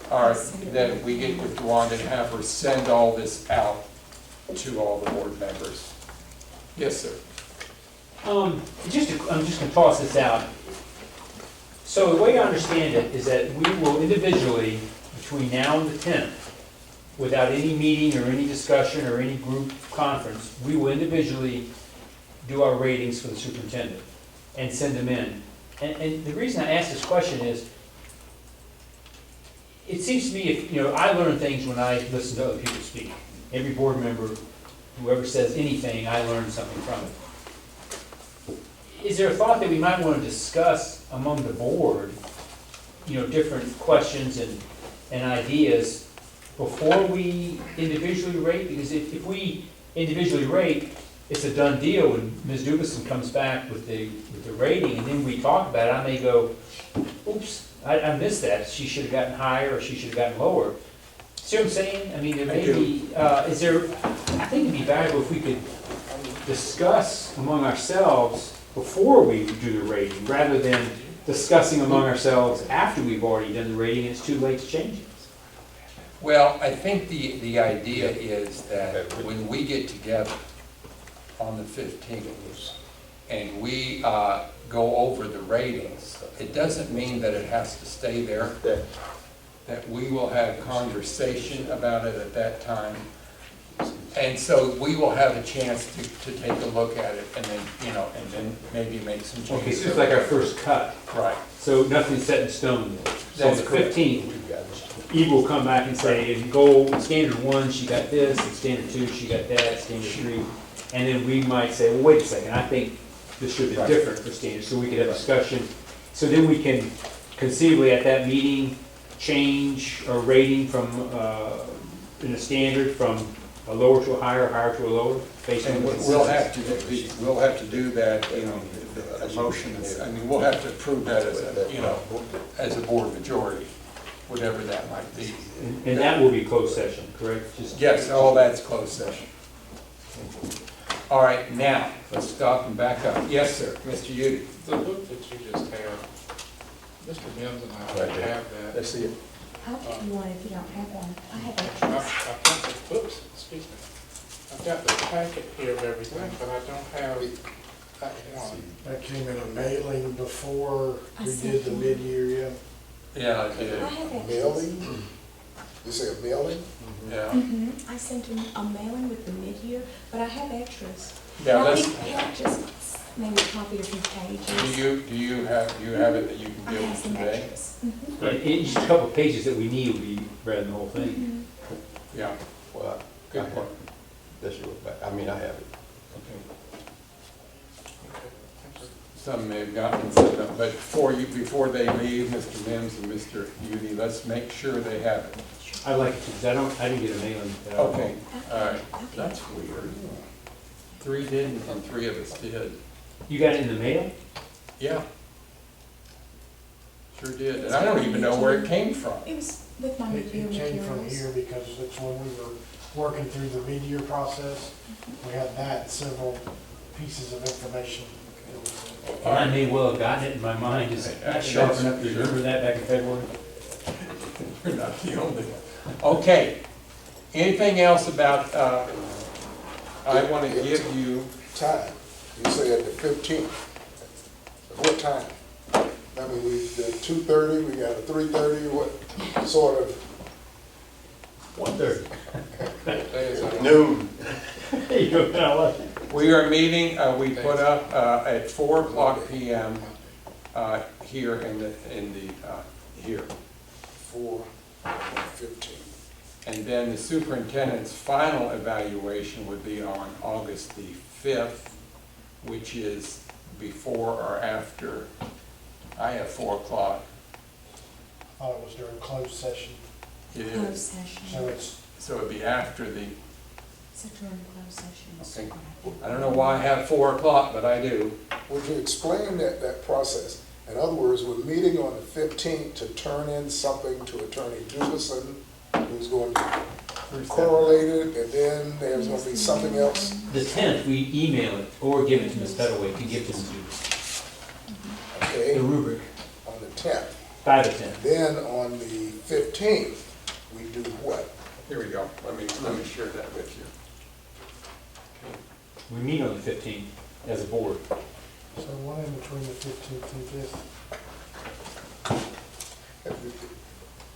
that we get with Wanda and have her send all this out to all the board members? Yes, sir. I'm just gonna toss this out. So the way I understand it is that we will individually between now and the 10th, without any meeting or any discussion or any group conference, we will individually do our ratings for the superintendent and send them in. And the reason I ask this question is, it seems to me, if, you know, I learn things when I listen to other people speak. Every board member, whoever says anything, I learn something from it. Is there a thought that we might want to discuss among the board, you know, different questions and ideas before we individually rate? Because if we individually rate, it's a done deal when Ms. Dubison comes back with the rating, and then we talk about it, I may go, oops, I missed that, she should have gotten higher, or she should have gotten lower. See what I'm saying? I mean, there may be, I think it'd be valuable if we could discuss among ourselves before we do the rating, rather than discussing among ourselves after we've already done the rating, and it's too late to change it. Well, I think the idea is that when we get together on the 15th, and we go over the ratings, it doesn't mean that it has to stay there, that we will have conversation about it at that time. And so we will have a chance to take a look at it, and then, you know, and then maybe make some changes. Okay, so it's like our first cut. Right. So nothing's set in stone yet. So on That's the correct. 15th, Eve will come back and say, in goal, standard 1, she got this, in standard 2, she got that, standard 3. And then we might say, well, wait a second, I think this should be different for standard, so we could have discussion. So then we can conceivably at that meeting, change our rating from, in a standard, from a lower to a higher, higher to a lower, based on And what we'll have to do that, you know, the motion is, I mean, we'll have to approve that as a, you know, as a board majority, whatever that might be. And that will be closed session, correct? Just Yes, all that's closed session. All right, now, let's stop and back up. Yes, sir, Mr. Udy. The book that you just had, Mr. Mims and I Right there. have that. Let's see it. I'll give you one if you don't have one. I have I've extras. got the, oops, excuse me. I've got the packet here of everything, but I don't have that one. That came in a mailing before I we sent did the you. mid-year, yeah. Yeah, I I did. have extras. Mailing? You say a mailing? Yeah. I sent him a mailing with the mid-year, but I have extras. Yeah, And I let's, think Pat just maybe copied a few pages. do you have it that you I can have give some today? extras. each couple of pages that we need will be rather than the whole thing. Yeah, Well, good I- point. that's your back. I mean, I have it. Okay. Okay, thank you. Some may have gotten some, but before they leave, Mr. Mims and Mr. Udy, let's make sure they have it. I like it, because I didn't get a mailing. Okay, all right. Okay. That's weird. 3 didn't, and 3 of us did. You got it in the mail? Yeah. Sure did, and I don't even know where it came from. It was with my It mid-year it came from materials. here because it's when we were working through the mid-year process. We had that, and several pieces of information. It was- And I may well have gotten it in my mind, is not sharp enough to remember that back in February. You're not the only one. Okay, anything else about, I want to give you, Time, you said the 15th. What time? I mean, we did 2:30, we got a 3:30, what sort of? 1:30. What day is that? Noon. You know, kinda like it. we are meeting, we put up at 4:00 PM here here. 4:15. And then the superintendent's final evaluation would be on August the 5th, which is before or after, I have 4:00. I thought it was during closed session, It Closed is, session. so it's, so it'd be after the, So during closed session. okay. I don't know why I have 4:00, but I do. Would you explain that process? In other words, we're meeting on the 15th to turn in something to Attorney Jubison, who's going to correlate it, and then there's going to be something else. The 10th, we email it or give it to Ms. Pettaway to give to Ms. Dubus. Okay, The rubric, on the 10th. by the 10th. Then on the 15th, we do what? Here we go, let me share that with you. We meet on the 15th as a board. so one in between the 15th and 5th.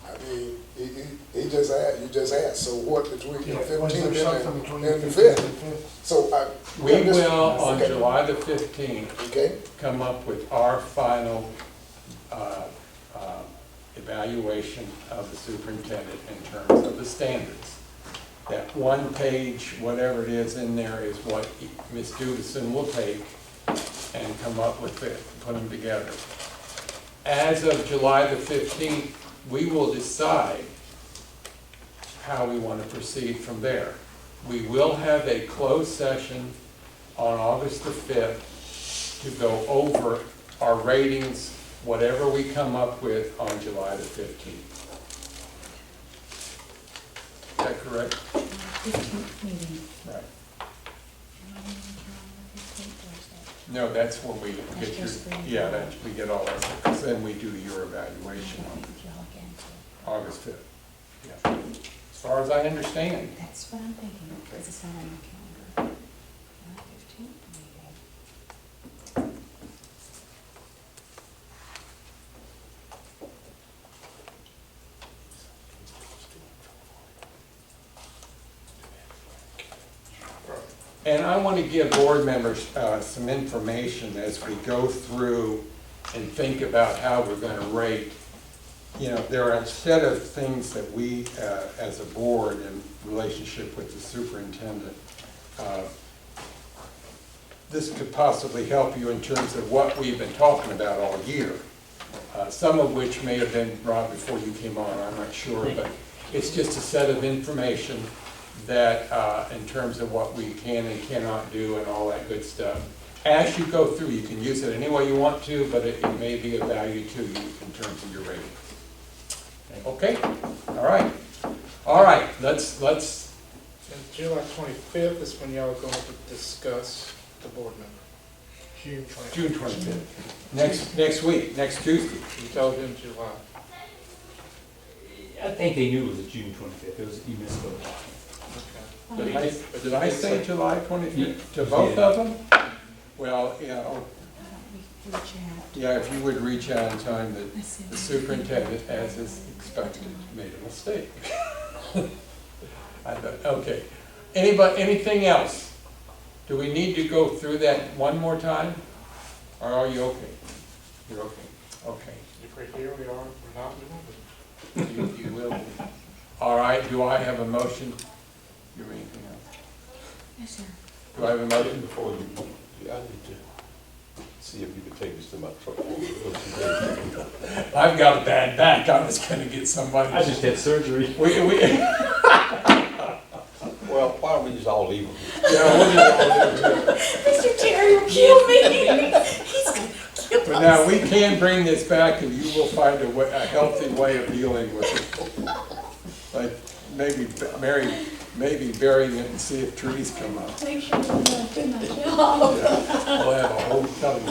I mean, you just asked, so what between the Yeah, was there fifteenth something between and the the 15th fifth? and 5th? So, We yeah, this- will, on okay. July the 15th, Okay, come up with our final evaluation of the superintendent in terms of the standards. That one page, whatever it is in there, is what Ms. Dudison will take and come up with it, put them together. As of July the 15th, we will decide how we want to proceed from there. We will have a closed session on August the 5th to go over our ratings, whatever we come up with on July the 15th. Is that correct? 15th meeting. Right. No, that's when we That's get your, just for- yeah, that, we get all that stuff, because then we do your evaluation on August 5th. Yeah. As far as I understand. That's what I'm thinking, because it's not on your calendar. July 15th meeting. And I want to give board members some information as we go through and think about how we're going to rate. You know, there are a set of things that we, as a board, in relationship with the superintendent, this could possibly help you in terms of what we've been talking about all year. Some of which may have been brought before you came on, I'm not sure, but it's just a set of information that, in terms of what we can and cannot do and all that good stuff. As you go through, you can use it any way you want to, but it may be of value to you in terms of your rating. Okay, all right, let's, And July 25th is when y'all are going to discuss the board member. June 20th. June 25th, next week, next Tuesday. You told him July. I think they knew it was June 25th, it was, you misspoke. Okay. Did I say July 25th Yeah. to both of them? Well, you know, Why don't we reach out? yeah, if you would reach out in time that the superintendent, as is expected, made a mistake. I thought, okay. Anything else? Do we need to go through that one more time? Or are you okay? You're okay, okay. If we're here, we are. If we're not, we won't be. You will. All right, do I have a motion? You have anything else? Yes, sir. Do I have a motion? Before you, I need to see if you could take this to my truck. I've got a bad back, I was gonna get somebody. I just had surgery. Well, why don't we just all leave them? Yeah, we'll just all do it. Mr. Terry will kill me. He's gonna kill us. But now, we can bring this back and you will find a healthy way of dealing with it. Like, maybe burying it and see if trees come up. Make sure I'm doing my job. Yeah, we'll have a whole telling.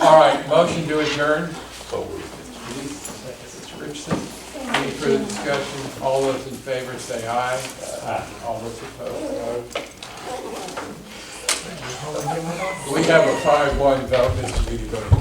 All right, motion to adjourn. So Mrs. Richardson, any further discussion? All those in favor say aye. Aye. All those opposed, no. We have a 5-1 vote, Mr. Reedy voted